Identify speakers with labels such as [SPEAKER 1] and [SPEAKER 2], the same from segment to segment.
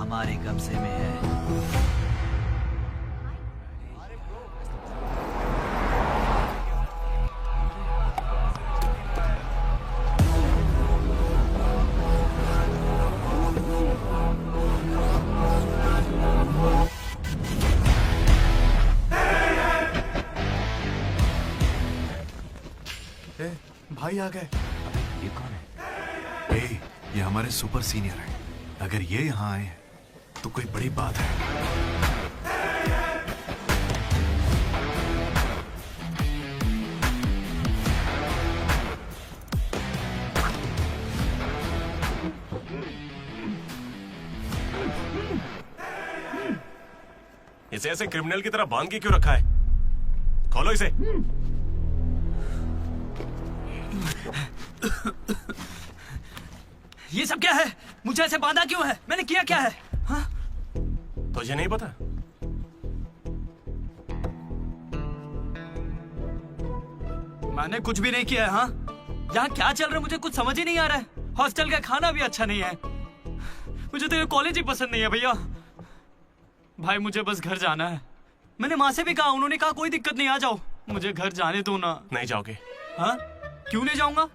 [SPEAKER 1] हमारे कब्जे में है।
[SPEAKER 2] भाई आ गए।
[SPEAKER 1] ये कौन है?
[SPEAKER 2] ये हमारे सुपर सीनियर हैं। अगर ये यहाँ आए तो कोई बड़ी बात है।
[SPEAKER 3] इसे ऐसे क्रिमिनल की तरह बांध के क्यों रखा है? खोलो इसे।
[SPEAKER 1] ये सब क्या है? मुझे ऐसे बांधा क्यों है? मैंने किया क्या है? हाँ?
[SPEAKER 3] तुझे नहीं पता?
[SPEAKER 1] मैंने कुछ भी नहीं किया है। हाँ? यहाँ क्या चल रहा है मुझे कुछ समझ ही नहीं आ रहा है। हॉस्टल का खाना भी अच्छा नहीं है। मुझे तो ये कॉलेज ही पसंद नहीं है भैया। भाई मुझे बस घर जाना है। मैंने माँ से भी कहा, उन्होंने कहा कोई दिक्कत नहीं, आ जाओ। मुझे घर जाने दो ना।
[SPEAKER 3] नहीं जाओगे?
[SPEAKER 1] हाँ? क्यों नहीं जाऊंगा?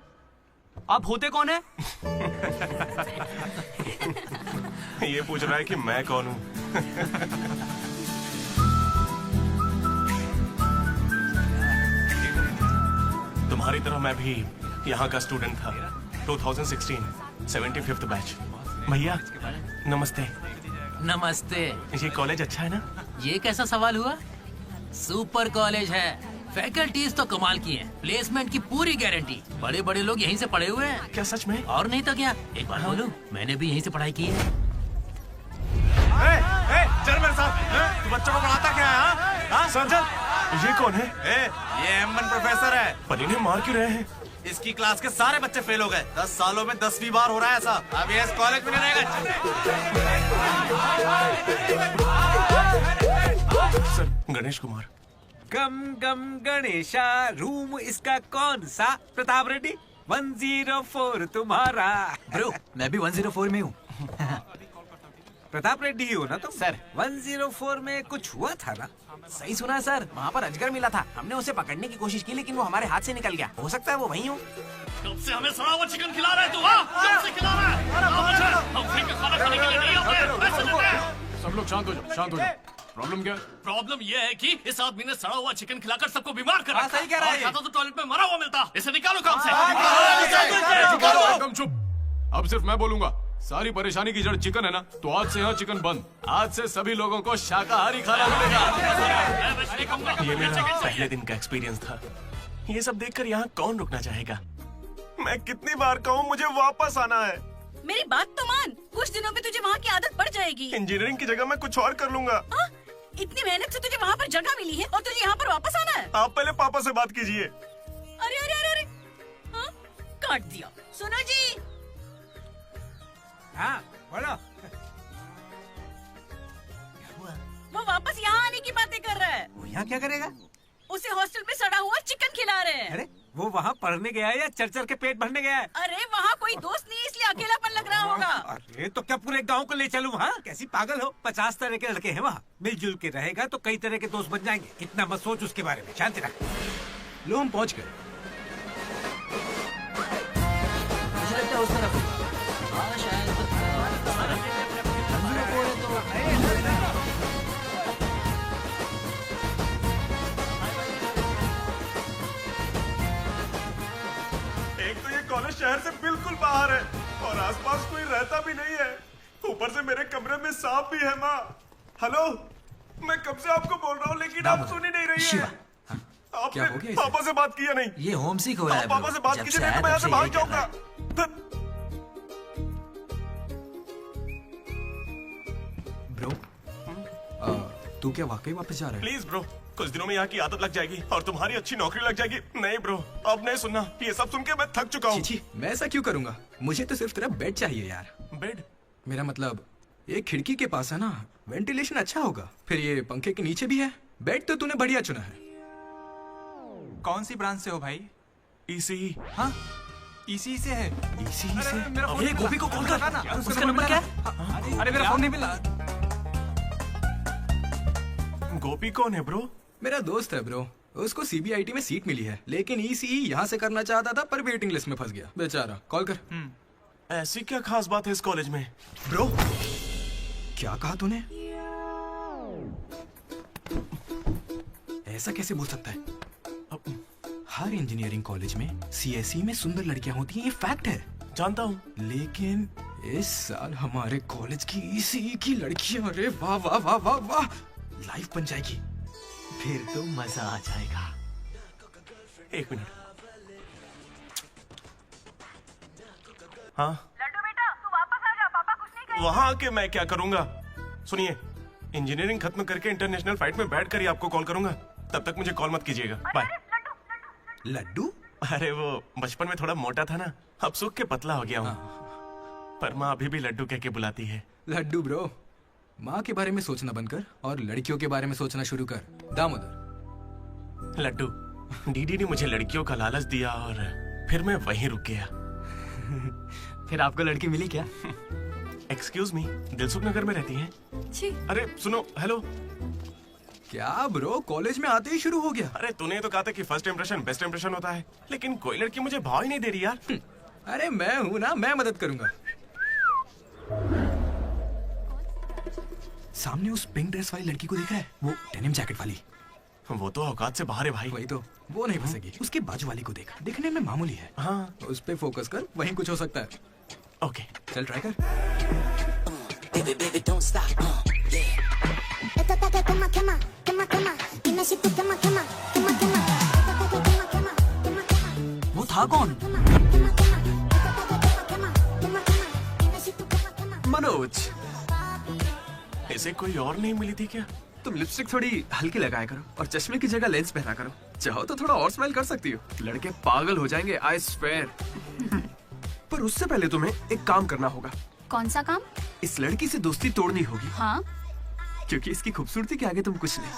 [SPEAKER 1] आप होते कौन है?
[SPEAKER 3] ये पूछ रहा है कि मैं कौन हूँ। तुम्हारी तरह मैं भी यहाँ का स्टूडेंट था। 2016 75th बैच। भैया नमस्ते।
[SPEAKER 4] नमस्ते।
[SPEAKER 3] ये कॉलेज अच्छा है ना?
[SPEAKER 4] ये कैसा सवाल हुआ? सुपर कॉलेज है। फैकल्टीज तो कमाल की हैं। प्लेसमेंट की पूरी गारंटी। बड़े बड़े लोग यहीं से पढ़े हुए हैं।
[SPEAKER 3] क्या सच में?
[SPEAKER 4] और नहीं तो क्या। एक बार बोलूं, मैंने भी यहीं से पढ़ाई की है।
[SPEAKER 3] चल मेरे साथ। तू बच्चों को पढ़ाता क्या है? हाँ? संजल, ये कौन है?
[SPEAKER 5] ये एमन प्रोफेसर है।
[SPEAKER 3] पर इन्हें मार क्यों रहे हैं?
[SPEAKER 5] इसकी क्लास के सारे बच्चे फेल हो गए। 10 सालों में 10वीं बार हो रहा है ऐसा। अब ये इस कॉलेज में नहीं रहेगा।
[SPEAKER 3] सर, गणेश कुमार।
[SPEAKER 6] गम गम गणेशा। रूम इसका कौन सा? प्रताप रेड्डी 104 तुम्हारा।
[SPEAKER 1] ब्रो, मैं भी 104 में हूँ।
[SPEAKER 6] प्रताप रेड्डी ही हो ना तुम?
[SPEAKER 7] सर।
[SPEAKER 6] 104 में कुछ हुआ था ना?
[SPEAKER 7] सही सुना है सर, वहाँ पर अजगर मिला था। हमने उसे पकड़ने की कोशिश की लेकिन वो हमारे हाथ से निकल गया। हो सकता है वो वहीं हो।
[SPEAKER 8] कब से हमें सड़ा हुआ चिकन खिला रहा है तू? कब से खिला रहा है? हम फ्री में खाना खाने के लिए नहीं आते। पैसे देते हैं।
[SPEAKER 9] सब लोग शांत हो जाओ, शांत हो जाओ। प्रॉब्लम क्या है?
[SPEAKER 8] प्रॉब्लम ये है कि इस आदमी ने सड़ा हुआ चिकन खिलाकर सबको बीमार कर रखा।
[SPEAKER 6] सही कह रहा है।
[SPEAKER 8] खाता तो टॉयलेट में मरा हुआ मिलता। इसे निकालो काम से।
[SPEAKER 9] एकदम चुप। अब सिर्फ मैं बोलूंगा। सारी परेशानी की जड़ चिकन है ना, तो आज से यहाँ चिकन बंद। आज से सभी लोगों को शाकाहारी खाना मिलेगा।
[SPEAKER 3] ये मेरा पहले दिन का एक्सपीरियंस था। ये सब देखकर यहाँ कौन रुकना चाहेगा? मैं कितनी बार कहूँ मुझे वापस आना है।
[SPEAKER 10] मेरी बात तो मान। कुछ दिनों में तुझे वहाँ की आदत पड़ जाएगी।
[SPEAKER 3] इंजीनियरिंग की जगह मैं कुछ और कर लूंगा।
[SPEAKER 10] इतनी मेहनत से तुझे वहाँ पर जगह मिली है और तुझे यहाँ पर वापस आना है?
[SPEAKER 3] आप पहले पापा से बात कीजिए।
[SPEAKER 10] अरे अरे अरे अरे, हाँ? काट दिया। सुनो जी।
[SPEAKER 6] हाँ बोलो।
[SPEAKER 10] वो वापस यहाँ आने की बातें कर रहा है।
[SPEAKER 6] वो यहाँ क्या करेगा?
[SPEAKER 10] उसे हॉस्टल में सड़ा हुआ चिकन खिला रहे हैं।
[SPEAKER 6] अरे वो वहाँ पढ़ने गया है या चर के पेट भरने गया है?
[SPEAKER 10] अरे वहाँ कोई दोस्त नहीं, इसलिए अकेलापन लग रहा होगा।
[SPEAKER 6] अरे तो क्या पूरे गांव को ले चलूं? हाँ, कैसी पागल हो? 50 तरह के लड़के हैं वहाँ। मिलजुल के रहेगा तो कई तरह के दोस्त बन जाएंगे। इतना मत सोच उसके बारे में। शांति रख।
[SPEAKER 1] लो हम पहुँच गए। मुझे लगता है उस तरफ। हाँ शायद।
[SPEAKER 3] एक तो ये कॉलेज शहर से बिल्कुल बाहर है और आसपास कोई रहता भी नहीं है। ऊपर से मेरे कमरे में सांप भी है। माँ, हेलो, मैं कब से आपको बोल रहा हूँ लेकिन आप सुन ही नहीं रही है। आपने पापा से बात किया नहीं?
[SPEAKER 1] ये होम सिक हो रहा है।
[SPEAKER 3] पापा से बात कीजिए नहीं तो मैं यहाँ से भाग जाऊंगा।
[SPEAKER 2] ब्रो, तू क्या वाकई वापस जा रहा है?
[SPEAKER 3] प्लीज ब्रो, कुछ दिनों में यहाँ की आदत लग जाएगी और तुम्हारी अच्छी नौकरी लग जाएगी। नहीं ब्रो, अब नहीं सुनना। ये सब सुन के मैं थक चुका हूँ।
[SPEAKER 2] मैं ऐसा क्यों करूंगा? मुझे तो सिर्फ तेरा बेड चाहिए यार।
[SPEAKER 3] बेड?
[SPEAKER 2] मेरा मतलब ये खिड़की के पास है ना, वेंटिलेशन अच्छा होगा। फिर ये पंखे के नीचे भी है। बेड तो तूने बढ़िया चुना है।
[SPEAKER 5] कौन सी ब्रांच से हो भाई?
[SPEAKER 3] ईसीई।
[SPEAKER 5] हाँ?
[SPEAKER 2] इसी से है। इसी से?
[SPEAKER 1] अरे गोपी को कॉल कर, उसका नंबर क्या है?
[SPEAKER 2] अरे मेरा फोन नहीं मिला।
[SPEAKER 3] गोपी कौन है ब्रो?
[SPEAKER 2] मेरा दोस्त है ब्रो। उसको सीबीआईटी में सीट मिली है, लेकिन ईसीई यहाँ से करना चाहता था पर वेटिंग लिस्ट में फंस गया बेचारा। कॉल कर।
[SPEAKER 3] ऐसी क्या खास बात है इस कॉलेज में?
[SPEAKER 2] ब्रो क्या कहा तूने? ऐसा कैसे बोल सकता है? हर इंजीनियरिंग कॉलेज में सीएसई में सुंदर लड़कियां होती हैं, ये फैक्ट है।
[SPEAKER 3] जानता हूँ,
[SPEAKER 2] लेकिन इस साल हमारे कॉलेज की ईसीई की लड़कियां, अरे वाह वाह वाह वाह वाह, लाइफ बन जाएगी।
[SPEAKER 1] फिर तो मजा आ जाएगा।
[SPEAKER 3] एक मिनट। हाँ
[SPEAKER 10] लड्डू बेटा, तू वापस आ जा, पापा कुछ नहीं करेंगे।
[SPEAKER 3] वहां आके मैं क्या करूंगा? सुनिए, इंजीनियरिंग खत्म करके इंटरनेशनल फ्लाइट में बैठ कर ही आपको कॉल करूंगा। तब तक मुझे कॉल मत कीजिएगा। बाय।
[SPEAKER 2] लड्डू?
[SPEAKER 3] अरे वो बचपन में थोड़ा मोटा था ना, अब सूख के पतला हो गया हूँ। पर माँ अभी भी लड्डू कह के बुलाती है।
[SPEAKER 2] लड्डू ब्रो, माँ के बारे में सोचना बंद कर और लड़कियों के बारे में सोचना शुरू कर। दामोदर।
[SPEAKER 3] लड्डू, डीडी ने मुझे लड़कियों का लालच दिया और फिर मैं वहीं रुक गया।
[SPEAKER 1] फिर आपको लड़की मिली क्या?
[SPEAKER 3] एक्सक्यूज मी, दिलसुख नगर में रहती हैं?
[SPEAKER 10] छी।
[SPEAKER 3] अरे सुनो, हेलो।
[SPEAKER 2] क्या ब्रो, कॉलेज में आते ही शुरू हो गया?
[SPEAKER 3] अरे तूने तो कहा था कि फर्स्ट इंप्रेशन बेस्ट इंप्रेशन होता है, लेकिन कोई लड़की मुझे भाव ही नहीं दे रही यार।
[SPEAKER 2] अरे मैं हूं ना, मैं मदद करूंगा। सामने उस पिंक ड्रेस वाली लड़की को दिख रहा है? वो डेनिम जैकेट वाली।
[SPEAKER 3] वो तो औकात से बाहर है भाई।
[SPEAKER 2] वही तो, वो नहीं फंसेगी। उसके बाजू वाली को देख, दिखने में मामूली है।
[SPEAKER 3] हाँ,
[SPEAKER 2] उस पे फोकस कर, वहीं कुछ हो सकता है।
[SPEAKER 3] ओके,
[SPEAKER 2] चल ट्राई कर।
[SPEAKER 1] वो था कौन?
[SPEAKER 5] मनोज,
[SPEAKER 3] इसे कोई और नहीं मिली थी क्या?
[SPEAKER 5] तुम लिपस्टिक थोड़ी हल्की लगाया करो और चश्मे की जगह लेंस पहना करो। चाहो तो थोड़ा और स्माइल कर सकती हो, लड़के पागल हो जाएंगे, आई स्वेयर। पर उससे पहले तुम्हें एक काम करना होगा।
[SPEAKER 10] कौन सा काम?
[SPEAKER 5] इस लड़की से दोस्ती तोड़नी होगी।
[SPEAKER 10] हाँ,
[SPEAKER 5] क्योंकि इसकी खूबसूरती के आगे तुम कुछ नहीं।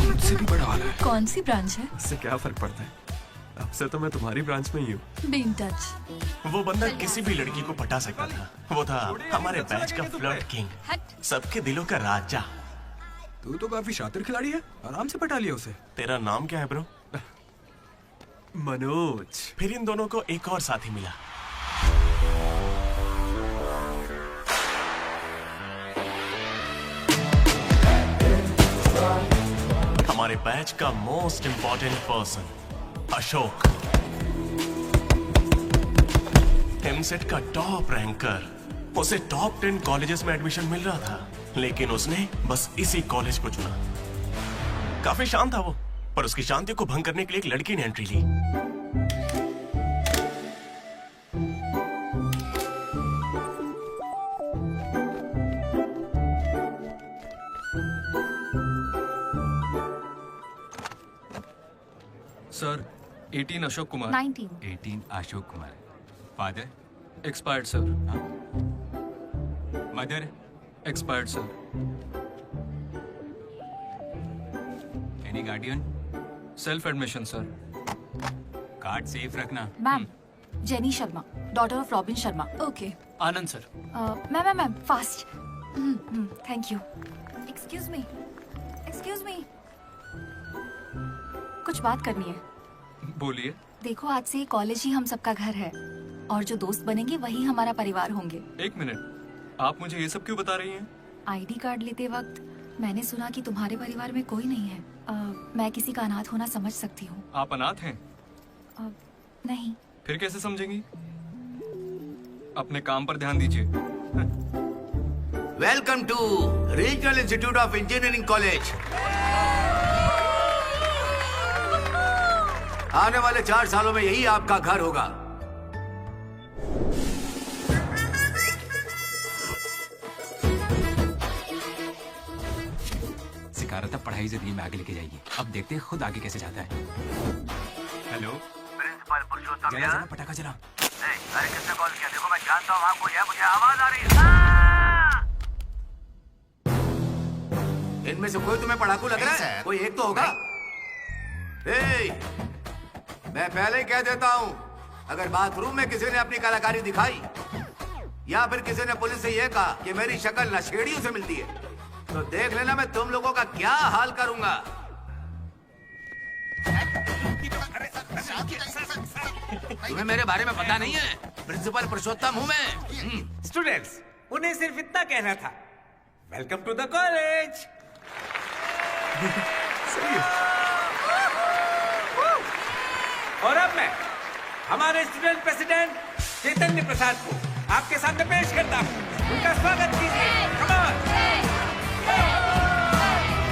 [SPEAKER 2] मुझसे भी बड़ा वाला है।
[SPEAKER 10] कौन सी ब्रांच है?
[SPEAKER 5] इससे क्या फर्क पड़ता है, अब से तो मैं तुम्हारी ब्रांच में ही हूँ।
[SPEAKER 10] Be in touch.
[SPEAKER 3] वो बंदा किसी भी लड़की को पटा सकता था। वो था हमारे बैच का फ्लर्ट किंग, सबके दिलों का राजा।
[SPEAKER 2] तू तो काफी शातिर खिलाड़ी है, आराम से पटा लिया उसे।
[SPEAKER 3] तेरा नाम क्या है ब्रो?
[SPEAKER 5] मनोज।
[SPEAKER 3] फिर इन दोनों को एक और साथी मिला। हमारे बैच का most important person Ashok, EAMCET का टॉप रैंकर। उसे टॉप 10 कॉलेजेस में एडमिशन मिल रहा था, लेकिन उसने बस इसी कॉलेज को चुना। काफी शांत था वो, पर उसकी शांति को भंग करने के लिए एक लड़की ने एंट्री ली।
[SPEAKER 2] Sir, 18 Ashok Kumar.
[SPEAKER 10] 19।
[SPEAKER 11] Ashok Kumar. Father?
[SPEAKER 2] Expired sir.
[SPEAKER 11] Mother?
[SPEAKER 2] Expired sir.
[SPEAKER 11] Any guardian?
[SPEAKER 2] Self admission sir.
[SPEAKER 11] Card safe रखना।
[SPEAKER 10] Ma'am, Jenny Sharma, daughter of Robin Sharma. Okay.
[SPEAKER 1] Anand sir.
[SPEAKER 10] Ma'am, fast. Thank you. Excuse me, कुछ बात करनी है।
[SPEAKER 2] बोलिए।
[SPEAKER 10] देखो, आज से कॉलेज ही हम सबका घर है और जो दोस्त बनेंगे वही हमारा परिवार होंगे।
[SPEAKER 2] एक मिनट, आप मुझे ये सब क्यों बता रही हैं?
[SPEAKER 10] आईडी कार्ड लेते वक्त मैंने सुना कि तुम्हारे परिवार में कोई नहीं है। मैं किसी का अनाथ होना समझ सकती हूँ।
[SPEAKER 2] आप अनाथ हैं?
[SPEAKER 10] नहीं।
[SPEAKER 2] फिर कैसे समझेंगी? अपने काम पर ध्यान दीजिए।
[SPEAKER 12] Welcome to regional institute of engineering college. आने वाले 4 सालों में यही आपका घर होगा।
[SPEAKER 11] सिखा रहा था पढ़ाई जिंदगी में आगे लेके जाएगी, अब देखते हैं खुद आगे कैसे जाता है। हेलो,
[SPEAKER 12] प्रिंसिपल पुरुषोत्तम
[SPEAKER 11] जला जला पटाखा जला।
[SPEAKER 12] अरे किसने कॉल किया? देखो मैं जानता हूँ आपको, यह मुझे आवाज आ रही है। इनमें से कोई तुम्हें पढ़ाकू लग रहा है? कोई एक तो होगा। मैं पहले ही कह देता हूँ, अगर बाथरूम में किसी ने अपनी कलाकारी दिखाई या फिर किसी ने पुलिस से यह कहा कि मेरी शक्ल नशेड़ियों से मिलती है, तो देख लेना मैं तुम लोगों का क्या हाल करूंगा। तुम्हें मेरे बारे में पता नहीं है? प्रिंसिपल पुरुषोत्तम हूँ मैं।
[SPEAKER 6] स्टूडेंट्स, उन्हें सिर्फ इतना कहना था, वेलकम टू द कॉलेज। और अब मैं हमारे स्टूडेंट प्रेसिडेंट चैतन्य प्रसाद को आपके सामने पेश करता हूँ। उनका स्वागत कीजिए। Come on!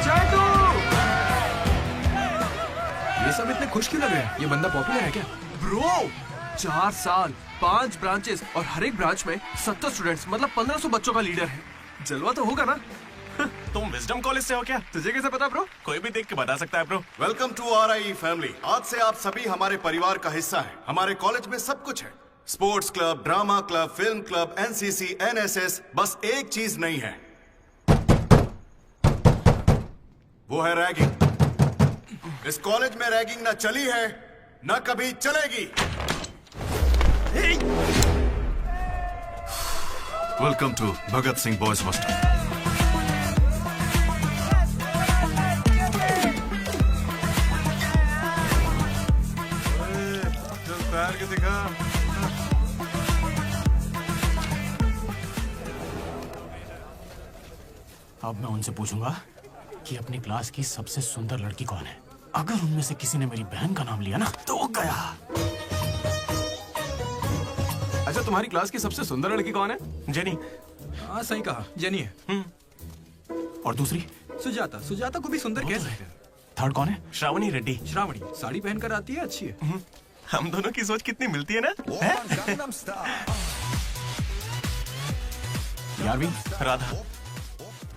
[SPEAKER 2] जादू! ये सब इतने खुश क्यों लग रहे हैं? ये बंदा पॉपुलर है क्या?
[SPEAKER 5] ब्रो 4 साल 5 ब्रांचेस और हर एक ब्रांच में 70 स्टूडेंट्स, मतलब 1500 बच्चों का लीडर है। जलवा तो होगा ना?
[SPEAKER 3] तुम विजडम कॉलेज से हो क्या?
[SPEAKER 5] तुझे कैसे पता ब्रो?
[SPEAKER 3] कोई भी देख के बता सकता है bro.
[SPEAKER 13] Welcome to RIE family. आज से आप सभी हमारे परिवार का हिस्सा हैं। हमारे कॉलेज में सब कुछ है, sports club, drama club, film club, NCC, NSS। बस एक चीज नहीं है, वो है रैगिंग। इस कॉलेज में रैगिंग ना चली है, ना कभी चलेगी। Welcome to Bhagat Singh boys hostel.
[SPEAKER 3] के दिखा।
[SPEAKER 8] अब मैं उनसे पूछूंगा कि अपनी क्लास की सबसे सुंदर लड़की कौन है। अगर उनमें से किसी ने मेरी बहन का नाम लिया ना तो वो गया।
[SPEAKER 5] अच्छा, तुम्हारी क्लास की सबसे सुंदर लड़की कौन है?
[SPEAKER 3] जेनी।
[SPEAKER 2] हाँ सही कहा, जेनी है।
[SPEAKER 8] और दूसरी?
[SPEAKER 2] सुजाता। सुजाता को भी सुंदर कह सकते हैं।
[SPEAKER 8] थर्ड कौन है?
[SPEAKER 3] श्रावणी रेड्डी।
[SPEAKER 2] श्रावणी साड़ी पहनकर आती है, अच्छी है।
[SPEAKER 3] हम दोनों की सोच कितनी मिलती है ना?
[SPEAKER 8] यारवी?
[SPEAKER 3] राधा।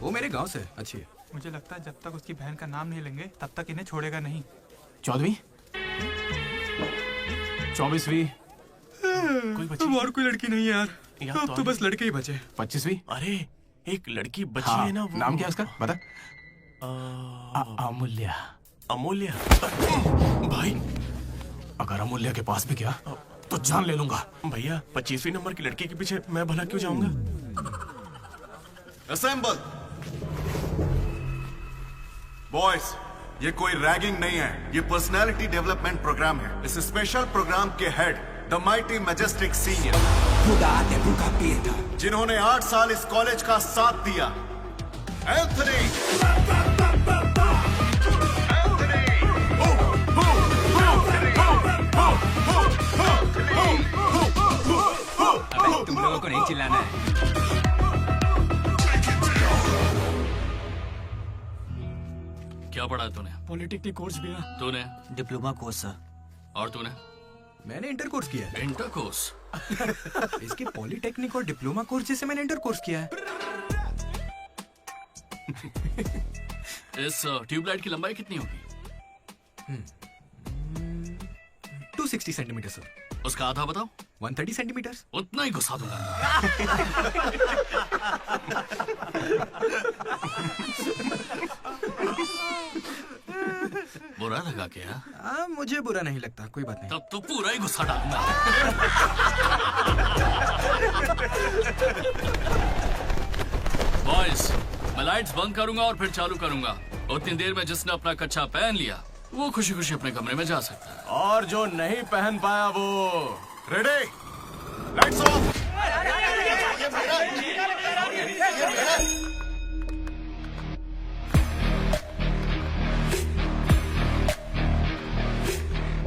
[SPEAKER 2] वो मेरे गांव से, अच्छी है।
[SPEAKER 14] मुझे लगता है जब तक उसकी बहन का नाम नहीं लेंगे तब तक इन्हें छोड़ेगा नहीं।
[SPEAKER 8] 14वीं? 24वीं?
[SPEAKER 3] कोई बची?
[SPEAKER 2] और कोई लड़की नहीं है यार, अब तो बस लड़के ही बचे।
[SPEAKER 8] 25वीं?
[SPEAKER 3] अरे एक लड़की बची
[SPEAKER 8] हाँ,
[SPEAKER 3] है ना, वो
[SPEAKER 8] नाम क्या उसका बता। अमूल्य।
[SPEAKER 3] अमूल्य? भाई
[SPEAKER 8] अगर अमूल्य के पास भी गया तो जान ले लूंगा।
[SPEAKER 3] भैया 25वीं नंबर की लड़की के पीछे मैं भला क्यों जाऊंगा?
[SPEAKER 13] असेंबल। बॉयज, ये कोई रैगिंग नहीं है, ये पर्सनालिटी डेवलपमेंट प्रोग्राम है। इस स्पेशल प्रोग्राम के head the mighty majestic senior, जिन्होंने 8 साल इस कॉलेज का साथ दिया, एंथनी।
[SPEAKER 11] तुम लोगों को नहीं चिल्लाना है।
[SPEAKER 8] क्या पढ़ा है तूने?
[SPEAKER 14] पॉलिटेक्निक कोर्स भी है।
[SPEAKER 8] तूने?
[SPEAKER 7] Diploma course sir.
[SPEAKER 8] और तूने?
[SPEAKER 2] मैंने इंटर कोर्स किया है।
[SPEAKER 8] Inter course?
[SPEAKER 2] इसके पॉलिटेक्निक और डिप्लोमा कोर्स जैसे मैंने इंटर कोर्स किया है।
[SPEAKER 8] इस ट्यूबलाइट की लंबाई कितनी होगी?
[SPEAKER 2] 260 सेंटीमीटर सर।
[SPEAKER 8] उसका आधा बताओ।
[SPEAKER 2] 130 सेंटीमीटर।
[SPEAKER 8] उतना ही घुसा दूंगा। बुरा लगा क्या?
[SPEAKER 2] मुझे बुरा नहीं लगता, कोई बात नहीं।
[SPEAKER 8] तब तो पूरा ही गुस्सा डालूंगा। बॉयज, मैं लाइट्स बंद करूंगा और फिर चालू करूंगा। उतनी देर में जिसने अपना कच्छा पहन लिया वो खुशी खुशी अपने कमरे में जा सकता है,
[SPEAKER 9] और जो नहीं पहन पाया वो
[SPEAKER 13] रेडी, लाइट्स ऑफ।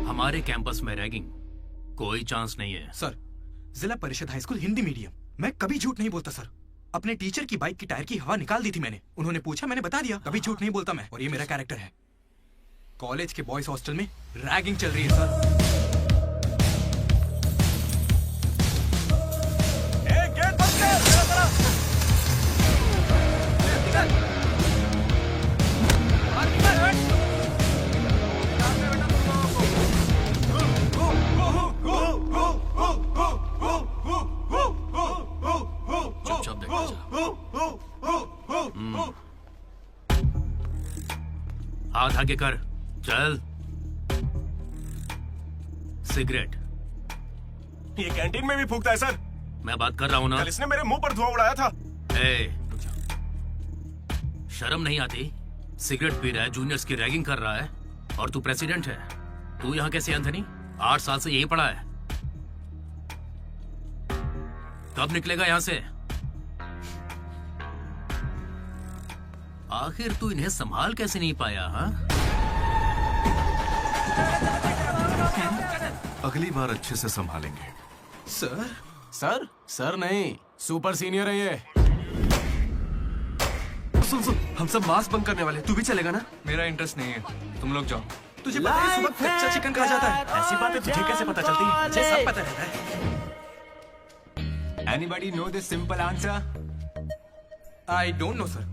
[SPEAKER 4] हमारे कैंपस में रैगिंग कोई चांस नहीं है।
[SPEAKER 2] सर, जिला परिषद हाई स्कूल हिंदी मीडियम, मैं कभी झूठ नहीं बोलता सर। अपने टीचर की बाइक की टायर की हवा निकाल दी थी मैंने। उन्होंने पूछा, मैंने बता दिया। कभी झूठ नहीं बोलता मैं, और ये मेरा कैरेक्टर है। कॉलेज के बॉयज हॉस्टल में रैगिंग चल रही है सर।
[SPEAKER 3] गेट बंद कर, मेरा तरफ।
[SPEAKER 8] चुपचाप देखते जा।
[SPEAKER 4] हाथ आगे कर, चल। सिगरेट।
[SPEAKER 3] ये कैंटीन में भी फूकता है सर।
[SPEAKER 4] मैं बात कर रहा हूँ ना।
[SPEAKER 3] कल इसने मेरे मुंह पर धुआं उड़ाया था।
[SPEAKER 4] शर्म नहीं आती? सिगरेट पी रहा है, जूनियर्स की रैगिंग कर रहा है, और तू प्रेसिडेंट है। तू यहाँ कैसे एंथनी? 8 साल से यही पड़ा है। कब निकलेगा यहाँ से? आखिर तू इन्हें संभाल कैसे नहीं पाया? हाँ,
[SPEAKER 13] अगली बार अच्छे से संभालेंगे।
[SPEAKER 8] सर सर सर नहीं, सुपर सीनियर है ये।
[SPEAKER 5] सुन सुन, हम सब मास्क बंद करने वाले, तू भी चलेगा ना?
[SPEAKER 2] मेरा इंटरेस्ट नहीं है, तुम लोग जाओ। तुझे पता है सुबह कच्चा चिकन खा जाता है?
[SPEAKER 6] ऐसी बातें तुझे कैसे पता चलती?
[SPEAKER 2] मुझे सब पता रहता है।
[SPEAKER 11] Anybody know the simple answer?
[SPEAKER 2] I don't know, sir.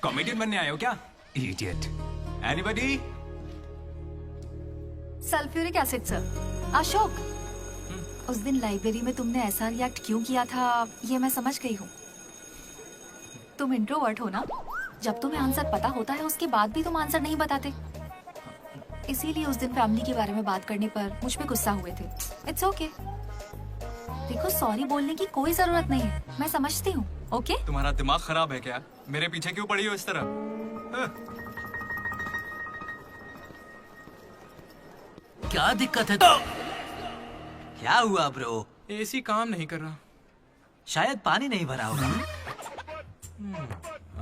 [SPEAKER 11] Comedian बनने आए हो क्या? Idiot. Anybody?
[SPEAKER 10] Sulphuric acid sir. Ashok, उस दिन लाइब्रेरी में तुमने ऐसा रिएक्ट क्यों किया था, ये मैं समझ गई हूँ। तुम इंट्रोवर्ट हो ना? जब तुम्हें आंसर पता होता है उसके बाद भी तुम आंसर नहीं बताते। इसीलिए उस दिन फैमिली के बारे में बात करने पर मुझ पे गुस्सा हुए थे। It's okay. देखो, सॉरी बोलने की कोई जरूरत नहीं है, मैं समझती हूँ। ओके?
[SPEAKER 2] तुम्हारा दिमाग खराब है क्या? मेरे पीछे क्यों पड़ी हो इस तरह?
[SPEAKER 4] क्या दिक्कत है?
[SPEAKER 15] क्या हुआ ब्रो?
[SPEAKER 2] एसी काम नहीं कर रहा।
[SPEAKER 15] शायद पानी नहीं भरा होगा।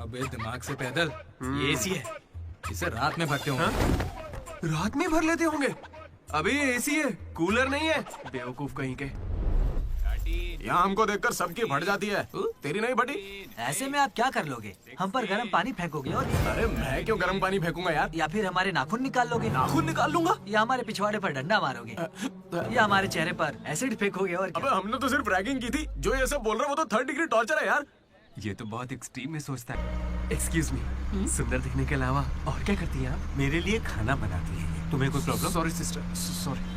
[SPEAKER 2] अबे दिमाग से पैदल, ये एसी है, इसे रात में भरते होंगे।
[SPEAKER 5] रात में भर लेते होंगे? अबे ये एसी है, कूलर नहीं है। बेवकूफ कहीं के।
[SPEAKER 9] यहाँ हमको देखकर सबकी फट जाती है, तेरी नहीं फटी?
[SPEAKER 15] ऐसे में आप क्या कर लोगे? हम पर गर्म पानी फेंकोगे और
[SPEAKER 9] अरे मैं क्यों गर्म पानी फेंकूंगा यार?
[SPEAKER 15] या फिर हमारे नाखून निकाल लोगे?
[SPEAKER 5] नाखून निकाल लूंगा?
[SPEAKER 15] या हमारे पिछवाड़े पर डंडा मारोगे? या हमारे चेहरे पर एसिड फेंकोगे? और
[SPEAKER 9] अबे हमने तो सिर्फ रैगिंग की थी, जो ये सब बोल रहा है वो तो 3rd डिग्री टॉर्चर है यार।
[SPEAKER 11] ये तो बहुत एक्सट्रीम में सोचता है।
[SPEAKER 5] एक्सक्यूज मी, सुंदर दिखने के अलावा और क्या करती है आप?
[SPEAKER 15] मेरे लिए खाना बनाती है। तुम्हें कोई problem?
[SPEAKER 5] Sorry sister, sorry.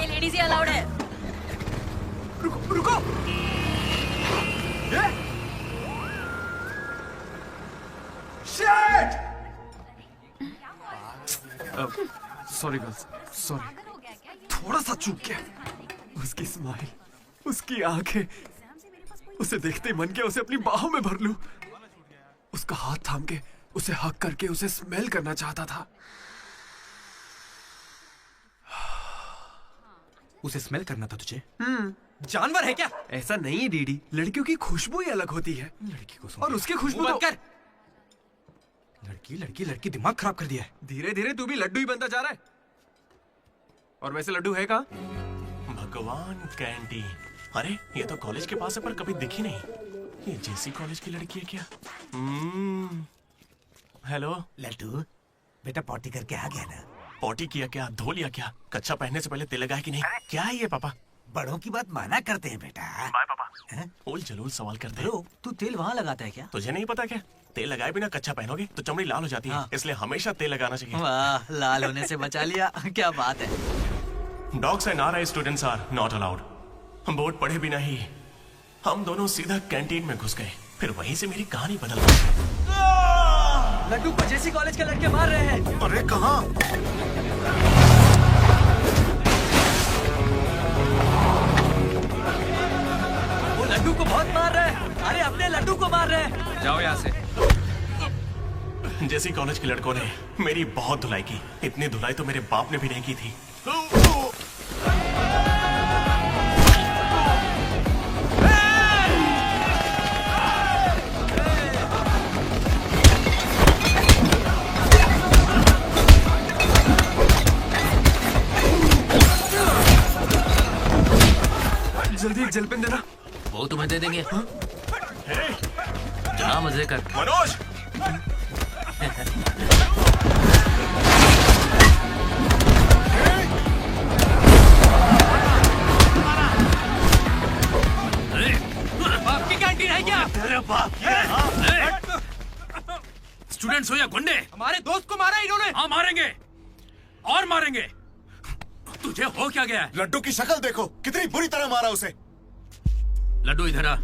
[SPEAKER 16] Ladies ही अलाउड है।
[SPEAKER 5] रुको रुको। शिट! Sorry girls, sorry. थोड़ा सा चूक गया। उसकी स्माइल, उसकी आंखें, उसे देखते ही मन किया उसे अपनी बाहों में भर लूं। उसका हाथ थाम के उसे हक करके उसे स्मेल करना चाहता था।
[SPEAKER 2] उसे स्मेल करना था तुझे? जानवर है क्या?
[SPEAKER 5] ऐसा नहीं है डीडी, लड़कियों की खुशबू ही अलग होती है।
[SPEAKER 2] लड़की को
[SPEAKER 5] और उसकी खुशबू तो...
[SPEAKER 2] कर। लड़की लड़की लड़की दिमाग खराब कर दिया है।
[SPEAKER 5] धीरे धीरे तू भी लड्डू ही बनता जा रहा है। और वैसे लड्डू है कहाँ?
[SPEAKER 6] भगवान, कैंटीन। अरे ये तो कॉलेज के पास है पर कभी दिखी नहीं। ये जेसी कॉलेज की लड़की है क्या? हेलो
[SPEAKER 15] लड्डू, बेटा पॉटी करके आ गया ना?
[SPEAKER 6] पॉटी किया क्या, धो लिया क्या? कच्चा पहनने से पहले तेल लगाया कि नहीं? क्या है ये पापा?
[SPEAKER 15] बड़ों की बात माना करते हैं बेटा।
[SPEAKER 6] बाय पापा। ओल जलूल सवाल करते हैं।
[SPEAKER 15] तू तेल वहाँ लगाता है क्या?
[SPEAKER 6] तुझे नहीं पता क्या? तेल लगाए बिना कच्चा पहनोगे तो चमड़ी लाल हो जाती है। इसलिए हमेशा तेल लगाना चाहिए।
[SPEAKER 15] वाह, लाल होने से बचा लिया। क्या बात है।
[SPEAKER 6] Dogs and RI students are not allowed. हम बोर्ड पढ़े बिना ही हम दोनों सीधा कैंटीन में घुस गए। फिर वहीं से मेरी कहानी बदल गई।
[SPEAKER 15] लड्डू को जेसी कॉलेज के लड़के मार रहे हैं।
[SPEAKER 13] अरे कहाँ?
[SPEAKER 15] वो लड्डू को बहुत मार रहे हैं। अरे अपने लड्डू को मार रहे हैं।
[SPEAKER 2] जाओ यहाँ से।
[SPEAKER 6] जेसी कॉलेज के लड़कों ने मेरी बहुत धुलाई की। इतनी धुलाई तो मेरे बाप ने भी नहीं की थी।
[SPEAKER 5] जल्दी एक जल पेन देना।
[SPEAKER 4] वो तुम्हें दे देंगे। जा मजे कर।
[SPEAKER 3] मनोज
[SPEAKER 1] आपकी कैंटीन है क्या?
[SPEAKER 4] तेरे बाप स्टूडेंट्स हो या गुंडे?
[SPEAKER 2] हमारे दोस्त को मारा इन्होंने।
[SPEAKER 4] हाँ मारेंगे और मारेंगे। तुझे हो क्या गया है?
[SPEAKER 13] लड्डू की शक्ल देखो, कितनी बुरी तरह मारा उसे।
[SPEAKER 4] लड्डू इधर आ।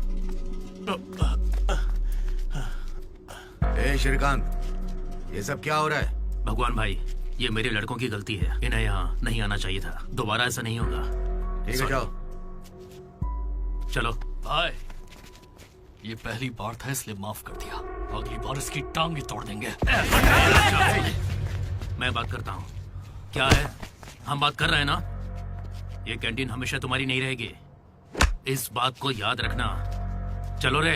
[SPEAKER 12] ए श्रीकांत, ये सब क्या हो रहा है?
[SPEAKER 4] भगवान भाई, ये मेरे लड़कों की गलती है। इन्हें यहाँ नहीं आना चाहिए था। दोबारा ऐसा नहीं होगा।
[SPEAKER 12] ठीक है, जाओ।
[SPEAKER 4] चलो
[SPEAKER 17] भाई, ये पहली बार था इसलिए माफ कर दिया। अगली बार इसकी टांग ही तोड़ देंगे।
[SPEAKER 4] मैं बात करता हूँ। क्या है? हम बात कर रहे हैं ना? ये कैंटीन हमेशा तुम्हारी नहीं रहेगी, इस बात को याद रखना। चलो रे।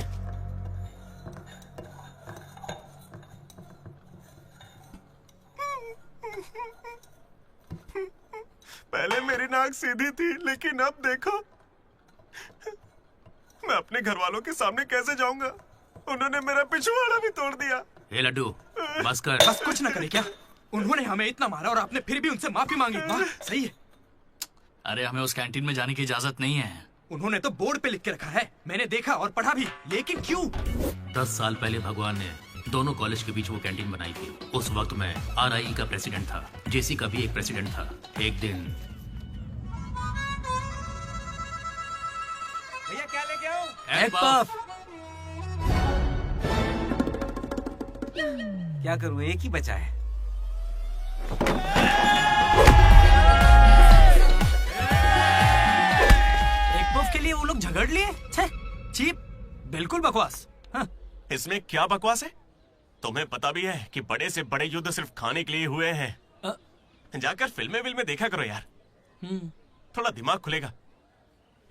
[SPEAKER 3] पहले मेरी नाक सीधी थी, लेकिन अब देखो, मैं अपने घर वालों के सामने कैसे जाऊंगा? उन्होंने मेरा पिछवाड़ा भी तोड़ दिया।
[SPEAKER 4] ए लड्डू, बस कर।
[SPEAKER 2] बस कुछ ना करे क्या? उन्होंने हमें इतना मारा और आपने फिर भी उनसे माफी मांगी। वाह, सही है।
[SPEAKER 17] अरे हमें उस कैंटीन में जाने की इजाजत नहीं है।
[SPEAKER 2] उन्होंने तो बोर्ड पे लिख के रखा है, मैंने देखा और पढ़ा भी, लेकिन क्यों?
[SPEAKER 4] 10 साल पहले भगवान ने दोनों कॉलेज के बीच वो कैंटीन बनाई थी। उस वक्त मैं RIE का प्रेसिडेंट था, JC का भी एक प्रेसिडेंट था। एक दिन
[SPEAKER 6] भैया क्या लेके आओ?
[SPEAKER 4] Egg puff.
[SPEAKER 6] क्या करूं, एक ही बचा है।
[SPEAKER 1] एक पफ के लिए वो लोग झगड़ लिए? चीप, बिल्कुल बकवास। हाँ।
[SPEAKER 3] इसमें क्या बकवास है? तुम्हें पता भी है कि बड़े से बड़े युद्ध सिर्फ खाने के लिए हुए हैं। जाकर फिल्में देखा करो यार, थोड़ा दिमाग खुलेगा।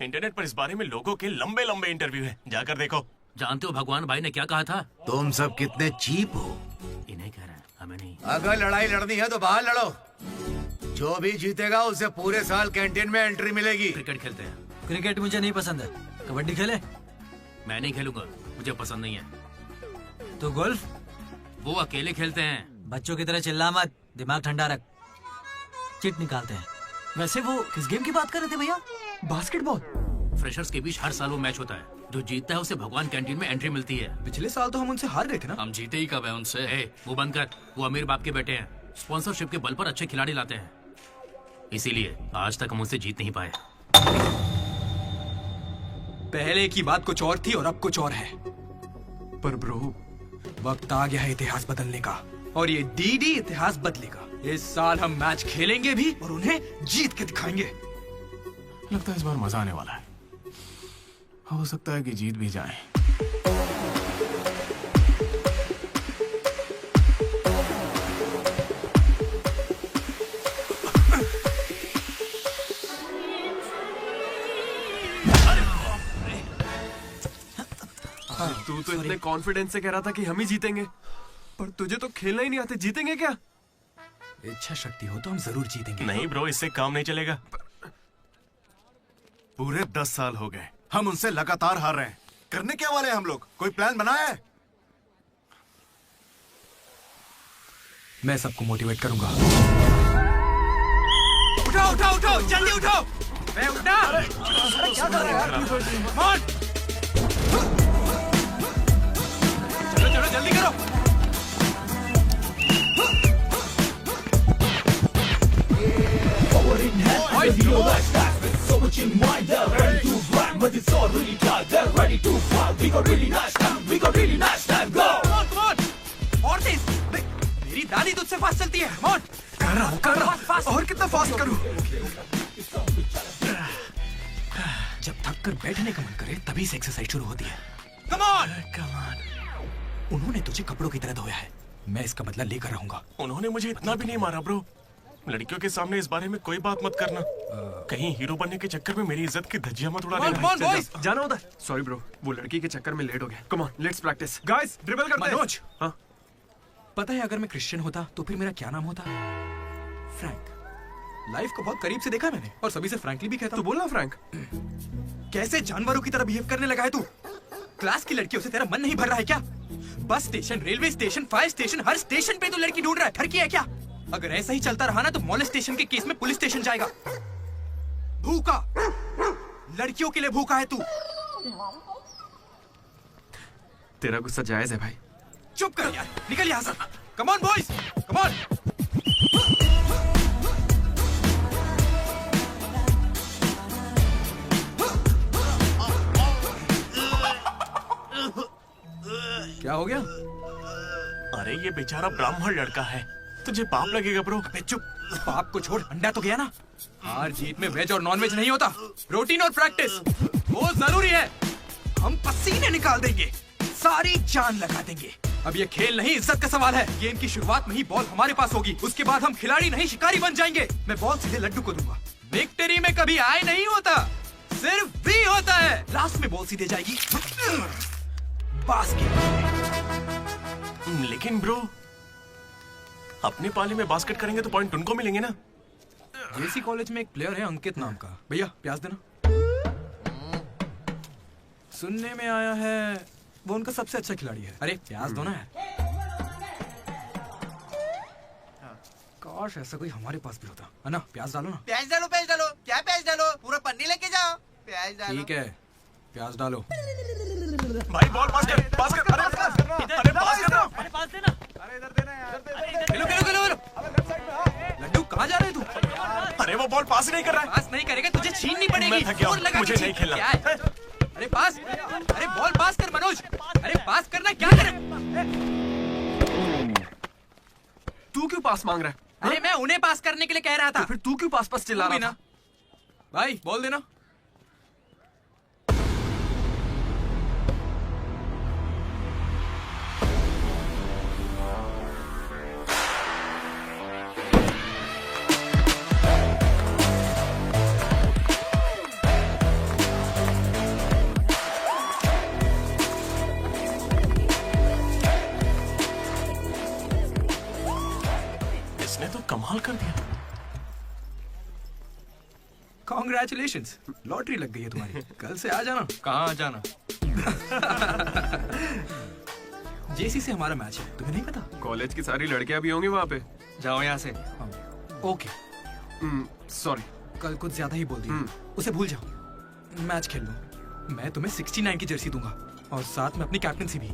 [SPEAKER 3] इंटरनेट पर इस बारे में लोगों के लंबे लंबे इंटरव्यू हैं, जाकर देखो।
[SPEAKER 4] जानते हो भगवान भाई ने क्या कहा था?
[SPEAKER 12] तुम सब कितने चीप हो।
[SPEAKER 4] इन्हें कह रहे हैं, हमें नहीं।
[SPEAKER 12] अगर लड़ाई लड़नी है तो बाहर लड़ो। जो भी जीतेगा उसे पूरे साल कैंटीन में एंट्री मिलेगी।
[SPEAKER 4] क्रिकेट खेलते हैं।
[SPEAKER 15] क्रिकेट मुझे नहीं पसंद है। कबड्डी खेले?
[SPEAKER 4] मैं नहीं खेलूंगा, मुझे पसंद नहीं है।
[SPEAKER 15] तो गोल्फ?
[SPEAKER 4] वो अकेले खेलते हैं।
[SPEAKER 15] बच्चों की तरह चिल्ला मत, दिमाग ठंडा रख। चिट निकालते हैं।
[SPEAKER 1] वैसे वो किस गेम की बात कर रहे थे भैया?
[SPEAKER 2] बास्केटबॉल।
[SPEAKER 4] फ्रेशर्स के बीच हर साल वो मैच होता है। जो जीतता है उसे भगवान कैंटीन में एंट्री मिलती है।
[SPEAKER 2] पिछले साल तो हम उनसे हार गए थे ना।
[SPEAKER 17] हम जीते ही कब है उनसे?
[SPEAKER 4] वो बंद कर। वो अमीर बाप के बेटे हैं, स्पॉन्सरशिप के बल पर अच्छे खिलाड़ी लाते हैं, इसीलिए आज तक हम उनसे जीत नहीं पाए।
[SPEAKER 2] पहले की बात कुछ और थी और अब कुछ और है।
[SPEAKER 5] पर ब्रो,
[SPEAKER 2] वक्त आ गया है इतिहास बदलने का, और ये डीडी इतिहास बदलेगा। इस साल हम मैच खेलेंगे भी और उन्हें जीत के दिखाएंगे।
[SPEAKER 8] लगता है इस बार मजा आने वाला है। हो सकता है कि जीत भी जाए।
[SPEAKER 5] तू तो इतने कॉन्फिडेंस से कह रहा था कि हम ही जीतेंगे, पर तुझे तो खेलना ही नहीं आते। जीतेंगे क्या?
[SPEAKER 2] इच्छा शक्ति हो तो हम जरूर जीतेंगे।
[SPEAKER 3] नहीं ब्रो, इससे काम नहीं चलेगा।
[SPEAKER 13] पूरे 10 साल हो गए हम उनसे लगातार हार रहे हैं। करने क्या वाले हैं हम लोग? कोई प्लान बनाया है?
[SPEAKER 2] मैं सबको मोटिवेट करूंगा।
[SPEAKER 6] उठाओ उठाओ उठाओ, जल्दी उठाओ। मैं उठा। अरे क्या कर रहे हो यार? चलो चलो जल्दी करो। मेरी दादी तुझसे फास्ट चलती है।
[SPEAKER 2] कर रहा हूँ। और कितना फास्ट करूं? जब थक कर बैठने का मन करे तभी से एक्सरसाइज शुरू होती है।
[SPEAKER 6] Come on.
[SPEAKER 2] उन्होंने तुझे कपड़ों की तरह धोया है, मैं इसका बदला लेकर रहूंगा।
[SPEAKER 3] उन्होंने मुझे इतना भी नहीं मारा ब्रो। लड़कियों के सामने इस बारे में कोई बात मत करना। कहीं हीरो बनने के चक्कर में मेरी इज्जत की धज्जियां मत उड़ा देना।
[SPEAKER 5] जाना होता है। सॉरी ब्रो, वो लड़की के चक्कर में लेट हो गया। Come on, let's practise. Guys, dribble करते हैं।
[SPEAKER 2] मनोज,
[SPEAKER 5] हाँ?
[SPEAKER 2] पता है अगर मैं क्रिश्चियन होता तो फिर मेरा क्या नाम होता? फ्रैंक। लाइफ को बहुत करीब से देखा मैंने और सभी से फ्रैंकली भी कहता।
[SPEAKER 5] तो बोलना फ्रैंक।
[SPEAKER 2] कैसे जानवरों की तरह बिहेव करने लगा है तू? क्लास की लड़कियों से तेरा मन नहीं भर रहा है क्या? Bus station, railway station, fire station, हर स्टेशन पे तो लड़की ढूंढ रहा है। ठरकी है क्या? अगर ऐसा ही चलता रहा ना तो मॉलेस्टेशन के केस में पुलिस स्टेशन जाएगा। भूखा, लड़कियों के लिए भूखा है तू।
[SPEAKER 5] तेरा गुस्सा जायज है भाई।
[SPEAKER 2] चुप कर यार, निकल यहाँ से। Come on boys, come on.
[SPEAKER 5] क्या हो गया?
[SPEAKER 8] अरे ये बेचारा ब्राह्मण लड़का है, तुझे पाप लगेगा ब्रो।
[SPEAKER 2] अबे चुप, पाप को छोड़, अंडा तो गया ना। हार जीत में वेज और नॉन वेज नहीं होता, प्रोटीन और प्रैक्टिस वो जरूरी है। हम पसीने निकाल देंगे, सारी जान लगा देंगे। अब ये खेल नहीं, इज्जत का सवाल है। गेम की शुरुआत में ही बॉल हमारे पास होगी, उसके बाद हम खिलाड़ी नहीं शिकारी बन जाएंगे। मैं बॉल सीधे लड्डू को दूंगा। विक्ट्री में कभी आए नहीं होता, सिर्फ भी होता है। लास्ट में बॉल सीधे जाएगी बास्केट।
[SPEAKER 8] लेकिन ब्रो, अपने पाले में बास्केट करेंगे तो पॉइंट उनको मिलेंगे ना।
[SPEAKER 2] जेसी कॉलेज में एक प्लेयर है अंकित नाम का। भैया प्याज देना। सुनने में आया है वो उनका सबसे अच्छा खिलाड़ी है। अरे प्याज दो ना यार। काश ऐसा कोई हमारे पास भी होता है ना। प्याज डालो ना।
[SPEAKER 7] प्याज डालो, प्याज डालो। क्या प्याज डालो? पूरा पन्नी लेके जाओ। प्याज डालो।
[SPEAKER 2] ठीक है, प्याज डालो।
[SPEAKER 8] भाई बॉल पास कर, पास कर। अरे पास कर, अरे पास कर।
[SPEAKER 1] अरे पास देना।
[SPEAKER 3] अरे इधर देना यार।
[SPEAKER 2] खेलो खेलो खेलो खेलो। लड्डू कहाँ जा रहे हैं तू?
[SPEAKER 8] अरे वो बॉल पास नहीं कर रहा है।
[SPEAKER 2] पास नहीं करेगा तुझे छीननी पड़ेगी।
[SPEAKER 8] मैं थक गया हूं,
[SPEAKER 2] जोर लगा के
[SPEAKER 8] मुझे
[SPEAKER 2] छीन।
[SPEAKER 8] नहीं खेलना।
[SPEAKER 2] क्या है? अरे पास, अरे बॉल पास कर मनोज। अरे पास करना, क्या करे?
[SPEAKER 5] तू क्यों पास मांग रहा है?
[SPEAKER 2] अरे मैं उन्हें पास करने के लिए कह रहा था।
[SPEAKER 5] तो फिर तू क्यों पास पास चिल्ला रहा था?
[SPEAKER 2] भाई बॉल देना।
[SPEAKER 8] इसने तो कमाल कर दिया।
[SPEAKER 2] कॉन्ग्रेचुलेशंस, लॉटरी लग गई है तुम्हारी। कल से आ जाना। कहाँ आ जाना? जेसी से हमारा मैच है, तुम्हें नहीं पता?
[SPEAKER 5] कॉलेज की सारी लड़कियां भी होंगी वहाँ पे।
[SPEAKER 2] जाओ यहाँ से। ओके
[SPEAKER 5] सॉरी,
[SPEAKER 2] कल कुछ ज्यादा ही बोल दिया। उसे भूल जाओ, मैच खेल लो। मैं तुम्हें 69 की जर्सी दूंगा और साथ में अपनी कैप्टनसी भी।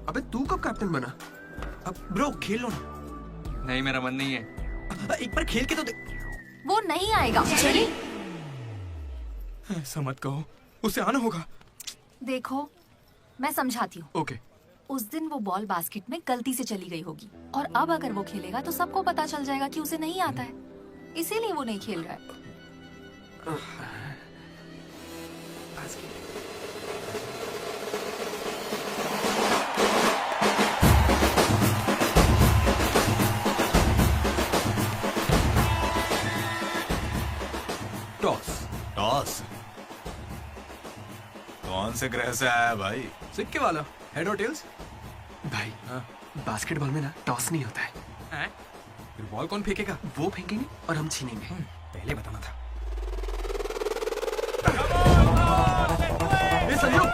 [SPEAKER 5] अबे तू कब कैप्टन बना?
[SPEAKER 2] अब ब्रो खेल लो ना।
[SPEAKER 1] नहीं, मेरा मन नहीं है।
[SPEAKER 2] एक बार खेल के तो
[SPEAKER 10] वो नहीं आएगा। चलिए
[SPEAKER 2] ऐसा मत कहो, उसे आना होगा।
[SPEAKER 10] देखो मैं समझाती हूँ।
[SPEAKER 5] ओके।
[SPEAKER 10] उस दिन वो बॉल बास्केट में गलती से चली गई होगी और अब अगर वो खेलेगा तो सबको पता चल जाएगा कि उसे नहीं आता है, इसीलिए वो नहीं खेल रहा है।
[SPEAKER 2] टॉस।
[SPEAKER 3] टॉस? कौन से ग्रह से आया भाई?
[SPEAKER 2] सिक्के वाला, हेड और टेल्स।
[SPEAKER 5] भाई बास्केटबॉल में ना टॉस नहीं होता है।
[SPEAKER 2] फिर बॉल कौन फेंकेगा?
[SPEAKER 5] वो फेंकेंगे और हम छीनेंगे।
[SPEAKER 2] पहले बताना था।
[SPEAKER 5] ये सहयोग।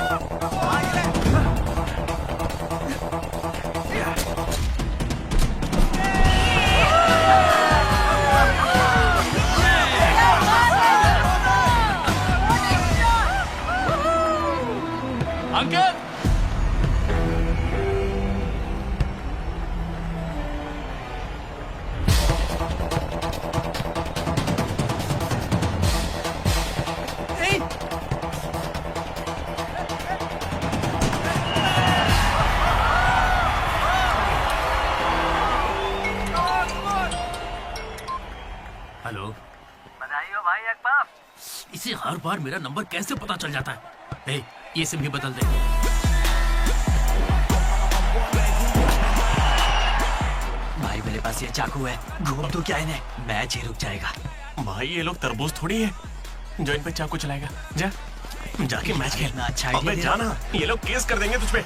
[SPEAKER 17] अंकल,
[SPEAKER 4] हेलो,
[SPEAKER 15] बधाई हो भाई अकबाब।
[SPEAKER 4] इसे हर बार मेरा नंबर कैसे पता चल जाता है? ए, ये सिम भी बदल दे।
[SPEAKER 15] भाई मेरे पास ये चाकू है, घूम तो क्या इन्हें, मैच ही रुक जाएगा।
[SPEAKER 8] भाई ये लोग तरबूज थोड़ी है जो इन पे चाकू चलाएगा। जा जाके मैच खेलना।
[SPEAKER 15] अच्छा
[SPEAKER 8] अबे जाना, ये लोग केस कर देंगे तुझ पे।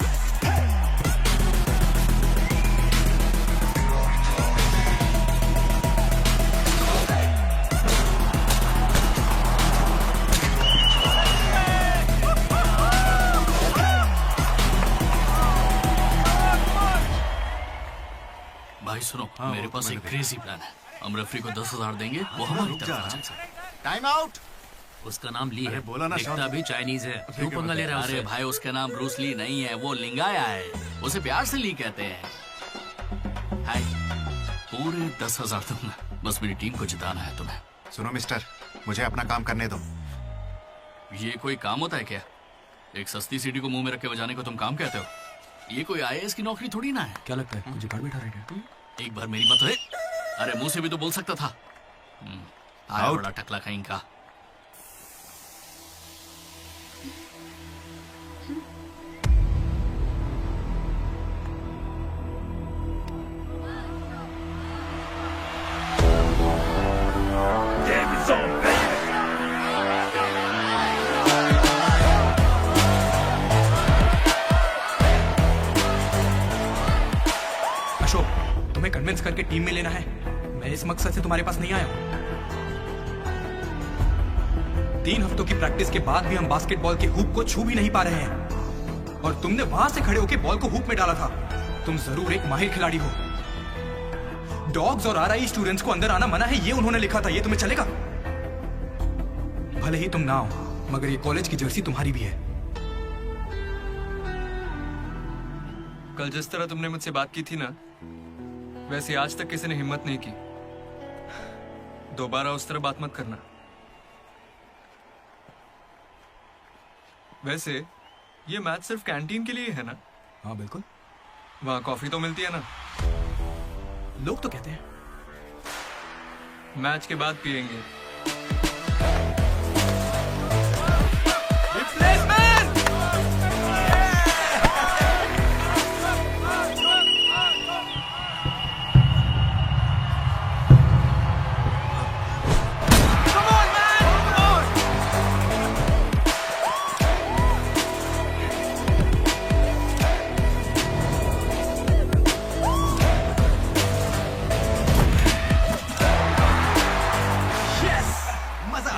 [SPEAKER 17] पास एक क्रेजी प्लान है। हम रेफरी को 10,000 देंगे, वो हमारी तरफ आ जाए।
[SPEAKER 13] Time out.
[SPEAKER 4] उसका नाम ली है,
[SPEAKER 13] बोला ना
[SPEAKER 4] दिखता भी चाइनीज है। क्यों पंगा ले रहा है?
[SPEAKER 17] अरे भाई उसका नाम ब्रूस ली नहीं है, वो लिंगाया है। उसे प्यार से ली कहते हैं। हाय, पूरे 10,000 दूंगा, बस मेरी टीम को जिताना है तुम्हें।
[SPEAKER 13] सुनो मिस्टर, मुझे अपना काम करने दो।
[SPEAKER 17] ये कोई काम होता है क्या? एक सस्ती सीढ़ी को मुंह में रख के बजाने को तुम काम कहते हो? ये कोई IAS की नौकरी थोड़ी ना है।
[SPEAKER 8] क्या लगता है मुझे घर बैठा रहेगा?
[SPEAKER 17] एक बार मेरी बात है। अरे मुंह से भी तो बोल सकता था। आया बड़ा टकला कहीं का।
[SPEAKER 2] अशोक, तुम्हें कन्विंस करके टीम में लेना है। मैं इस मकसद से तुम्हारे पास नहीं आया हूं। 3 हफ्तों की प्रैक्टिस के बाद भी हम बास्केटबॉल के हुप को छू भी नहीं पा रहे हैं, और तुमने वहां से खड़े होकर बॉल को हुप में डाला था। तुम जरूर एक माहिर खिलाड़ी हो। डॉग्स और RI स्टूडेंट्स को अंदर आना मना है, ये उन्होंने लिखा था। ये तुम्हें चलेगा? भले ही तुम ना हो, मगर ये कॉलेज की जर्सी तुम्हारी भी है।
[SPEAKER 5] कल जिस तरह तुमने मुझसे बात की थी ना, वैसे आज तक किसी ने हिम्मत नहीं की। दोबारा उस तरह बात मत करना। वैसे ये मैच सिर्फ कैंटीन के लिए है ना?
[SPEAKER 2] हाँ बिल्कुल।
[SPEAKER 5] वहाँ कॉफी तो मिलती है ना?
[SPEAKER 2] लोग तो कहते हैं।
[SPEAKER 5] मैच के बाद पियेंगे।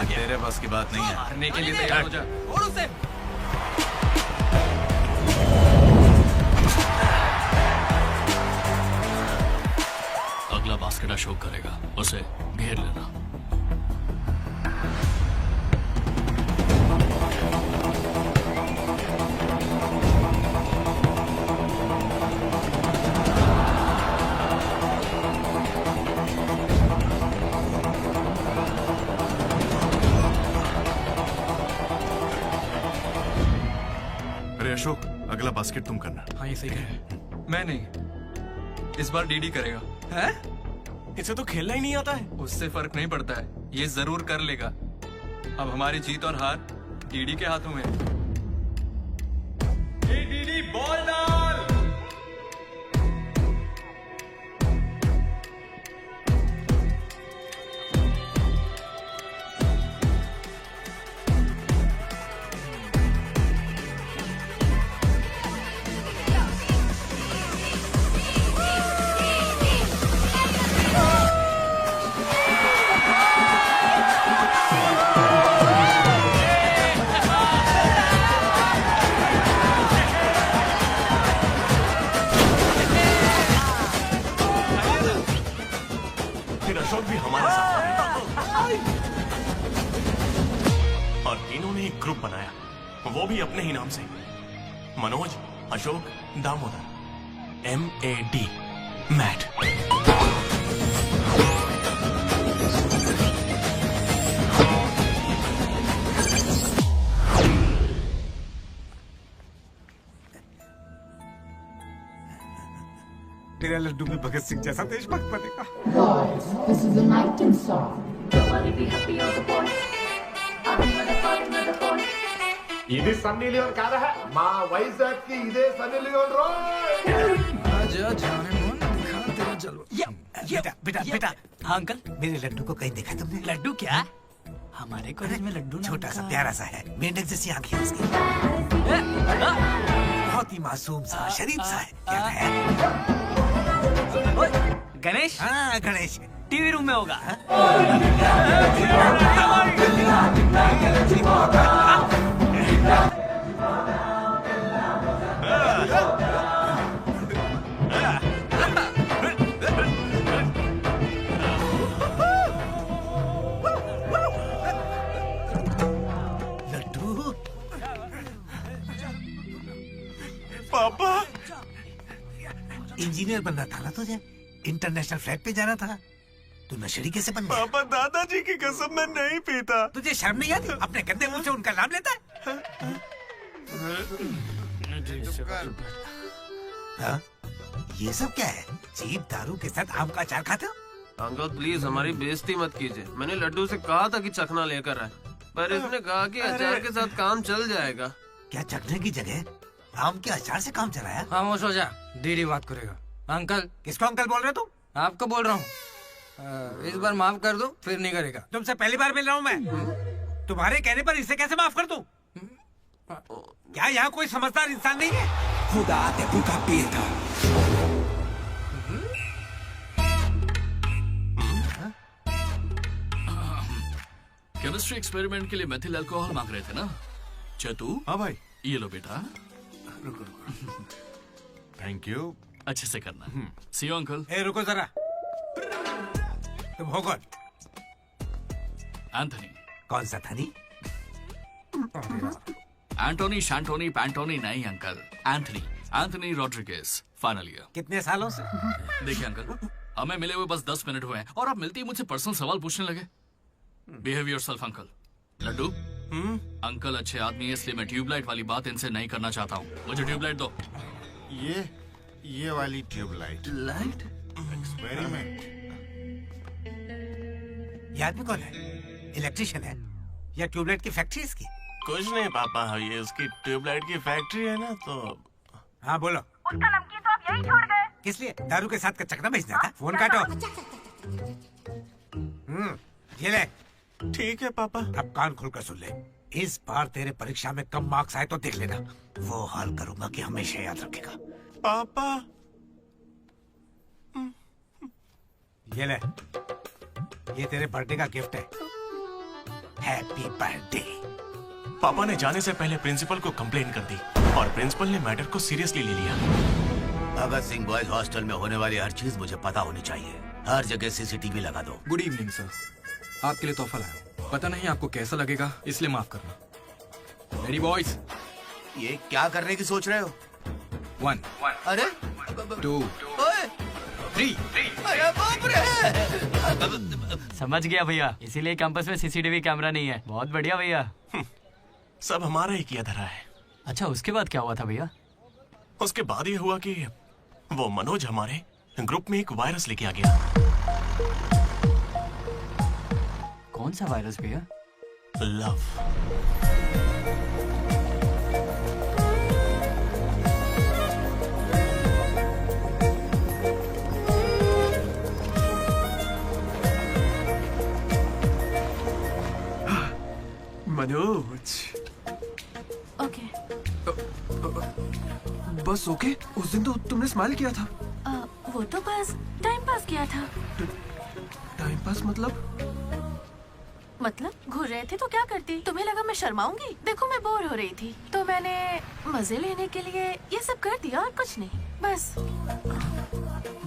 [SPEAKER 9] तेरे बस की बात नहीं है।
[SPEAKER 5] मारने के लिए तैयार हो जा।
[SPEAKER 15] और उसे
[SPEAKER 17] अगला बास्केट अशोक करेगा, उसे घेर लेना।
[SPEAKER 13] अरे अशोक, अगला बास्केट तुम करना।
[SPEAKER 2] हाँ ये सही कह रहे हैं।
[SPEAKER 5] मैं नहीं, इस बार डीडी करेगा।
[SPEAKER 8] है? इसे तो खेलना ही नहीं आता है।
[SPEAKER 5] उससे फर्क नहीं पड़ता है, ये जरूर कर लेगा। अब हमारी जीत और हार डीडी के हाथों में है। डीडी बॉल डाल।
[SPEAKER 8] फिर अशोक भी हमारे साथ आए। और तीनों ने एक ग्रुप बनाया, वो भी अपने ही नाम से। मनोज, अशोक, दामोदर। MAD, Matt.
[SPEAKER 6] तेरा लड्डू में भगत सिंह जैसा देशभक्त बनेगा।
[SPEAKER 18] Guys, this is an item song. Nobody be happy on the point.
[SPEAKER 6] ఇది సన్నీ లియోన్ కాదా? మా వైజాగ్ కి ఇదే సన్నీ లియోన్ రోయ్।
[SPEAKER 2] आजा जाने मन दिखा तेरा जलवा।
[SPEAKER 15] बेटा हाँ अंकल,
[SPEAKER 6] मेरे लड्डू को कहीं देखा तुमने?
[SPEAKER 15] लड्डू क्या? हमारे कॉलेज में लड्डू
[SPEAKER 6] छोटा सा प्यारा सा है, मेंढक जैसी आंखें उसकी, बहुत ही मासूम सा, शरीफ सा है। क्या है?
[SPEAKER 15] गणेश?
[SPEAKER 6] हाँ गणेश।
[SPEAKER 15] टीवी रूम में होगा।
[SPEAKER 6] इंजीनियर बनना था ना तुझे, इंटरनेशनल फ्लैग पे जाना था, तू नशेड़ी कैसे बन गया?
[SPEAKER 3] पापा दादाजी की कसम मैं नहीं पीता।
[SPEAKER 6] तुझे शर्म नहीं आती? अपने गंदे मुंह से उनका नाम लेता है? हाँ? ये सब क्या है? चीप दारू के साथ आम का अचार खाते हो?
[SPEAKER 19] अंकल प्लीज हमारी बेइज्जती मत कीजिए। मैंने लड्डू से कहा था कि चखना लेकर आए, पर इसने कहा कि अचार के साथ काम चल जाएगा।
[SPEAKER 6] क्या चखने की जगह आम के अचार से काम चलाया?
[SPEAKER 20] खामोश हो जा, दीदी बात करेगा। अंकल।
[SPEAKER 6] किसको अंकल बोल रहे हो तुम?
[SPEAKER 20] आपको बोल रहा हूँ। इस बार माफ कर दो, फिर नहीं करेगा।
[SPEAKER 6] तुमसे पहली बार मिल रहा हूँ मैं। तुम्हारे कहने पर इसे कैसे माफ कर दूं? क्या यहाँ कोई समझदार इंसान नहीं है? खुदा ते भूखा पेट।
[SPEAKER 17] केमिस्ट्री एक्सपेरिमेंट के लिए मेथिल अल्कोहल मांग रहे थे ना चतु?
[SPEAKER 13] हाँ भाई।
[SPEAKER 17] ये लो बेटा।
[SPEAKER 13] Thank you.
[SPEAKER 17] अच्छे से करना। सी यू अंकल।
[SPEAKER 6] ए रुको जरा, तुम हो कौन?
[SPEAKER 17] एंथनी।
[SPEAKER 6] कौन सा थनी?
[SPEAKER 17] एंटोनी शैंटोनी पैंटोनी नहीं uncle, Anthony. Anthony Rodriguez, final year.
[SPEAKER 6] कितने सालों से?
[SPEAKER 17] देखिए अंकल, हमें मिले हुए बस 10 मिनट हुए हैं और आप मिलते ही मुझसे पर्सनल सवाल पूछने लगे। Behave yourself uncle. Laddu, uncle अच्छे आदमी है इसलिए मैं ट्यूबलाइट वाली बात इनसे नहीं करना चाहता हूँ। मुझे ट्यूबलाइट दो।
[SPEAKER 13] ये वाली ट्यूबलाइट।
[SPEAKER 17] लाइट?
[SPEAKER 13] एक्सपेरिमेंट।
[SPEAKER 6] ये आदमी कौन है? इलेक्ट्रिशियन है या ट्यूबलाइट की फैक्ट्री इसकी?
[SPEAKER 8] कुछ नहीं पापा, ये उसकी ट्यूबलाइट की फैक्ट्री है ना तो।
[SPEAKER 6] हाँ बोलो।
[SPEAKER 16] उसका नमकीन तो आप यही छोड़ गए।
[SPEAKER 6] किस लिए? दारू के साथ का चकना भेजना था? फोन काटो। ये ले।
[SPEAKER 8] ठीक है पापा।
[SPEAKER 6] अब कान खुलकर सुन ले। इस बार तेरे परीक्षा में कम मार्क्स आए तो देख लेना, वो हाल करूंगा कि हमेशा याद रखेगा।
[SPEAKER 8] पापा
[SPEAKER 6] ये ले, ये तेरे बर्थडे का गिफ्ट है। Happy birthday.
[SPEAKER 8] पापा ने जाने से पहले प्रिंसिपल को कंप्लेन कर दी और प्रिंसिपल ने मैटर को सीरियसली ले लिया।
[SPEAKER 12] भगत सिंह बॉयज हॉस्टल में होने वाली हर चीज मुझे पता होनी चाहिए। हर जगह सीसीटीवी लगा दो।
[SPEAKER 2] गुड इवनिंग सर, आपके लिए तोहफा लाया। पता नहीं आपको कैसा लगेगा, इसलिए माफ करना। Ready boys?
[SPEAKER 12] ये क्या करने की सोच रहे हो?
[SPEAKER 2] 1
[SPEAKER 12] अरे
[SPEAKER 2] 2 3।
[SPEAKER 12] अरे बाप रे!
[SPEAKER 1] समझ गया भैया, इसीलिए कैंपस में सीसीटीवी कैमरा नहीं है। बहुत बढ़िया भैया।
[SPEAKER 8] सब हमारा ही किया धरा है।
[SPEAKER 1] अच्छा, उसके बाद क्या हुआ था भैया?
[SPEAKER 8] उसके बाद ये हुआ कि वो मनोज हमारे ग्रुप में एक वायरस लेके आ गया।
[SPEAKER 1] कौन सा वायरस भैया?
[SPEAKER 8] लव।
[SPEAKER 5] मनोज।
[SPEAKER 10] ओके।
[SPEAKER 5] बस ओके? उस दिन तो तुमने स्माइल किया था।
[SPEAKER 10] वो तो बस टाइम पास किया था।
[SPEAKER 5] टाइम पास मतलब
[SPEAKER 10] घूर रहे थे तो क्या करती? तुम्हें लगा मैं शर्माऊंगी? देखो मैं बोर हो रही थी तो मैंने मजे लेने के लिए ये सब कर दिया और कुछ नहीं, बस।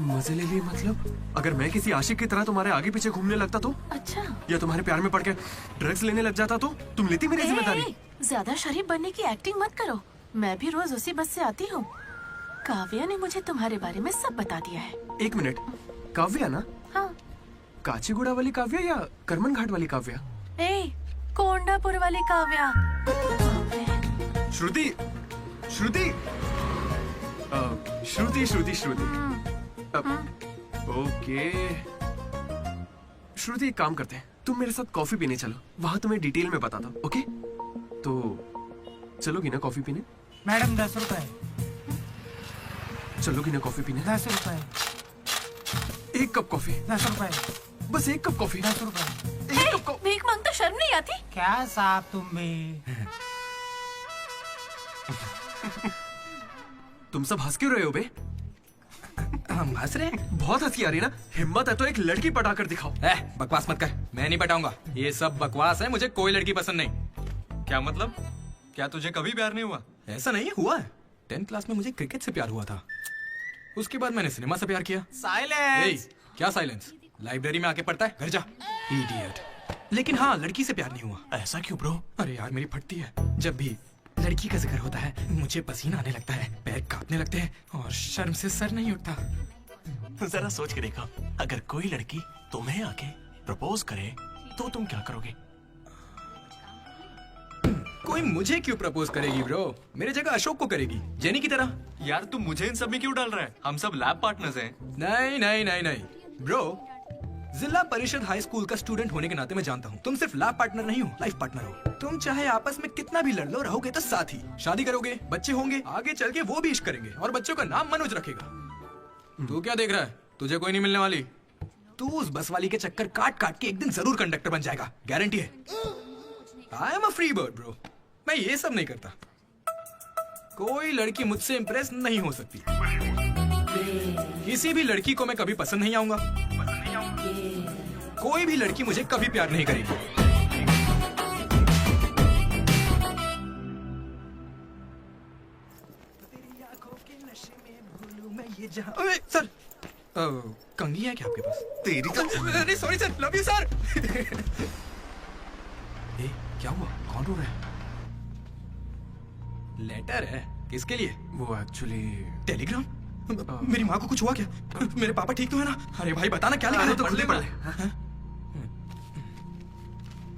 [SPEAKER 5] मजे ले लिए मतलब? अगर मैं किसी आशिक की तरह तुम्हारे आगे पीछे घूमने लगता तो?
[SPEAKER 10] अच्छा।
[SPEAKER 5] या तुम्हारे प्यार में पड़ के ड्रग्स लेने लग जाता तो? तुम लेती मेरी जिम्मेदारी?
[SPEAKER 10] ज्यादा शरीफ बनने की एक्टिंग मत करो। मैं भी रोज उसी बस से आती हूँ। काव्या ने मुझे तुम्हारे बारे में सब बता दिया है।
[SPEAKER 5] 1 मिनट, काव्या ना?
[SPEAKER 10] हाँ।
[SPEAKER 5] काचीगुड़ा वाली काव्या या करमन घाट वाली काव्या?
[SPEAKER 10] कोंडापुर वाली काव्या।
[SPEAKER 5] श्रुति, श्रुति, श्रुति, श्रुति, श्रुति। ओके श्रुति, एक काम करते हैं, तुम मेरे साथ कॉफी पीने चलो, वहां तुम्हें डिटेल में बताता हूँ। ओके तो चलोगी ना कॉफी पीने?
[SPEAKER 14] मैडम 10 रुपए।
[SPEAKER 5] चलोगी ना कॉफी पीने?
[SPEAKER 14] 10 रुपए।
[SPEAKER 5] 1 कप कॉफी।
[SPEAKER 14] 10 रुपए।
[SPEAKER 5] बस 1 कप कॉफी।
[SPEAKER 14] 10 रुपए।
[SPEAKER 10] भीख मांगता शर्म नहीं आती?
[SPEAKER 14] क्या साहब तुम भी?
[SPEAKER 5] तुम सब हंस क्यों रहे हो बे?
[SPEAKER 2] हम हंस रहे हैं?
[SPEAKER 5] बहुत हंसी आ रही ना। हिम्मत है तो एक लड़की पटा कर दिखाओ।
[SPEAKER 2] बकवास मत कर, मैं नहीं पटाऊंगा। ये सब बकवास है, मुझे कोई लड़की पसंद नहीं। क्या मतलब? क्या तुझे कभी प्यार नहीं हुआ? ऐसा नहीं हुआ है। 10th क्लास में मुझे क्रिकेट से प्यार हुआ था, उसके बाद मैंने सिनेमा से प्यार किया।
[SPEAKER 6] साइलेंस।
[SPEAKER 2] क्या साइलेंस? लाइब्रेरी में आके पढ़ता है, घर जा इडियट। लेकिन हाँ, लड़की से प्यार नहीं हुआ।
[SPEAKER 8] ऐसा क्यों ब्रो?
[SPEAKER 2] अरे यार मेरी फटती है जब भी लड़की का जिक्र होता है मुझे पसीना आने लगता है, पैर कांपने लगते हैं और शर्म से सर नहीं उठता।
[SPEAKER 8] जरा सोच के देखो, अगर कोई लड़की तुम्हें आके प्रपोज करे तो तुम क्या करोगे?
[SPEAKER 2] कोई मुझे क्यों प्रपोज करेगी ब्रो? मेरे जगह अशोक को करेगी, जेनी की तरह।
[SPEAKER 5] यार तुम मुझे इन सब में क्यों डाल रहा है? हम सब लैब पार्टनर्स हैं।
[SPEAKER 2] नहीं नहीं नहीं नहीं ब्रो, जिला परिषद हाई स्कूल का स्टूडेंट होने के नाते मैं जानता हूँ तुम सिर्फ लैब पार्टनर नहीं हो, लाइफ पार्टनर हो। तुम चाहे आपस में कितना भी लड़ लो, रहोगे तो साथ ही। शादी करोगे, बच्चे होंगे, आगे चल के वो भी इश्क करेंगे और बच्चों का नाम मनोज रखेगा। तू क्या देख रहा है? तुझे कोई नहीं मिलने वाली। तू उस बस वाली के चक्कर काट काट के एक दिन जरूर कंडक्टर बन जाएगा, गारंटी है। I am a free bird bro, मैं ये सब नहीं करता। कोई लड़की मुझसे इंप्रेस नहीं हो सकती। किसी भी लड़की को मैं कभी पसंद नहीं आऊंगा। कोई भी लड़की मुझे कभी प्यार नहीं करेगी। अरे सर, कंघी है क्या आपके पास? तेरी तो अरे sorry sir, love you sir. क्या हुआ? कौन रो रहा है? लेटर है, किसके लिए?
[SPEAKER 5] वो एक्चुअली
[SPEAKER 2] टेलीग्राम। मेरी माँ को कुछ हुआ क्या? मेरे पापा ठीक तो है ना? अरे भाई बताना क्या लिखा है? तो खुले पढ़े।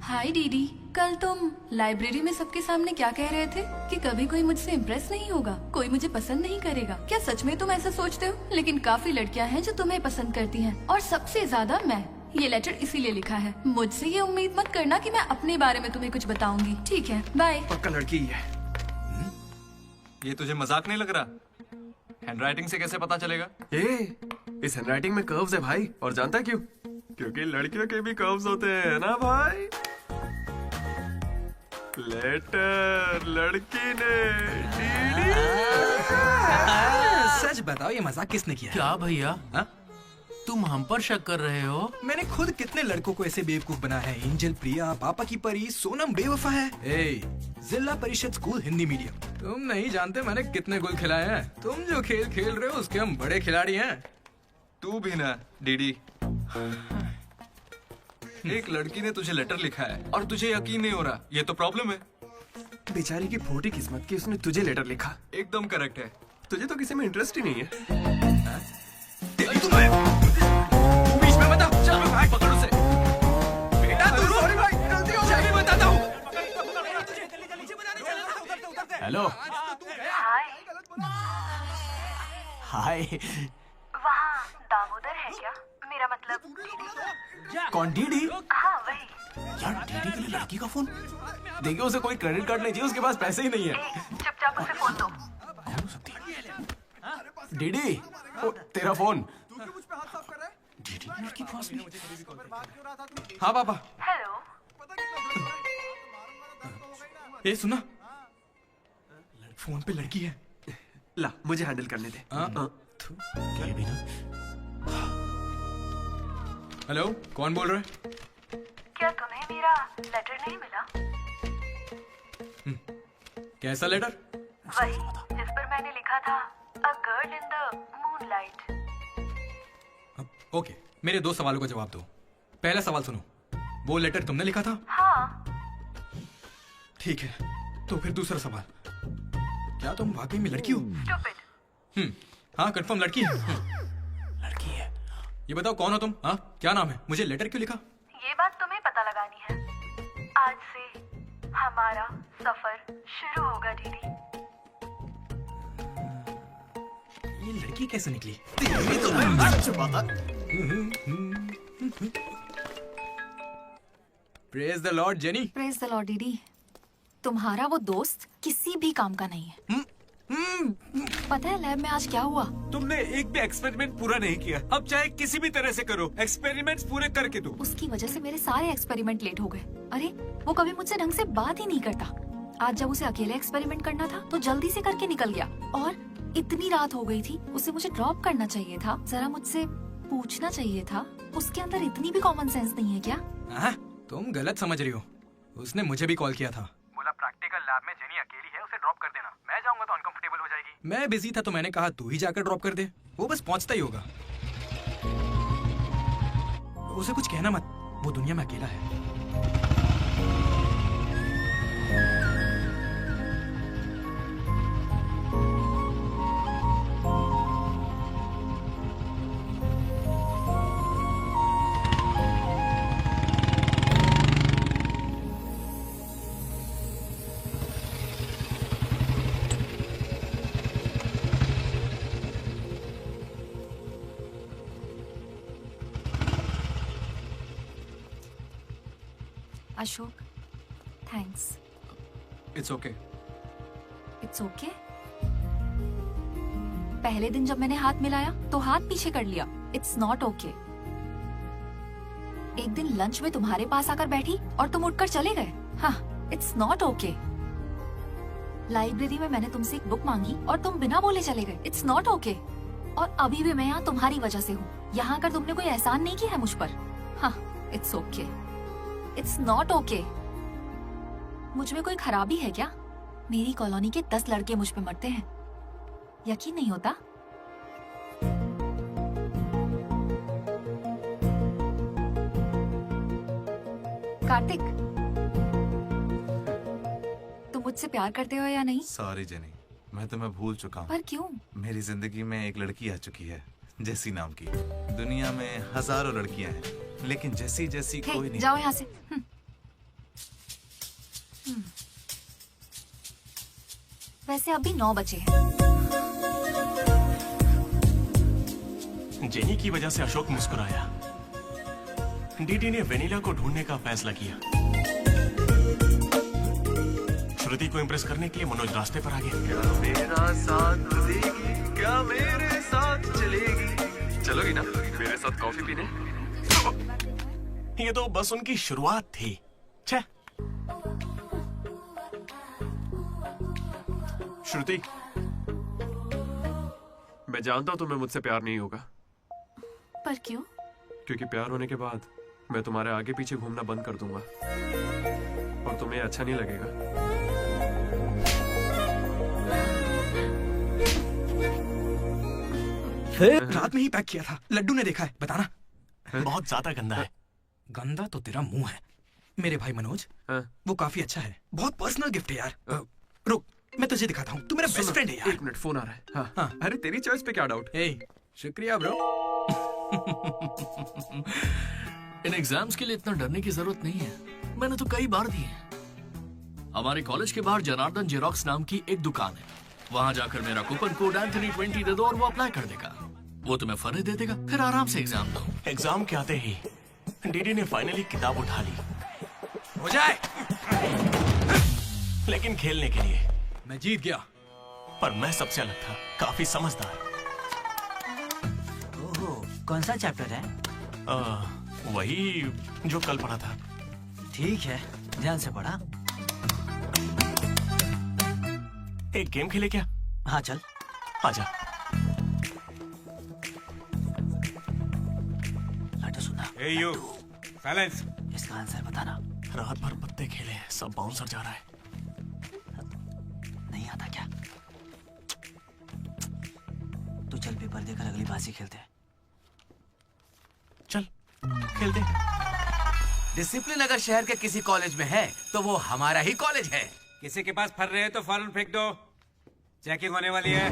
[SPEAKER 21] हाय डीडी, कल तुम लाइब्रेरी में सबके सामने क्या कह रहे थे कि कभी कोई मुझसे इम्प्रेस नहीं होगा, कोई मुझे पसंद नहीं करेगा। क्या सच में तुम ऐसा सोचते हो? लेकिन काफी लड़कियां हैं जो तुम्हें पसंद करती हैं और सबसे ज्यादा मैं। ये लेटर इसीलिए लिखा है। मुझसे ये उम्मीद मत करना कि मैं अपने बारे में तुम्हें कुछ बताऊंगी। ठीक है, बाय।
[SPEAKER 5] पक्का लड़की ही है। ये तुझे मजाक नहीं लग रहा? हैंडराइटिंग से कैसे पता चलेगा? इस हैंडराइटिंग में कर्व्स है भाई, और जानता है क्यों? क्योंकि लड़कियों के भी कर्व्स होते हैं ना भाई। लेटर लड़की ने।
[SPEAKER 2] सच बताओ, ये मजाक किसने किया?
[SPEAKER 4] क्या भैया, तुम हम पर शक कर रहे हो?
[SPEAKER 2] मैंने खुद कितने लड़कों को ऐसे बेवकूफ बनाया है। एंजल, प्रिया, पापा की परी, सोनम बेवफा है। जिला परिषद स्कूल हिंदी मीडियम। तुम नहीं जानते मैंने कितने गोल खिलाए हैं। तुम जो खेल खेल रहे हो उसके हम बड़े खिलाड़ी हैं।
[SPEAKER 5] तू भी ना डीडी। एक लड़की ने तुझे लेटर लिखा है और तुझे यकीन नहीं हो रहा, ये तो प्रॉब्लम है। बेचारी की फोटी किस्मत की उसने तुझे लेटर लिखा। एकदम करेक्ट है। तुझे तो किसी में इंटरेस्ट ही नहीं है।
[SPEAKER 2] बीच में मत आ, चल भाई पकड़ उसे। बेटा तू सॉरी भाई, गलती हो गई, बताता हूँ।
[SPEAKER 8] हेलो। हाय।
[SPEAKER 16] वहाँ दामोदर है क्या? मेरा मतलब डीडी।
[SPEAKER 8] कौन डीडी?
[SPEAKER 16] हाँ वही।
[SPEAKER 8] यार डीडी के लिए लड़की का फोन? देखिए उसे कोई क्रेडिट कार्ड नहीं चाहिए, उसके पास पैसे ही नहीं है।
[SPEAKER 16] चुपचाप उसे फोन दो।
[SPEAKER 8] डीडी, तेरा फोन। डीडी ने लड़की के पास नहीं।
[SPEAKER 2] हाँ पापा।
[SPEAKER 16] हेलो।
[SPEAKER 2] ये सुना, फोन पे लड़की है।
[SPEAKER 5] ला मुझे हैंडल करने दे।
[SPEAKER 8] क्या भी ना।
[SPEAKER 2] हेलो, कौन बोल रहा है?
[SPEAKER 16] क्या तुम्हें मेरा लेटर नहीं मिला?
[SPEAKER 2] कैसा लेटर?
[SPEAKER 16] वही जिस पर मैंने लिखा था a girl in the moonlight.
[SPEAKER 2] Okay, मेरे दो सवालों का जवाब दो। पहला सवाल सुनो, वो लेटर तुमने लिखा था?
[SPEAKER 16] हाँ।
[SPEAKER 2] ठीक है, तो फिर दूसरा सवाल, क्या तुम वाकई में लड़की हो?
[SPEAKER 16] Stupid।
[SPEAKER 2] हाँ कंफर्म लड़की है।
[SPEAKER 8] लड़की है।
[SPEAKER 2] ये बताओ कौन हो तुम? हाँ क्या नाम है? मुझे लेटर क्यों लिखा?
[SPEAKER 16] ये बात तुम्हें पता लगानी है। आज से हमारा सफर शुरू होगा डीडी।
[SPEAKER 2] ये लड़की कैसे निकली? Praise the Lord jenny.
[SPEAKER 10] Praise the Lord DD. तुम्हारा वो दोस्त किसी भी काम का नहीं है। पता है लैब में आज क्या हुआ?
[SPEAKER 6] तुमने एक भी एक्सपेरिमेंट पूरा नहीं किया। अब चाहे किसी भी तरह से करो, एक्सपेरिमेंट्स पूरे करके दो।
[SPEAKER 10] उसकी वजह से मेरे सारे एक्सपेरिमेंट लेट हो गए। अरे वो कभी मुझसे ढंग से बात ही नहीं करता। आज जब उसे अकेले एक्सपेरिमेंट करना था तो जल्दी से करके निकल गया, और इतनी रात हो गई थी, उसे मुझे ड्रॉप करना चाहिए था, जरा मुझसे पूछना चाहिए था। उसके अंदर इतनी भी कॉमन सेंस नहीं है क्या?
[SPEAKER 2] तुम गलत समझ रही हो। उसने मुझे भी कॉल किया था,
[SPEAKER 14] बोला प्रैक्टिकल लैब में जेनी अकेली है, उसे ड्रॉप कर देना। मैं जाऊंगा तो अनकंफर्टेबल हो जाएगी।
[SPEAKER 2] मैं बिजी था तो मैंने कहा तू ही जाकर ड्रॉप कर दे, वो बस पहुंचता ही होगा। उसे कुछ कहना मत, वो दुनिया में अकेला है।
[SPEAKER 10] Ashok, thanks.
[SPEAKER 2] It's okay.
[SPEAKER 10] It's okay? पहले दिन जब मैंने हाथ मिलाया तो हाथ पीछे कर लिया। It's not okay. एक दिन लंच में तुम्हारे पास आकर बैठी और तुम उठकर चले गए। हाँ, इट्स नॉट ओके। लाइब्रेरी में मैंने तुमसे एक बुक मांगी और तुम बिना बोले चले गए। It's not okay. और अभी भी मैं यहाँ तुम्हारी वजह से हूँ। यहाँ आकर तुमने कोई एहसान नहीं किया है मुझ पर। हाँ, it's okay. It's not okay. मुझ में कोई खराबी है क्या? मेरी कॉलोनी के 10 लड़के मुझ पे मरते हैं, यकीन नहीं होता? कार्तिक, तुम मुझसे प्यार करते हो या नहीं?
[SPEAKER 11] सॉरी जेनी, मैं तुम्हें भूल चुका हूँ।
[SPEAKER 10] पर क्यों?
[SPEAKER 11] मेरी जिंदगी में एक लड़की आ चुकी है, जेसी नाम की। दुनिया में हजारों लड़कियां हैं, लेकिन जैसी जैसी कोई नहीं।
[SPEAKER 10] जाओ यहाँ से। वैसे अभी 9 बजे हैं।
[SPEAKER 8] जेनी की वजह से अशोक मुस्कुराया। डीडी ने वेनिला को ढूंढने का फैसला किया। श्रुति को इम्प्रेस करने के लिए मनोज रास्ते पर आ गया।
[SPEAKER 5] क्या मेरा साथ देगी, क्या मेरे साथ चलेगी? चलोगी ना मेरे साथ कॉफी पीने?
[SPEAKER 8] ये तो बस उनकी शुरुआत थी। छे।
[SPEAKER 5] श्रुति, मैं जानता हूं तुम्हें मुझसे प्यार नहीं होगा।
[SPEAKER 10] पर क्यों?
[SPEAKER 5] क्योंकि प्यार होने के बाद मैं तुम्हारे आगे पीछे घूमना बंद कर दूंगा और तुम्हें अच्छा नहीं लगेगा।
[SPEAKER 2] रात में ही पैक किया था। लड्डू ने देखा है, बताना।
[SPEAKER 8] बहुत ज्यादा गंदा है।
[SPEAKER 2] गंदा तो तेरा मुंह है। मेरे भाई मनोज, वो काफी अच्छा है। बहुत पर्सनल गिफ्ट है यार। रुक, मैं तुझे दिखाता हूँ। तू मेरा बेस्ट फ्रेंड है यार।
[SPEAKER 5] 1 मिनट, फोन आ रहा है। हाँ, हाँ। अरे तेरी चॉइस पे क्या डाउट?
[SPEAKER 2] शुक्रिया ब्रो।
[SPEAKER 17] इन एग्जाम्स के लिए इतना डरने की जरूरत नहीं है। मैंने तो कई बार दिए हैं। हमारे कॉलेज के बाहर जनार्दन जेरोक्स नाम की एक दुकान है। वहां जाकर मेरा कूपन कोड एंथनी 20 दे दो और वो अप्लाई कर देगा। वो तुम्हें फर्ज दे देगा, फिर आराम से एग्जाम दो।
[SPEAKER 8] एग्जाम के आते ही डीडी ने फाइनली किताब उठा ली।
[SPEAKER 2] हो जाए।
[SPEAKER 8] लेकिन खेलने के लिए
[SPEAKER 2] मैं जीत गया।
[SPEAKER 8] पर मैं सबसे अलग था, काफी समझदार।
[SPEAKER 15] ओहो, कौन सा चैप्टर है?
[SPEAKER 8] वही जो कल पढ़ा था।
[SPEAKER 15] ठीक है, ध्यान से पढ़ा।
[SPEAKER 8] एक गेम खेले क्या?
[SPEAKER 15] हाँ चल।
[SPEAKER 8] आजा।
[SPEAKER 15] लड्डू सुना।
[SPEAKER 6] Hey you, silence.
[SPEAKER 15] इसका आंसर बताना।
[SPEAKER 8] रात भर पत्ते खेले, सब बाउंसर जा रहा है।
[SPEAKER 15] नहीं आता क्या? तू चल पेपर देकर अगली बाजी खेलते हैं।
[SPEAKER 8] चल खेलते।
[SPEAKER 12] डिसिप्लिन अगर शहर के किसी कॉलेज में है तो वो हमारा ही कॉलेज है।
[SPEAKER 6] किसी के पास फर रहे हैं तो फौरन फेंक दो। चेकिंग होने वाली है।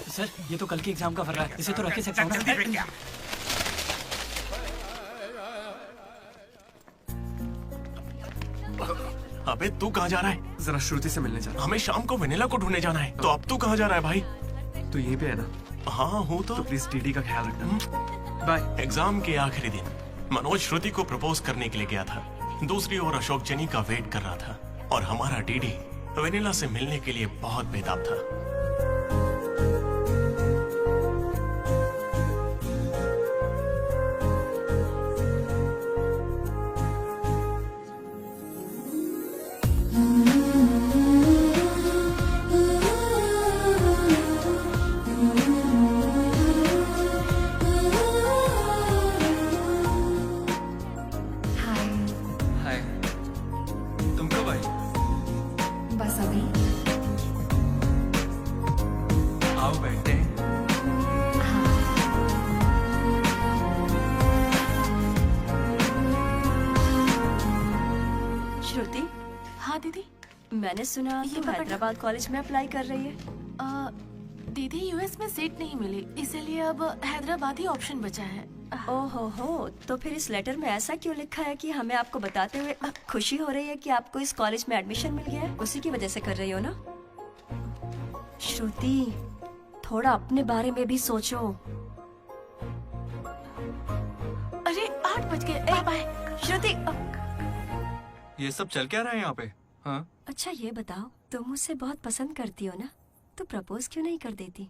[SPEAKER 15] सर, ये तो कल के एग्जाम का फर रहा है। इसे तो रखे सकता हूँ ना?
[SPEAKER 8] अबे तू कहाँ जा रहा है?
[SPEAKER 5] जरा श्रुति से मिलने जा रहा हूं।
[SPEAKER 8] हमें शाम को वेनिला को ढूंढने जाना है। तो अब तू कहाँ जा रहा है भाई?
[SPEAKER 5] तू यहीं पे है ना?
[SPEAKER 8] हाँ हूँ तो
[SPEAKER 5] प्लीज डीडी का ख्याल रखना। बाय।
[SPEAKER 8] एग्जाम के आखिरी दिन मनोज श्रुति को प्रपोज करने के लिए गया था। दूसरी ओर अशोक जेनी का वेट कर रहा था और हमारा डीडी वेनिला से मिलने के लिए बहुत बेताब था।
[SPEAKER 22] मैंने सुना ये हैदराबाद कॉलेज में अप्लाई कर रही है।
[SPEAKER 21] दीदी यूएस में सीट नहीं मिली, इसीलिए अब हैदराबाद ही ऑप्शन बचा है।
[SPEAKER 22] हो, तो फिर इस लेटर में ऐसा क्यों लिखा है कि हमें आपको बताते हुए खुशी हो रही है कि आपको इस कॉलेज में एडमिशन मिल गया है? उसी की वजह से कर रही हो ना? श्रुति, थोड़ा अपने बारे में भी सोचो। अरे 8 बज गए। बाय बाय श्रुति।
[SPEAKER 5] ये सब चल क्या रहा है यहाँ पे? हाँ?
[SPEAKER 22] अच्छा ये बताओ, तुम मुझसे बहुत पसंद करती हो ना, तो प्रपोज क्यों नहीं कर देती?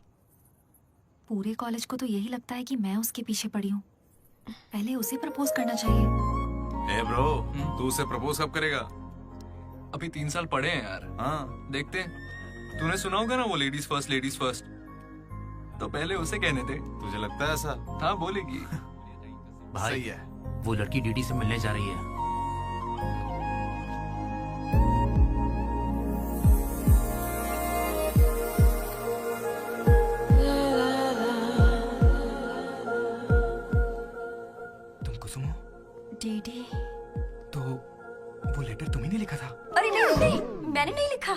[SPEAKER 10] पूरे कॉलेज को तो यही लगता है कि मैं उसके पीछे पड़ी हूँ। पहले उसे प्रपोज करना चाहिए।
[SPEAKER 11] ए ब्रो, तू उसे प्रपोज कब करेगा?
[SPEAKER 5] अभी 3 साल पड़े हैं यार।
[SPEAKER 11] हाँ
[SPEAKER 5] देखते हैं। तूने सुना होगा ना वो लेडीज फर्स्ट, तो पहले उसे कहने दे।
[SPEAKER 11] तुझे लगता है ऐसा?
[SPEAKER 5] हाँ बोलेगी।
[SPEAKER 4] भाई
[SPEAKER 11] सही है।
[SPEAKER 4] वो लड़की डीडी से मिलने जा रही है।
[SPEAKER 2] तुम कुसुम हो?
[SPEAKER 22] डीडी।
[SPEAKER 2] तो वो लेटर तुम्ही ने लिखा था?
[SPEAKER 22] अरे नहीं नहीं, मैंने नहीं लिखा।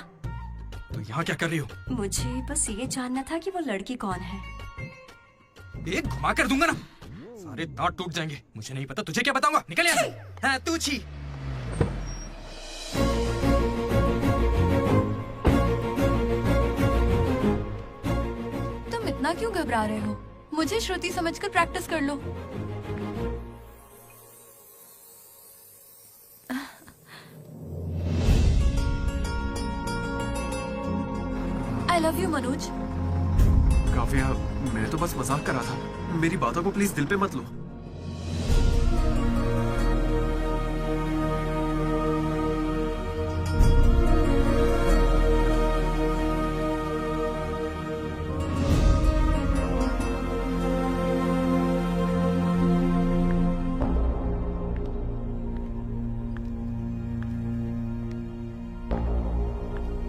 [SPEAKER 2] तो यहाँ क्या कर रही हो?
[SPEAKER 22] मुझे बस ये जानना था कि वो लड़की कौन है।
[SPEAKER 2] एक घुमा कर दूंगा ना, सारे दांत टूट जाएंगे। मुझे नहीं पता, तुझे क्या बताऊंगा? निकल यहाँ से। हाँ तू छी।
[SPEAKER 21] तुम इतना क्यों घबरा रहे हो? मुझे श्रुति समझकर प्रैक्टिस कर लो। I love you Manoj.
[SPEAKER 5] Kavya, मैं तो बस मजाक कर रहा था। मेरी बातों को प्लीज दिल पे मत लो।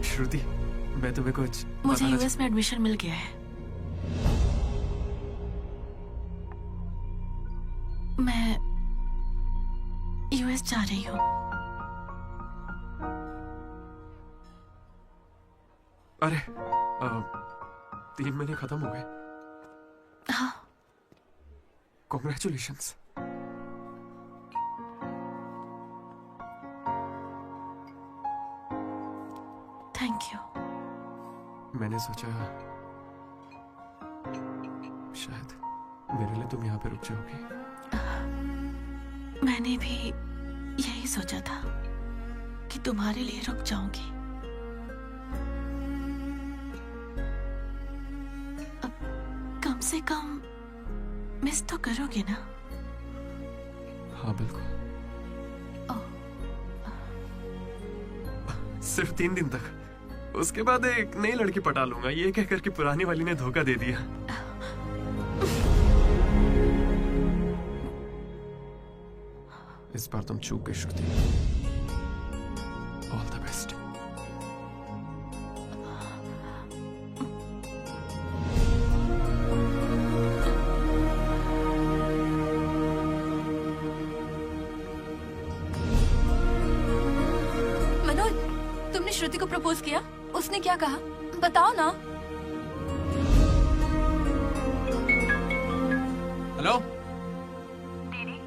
[SPEAKER 5] श्रुति, मैं तुम्हें कुछ
[SPEAKER 21] मुझे यूएस में एडमिशन मिल गया है। मैं यूएस जा रही हूँ।
[SPEAKER 5] अरे 3 महीने खत्म हो गए।
[SPEAKER 21] हाँ।
[SPEAKER 5] कॉन्ग्रेचुलेशंस।
[SPEAKER 21] Thank you.
[SPEAKER 5] मैंने सोचा शायद मेरे लिए तुम यहाँ पे रुक जाओगी।
[SPEAKER 21] मैंने भी यही सोचा था कि तुम्हारे लिए रुक जाऊंगी। अब कम से कम मिस तो करोगे ना?
[SPEAKER 5] हाँ बिल्कुल। सिर्फ 3 दिन तक, उसके बाद एक नई लड़की पटा लूंगा, ये कहकर कि पुरानी वाली ने धोखा दे दिया। इस बार तुम चूक गई Shruti. All the best.
[SPEAKER 21] Manoj, तुमने श्रुति को प्रपोज किया? उसने क्या कहा? बताओ ना।
[SPEAKER 2] हेलो
[SPEAKER 16] दीदी,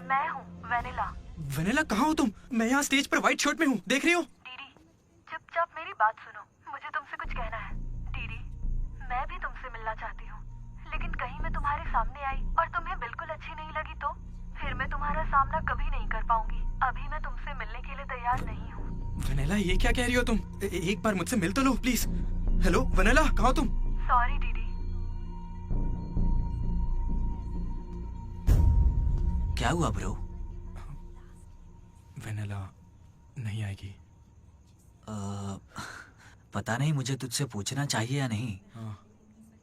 [SPEAKER 16] मैं हूँ वेनिला।
[SPEAKER 2] वेनिला, कहाँ हो तुम? मैं यहाँ स्टेज पर व्हाइट शर्ट में हूँ, देख रही हो?
[SPEAKER 16] दीदी चुपचाप मेरी बात सुनो, मुझे तुमसे कुछ कहना है। दीदी, मैं भी तुमसे मिलना चाहती हूँ, लेकिन कहीं मैं तुम्हारे सामने आई और तुम्हें बिल्कुल अच्छी नहीं लगी तो फिर मैं तुम्हारा सामना कभी नहीं कर पाऊंगी। अभी मैं तुमसे मिलने के लिए तैयार नहीं हूँ।
[SPEAKER 2] वेनिला, ये क्या कह रही हो तुम? एक बार मुझसे मिल तो लो प्लीज। हेलो वेनिला, कहाँ हो तुम?
[SPEAKER 16] सॉरी दीदी।
[SPEAKER 15] क्या हुआ ब्रो?
[SPEAKER 2] वेनिला नहीं आएगी।
[SPEAKER 15] पता नहीं, मुझे तुझसे पूछना चाहिए या नहीं।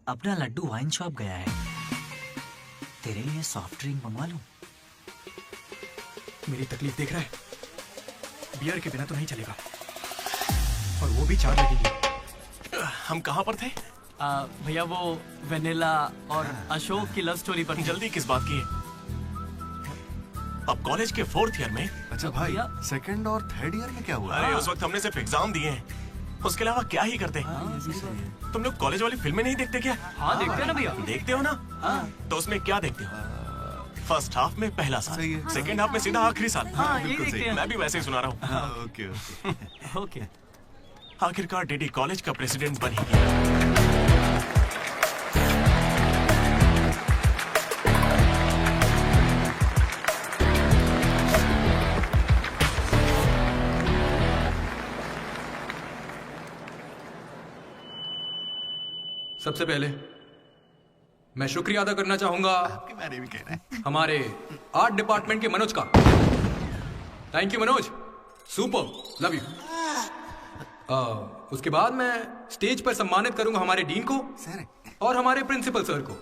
[SPEAKER 15] अपना लड्डू वाइन शॉप गया है, तेरे लिए सॉफ्ट ड्रिंक मंगवा लूं?
[SPEAKER 2] मेरी तकलीफ देख रहा है? बियर के बिना तो नहीं चलेगा, और वो भी 4 लगेगी।
[SPEAKER 8] हम कहाँ पर थे?
[SPEAKER 1] भैया वो वेनिला और अशोक की लव स्टोरी पर।
[SPEAKER 8] जल्दी किस बात की है? अब कॉलेज के 4th ईयर में।
[SPEAKER 13] अच्छा भाई, 2nd और 3rd ईयर में क्या हुआ?
[SPEAKER 8] अरे उस वक्त हमने सिर्फ एग्जाम दिए हैं, उसके अलावा क्या ही करते। तुम लोग कॉलेज वाली फिल्में नहीं देखते क्या?
[SPEAKER 1] हाँ देखते हैं ना भैया।
[SPEAKER 8] देखते हो ना? तो उसमें क्या देखते हो? फर्स्ट हाफ में पहला साल, सेकंड हाफ में सीधा आखिरी साल।
[SPEAKER 1] हाँ, ये देखते हैं।
[SPEAKER 8] मैं भी वैसे ही सुना रहा हूँ।
[SPEAKER 13] Okay okay.
[SPEAKER 8] आखिरकार डीडी कॉलेज का प्रेसिडेंट बन ही गया।
[SPEAKER 2] सबसे पहले मैं शुक्रिया अदा करना चाहूंगा
[SPEAKER 11] आपके बारे में कह रहा है।
[SPEAKER 2] हमारे आर्ट डिपार्टमेंट के मनोज का। Thank you Manoj, super, love you. उसके बाद मैं स्टेज पर सम्मानित करूंगा हमारे डीन को और हमारे प्रिंसिपल सर को।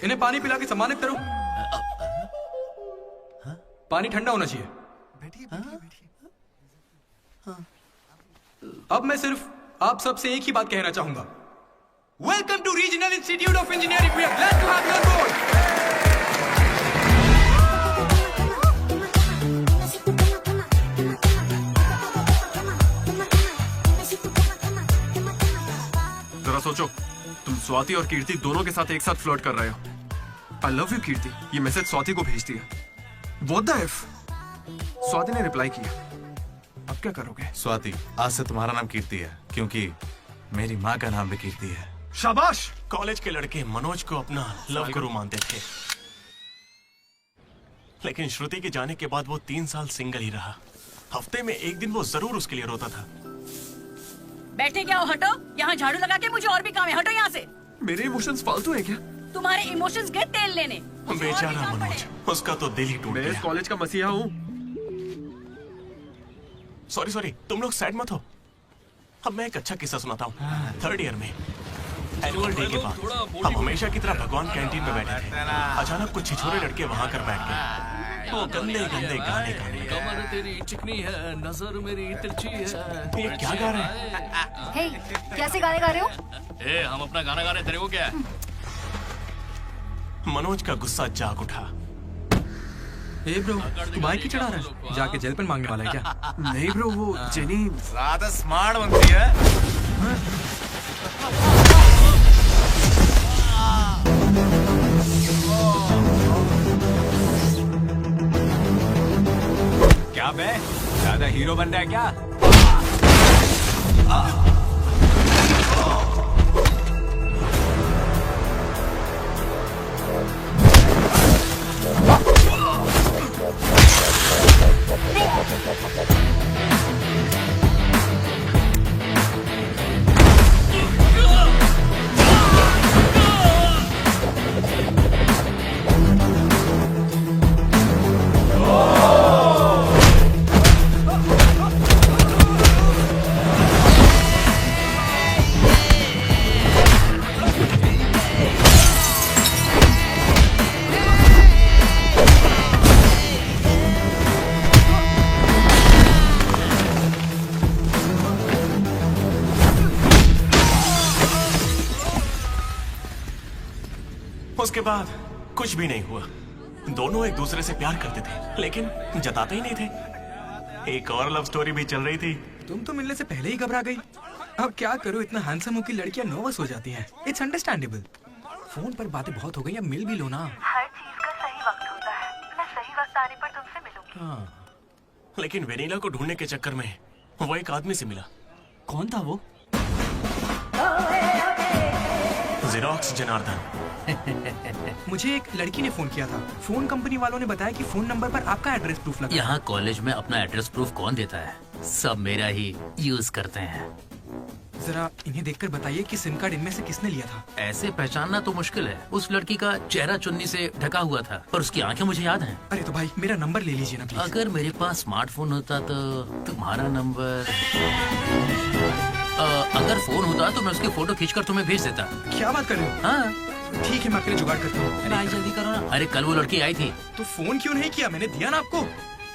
[SPEAKER 2] इन्हें पानी पिला के सम्मानित करो। पानी ठंडा होना चाहिए। अब मैं सिर्फ आप सबसे एक ही बात कहना चाहूंगा। Welcome to regional institute of engineering. We are glad to have you on board.
[SPEAKER 5] जरा सोचो, तुम स्वाति और कीर्ति दोनों के साथ एक साथ फ्लर्ट कर रहे हो। आई लव यू कीर्ति, ये मैसेज स्वाति को भेज दिया। What the F? स्वाति ने रिप्लाई किया। अब क्या करोगे?
[SPEAKER 11] स्वाति, आज से तुम्हारा नाम कीर्ति है, क्योंकि मेरी माँ का नाम भी कीर्ति है।
[SPEAKER 5] शाबाश।
[SPEAKER 8] कॉलेज के लड़के मनोज को अपना लव गुरु मानते थे, लेकिन श्रुति के जाने के बाद वो 3 साल सिंगल ही रहा। हफ्ते में एक दिन वो जरूर उसके लिए रोता था।
[SPEAKER 7] बैठे क्या हो? हटो, यहाँ झाड़ू लगा के मुझे और भी काम है। हटो यहाँ से।
[SPEAKER 5] मेरे इमोशंस फालतू है क्या?
[SPEAKER 7] तुम्हारे इमोशंस गए तेल लेने।
[SPEAKER 8] बेचारा मनोज, उसका तो दिल ही टूट गया।
[SPEAKER 5] मैं इस कॉलेज का मसीहा हूँ।
[SPEAKER 8] सॉरी, तुम लोग सैड मत हो। अब मैं एक अच्छा किस्सा सुनाता हूँ। 3rd ईयर में एनुअल डे के बाद हम हमेशा की तरह भगवान कैंटीन में बैठे थे। अचानक कुछ छिछोरे लड़के वहां कर बैठ गए। वो गंदे गाने गाने।
[SPEAKER 17] कमर तेरी चिकनी है, नजर मेरी तिरछी है।
[SPEAKER 8] ये क्या गा रहे हैं?
[SPEAKER 10] हे, कैसे गाने गा रहे हो?
[SPEAKER 17] ए, हम अपना गाना गा रहे, तेरे को क्या है?
[SPEAKER 8] मनोज का गुस्सा जाग उठा।
[SPEAKER 2] ए ब्रो, तू बाइक ही चढ़ा रहा है? जाके जेल पेन मांगने वाला है क्या?
[SPEAKER 5] नहीं ब्रो, वो जेनी
[SPEAKER 11] ज्यादा स्मार्ट बनती है।
[SPEAKER 6] क्या बे, ज्यादा हीरो बन रहा है क्या?
[SPEAKER 8] उसके बाद कुछ भी नहीं हुआ। दोनों एक दूसरे से प्यार करते थे, लेकिन जताते ही नहीं थे। एक और लव स्टोरी भी चल रही थी।
[SPEAKER 2] तुम तो मिलने से पहले ही घबरा गई। अब क्या करूं, इतना हैंडसम हो कि लड़कियां नर्वस हो जाती हैं। It's understandable. फोन पर बातें बहुत हो गई, अब मिल भी लो ना।
[SPEAKER 16] हर चीज का सही वक्त होता है। मैं सही वक्त आने पर तुमसे मिलूंगी।
[SPEAKER 2] हाँ।
[SPEAKER 8] लेकिन वेनिला को ढूंढने के चक्कर में वो एक आदमी से मिला।
[SPEAKER 15] कौन था वो?
[SPEAKER 8] जेरोक्स जनार्दन।
[SPEAKER 2] मुझे एक लड़की ने फोन किया था। फोन कंपनी वालों ने बताया कि फोन नंबर पर आपका एड्रेस प्रूफ लगा।
[SPEAKER 4] यहाँ कॉलेज में अपना एड्रेस प्रूफ कौन देता है? सब मेरा ही यूज करते हैं।
[SPEAKER 2] जरा इन्हें देखकर बताइए कि सिम कार्ड इनमें से किसने लिया था।
[SPEAKER 4] ऐसे पहचानना तो मुश्किल है। उस लड़की का चेहरा चुन्नी से ढका हुआ था, पर उसकी आंखें मुझे याद हैं।
[SPEAKER 2] अरे तो भाई मेरा नंबर ले लीजिए ना प्लीज।
[SPEAKER 4] अगर मेरे पास स्मार्टफोन होता तो तुम्हारा नंबर, अगर फोन होता तो मैं उसकी फोटो खींचकर तुम्हें भेज देता।
[SPEAKER 2] क्या बात कर रहे हो?
[SPEAKER 4] हाँ
[SPEAKER 2] ठीक है, मैं आपके लिए जुगाड़ करता हूँ।
[SPEAKER 4] भाई जल्दी करो ना। अरे कल वो लड़की आई थी।
[SPEAKER 2] तो फोन क्यों नहीं किया? मैंने दिया ना आपको।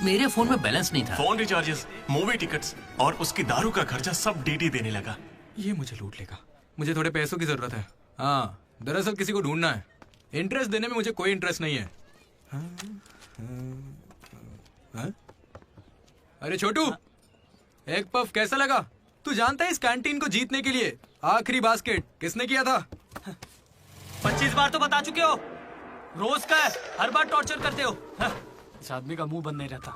[SPEAKER 4] मेरे फोन में बैलेंस नहीं था।
[SPEAKER 8] फोन रिचार्जेस, मूवी टिकट्स और उसकी दारू का खर्चा सब डीडी देने लगा।
[SPEAKER 2] ये मुझे लूट लेगा। मुझे थोड़े पैसों की जरूरत है। हाँ, दरअसल किसी को ढूंढना है। इंटरेस्ट देने में मुझे कोई इंटरेस्ट नहीं है। हाँ? अरे छोटू, एक पफ कैसा लगा? तू जानता है इस कैंटीन को जीतने के लिए आखिरी बास्केट किसने किया था?
[SPEAKER 1] 25 बार तो बता चुके हो। रोज का है, हर बार टॉर्चर करते हो।
[SPEAKER 5] इस आदमी का मुंह बंद नहीं रहता।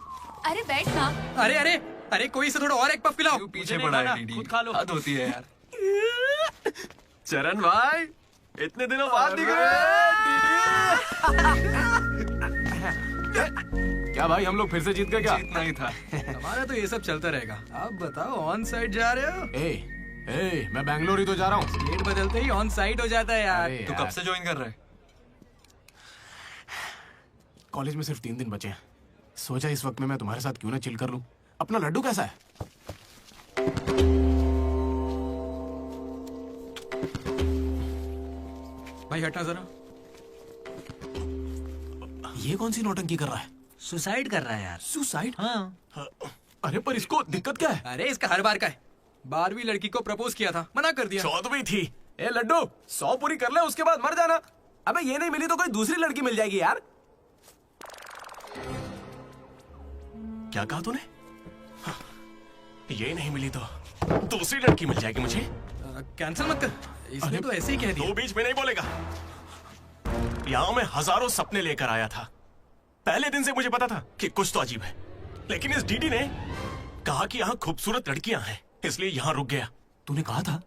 [SPEAKER 21] अरे बैठ ना।
[SPEAKER 2] अरे अरे अरे, कोई से थोड़ा और एक पफ पिलाओ।
[SPEAKER 5] पीछे पड़ा है डीडी।
[SPEAKER 1] खुद खा लो।
[SPEAKER 5] हद होती है यार। चरण भाई, इतने दिनों बाद दिख रहे हैं। क्या भाई, हम लोग फिर से जीत गए क्या?
[SPEAKER 2] जीतना ही था। हमारा तो ये सब चलता रहेगा। आप बताओ, ऑन साइड जा रहे हो?
[SPEAKER 5] मैं बैंगलोर ही तो जा रहा हूँ।
[SPEAKER 2] स्टेट बदलते ही ऑन साइट हो जाता है यार।
[SPEAKER 5] तू कब से ज्वाइन कर रहा है? कॉलेज में सिर्फ 3 दिन बचे हैं। सोचा इस वक्त में मैं तुम्हारे साथ क्यों ना चिल कर लूं। अपना लड्डू कैसा है?
[SPEAKER 2] भाई हटना जरा।
[SPEAKER 5] ये कौन सी नौटंकी कर रहा है?
[SPEAKER 15] सुसाइड कर रहा है यार।
[SPEAKER 5] सुसाइड?
[SPEAKER 15] हाँ।
[SPEAKER 5] अरे पर इसको दिक्कत क्या है?
[SPEAKER 2] अरे इसका हर बार का है। 12वीं लड़की को प्रपोज किया था, मना कर दिया।
[SPEAKER 5] 14वीं थी। ए लड्डू 100 पूरी कर ले, उसके बाद मर जाना। अबे ये नहीं मिली तो कोई दूसरी लड़की मिल जाएगी यार। क्या कहा तूने? ये नहीं मिली तो दूसरी लड़की मिल जाएगी मुझे।
[SPEAKER 2] कैंसिल मत कर, इसने तो ऐसे ही कह दिया।
[SPEAKER 8] तू बीच में नहीं बोलेगा। यहाँ मैं हजारों सपने लेकर आया था। पहले दिन से मुझे पता था कि कुछ तो अजीब है, लेकिन इस डीडी ने कहा कि यहाँ खूबसूरत लड़कियां हैं, इसलिए यहाँ रुक गया।
[SPEAKER 5] तूने कहा था?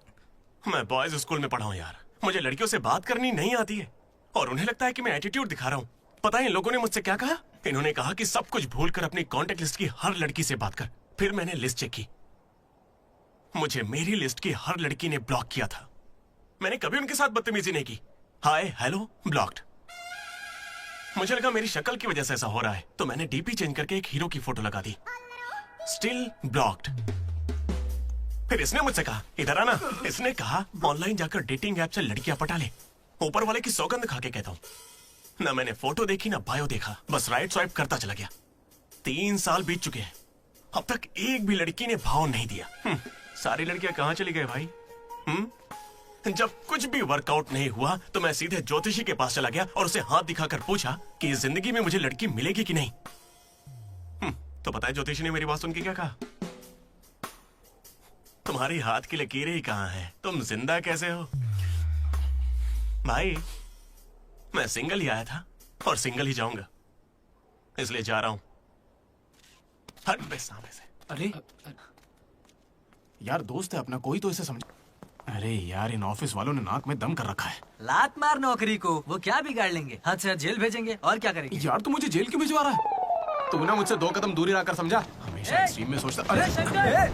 [SPEAKER 8] मैं बॉयज स्कूल में पढ़ा हूँ यार। मुझे लड़कियों से बात करनी नहीं आती है और उन्हें लगता है कि मैं एटीट्यूड दिखा रहा हूँ। पता है इन लोगों ने मुझसे क्या कहा? इन्होंने कहा कि सब कुछ भूलकर अपनी कॉन्टेक्ट लिस्ट की हर लड़की से बात कर। फिर मैंने लिस्ट चेक की, मुझे मेरी लिस्ट की हर लड़की ने ब्लॉक किया था। मैंने कभी उनके साथ बदतमीजी नहीं की। Hi hello blocked. मुझे लगा मेरी शक्ल की वजह से ऐसा हो रहा है, तो मैंने डीपी चेंज करके एक हीरो की फोटो लगा दी। Still blocked. फिर इसने मुझसे कहा इधर आना। इसने कहा ऑनलाइन जाकर डेटिंग ऐप से लड़कियां पटा ले। ऊपर वाले की सौगंध खा के कहता हूं, ना मैंने फोटो देखी ना बायो देखा, बस राइट स्वाइप करता चला गया। 3 साल बीत चुके हैं, अब तक एक भी लड़की ने भाव नहीं दिया। सारी लड़कियां कहां चली गई भाई? जब कुछ भी वर्कआउट नहीं हुआ तो मैं सीधे ज्योतिषी के पास चला गया और उसे हाथ दिखाकर पूछा कि इस जिंदगी में मुझे लड़की मिलेगी कि नहीं। तो पता है ज्योतिषी ने मेरी बात सुन के क्या कहा? तुम्हारी हाथ की लकीरें ही कहां हैं, तुम जिंदा कैसे हो? भाई मैं सिंगल ही आया था और सिंगल ही जाऊंगा, इसलिए जा रहा हूं। हट बे सामने से।
[SPEAKER 5] अरे यार दोस्त है अपना, कोई तो इसे समझ। अरे यार इन ऑफिस वालों ने नाक में दम कर रखा है।
[SPEAKER 15] लात मार नौकरी को, वो क्या बिगाड़ लेंगे? हाथ से हाथ जेल भेजेंगे और क्या करेंगे?
[SPEAKER 5] यार तू मुझे जेल क्यों भिजवा रहा है? तू ना मुझसे 2 कदम दूरी रखकर समझा। हमेशा एक्सट्रीम में सोचता। अरे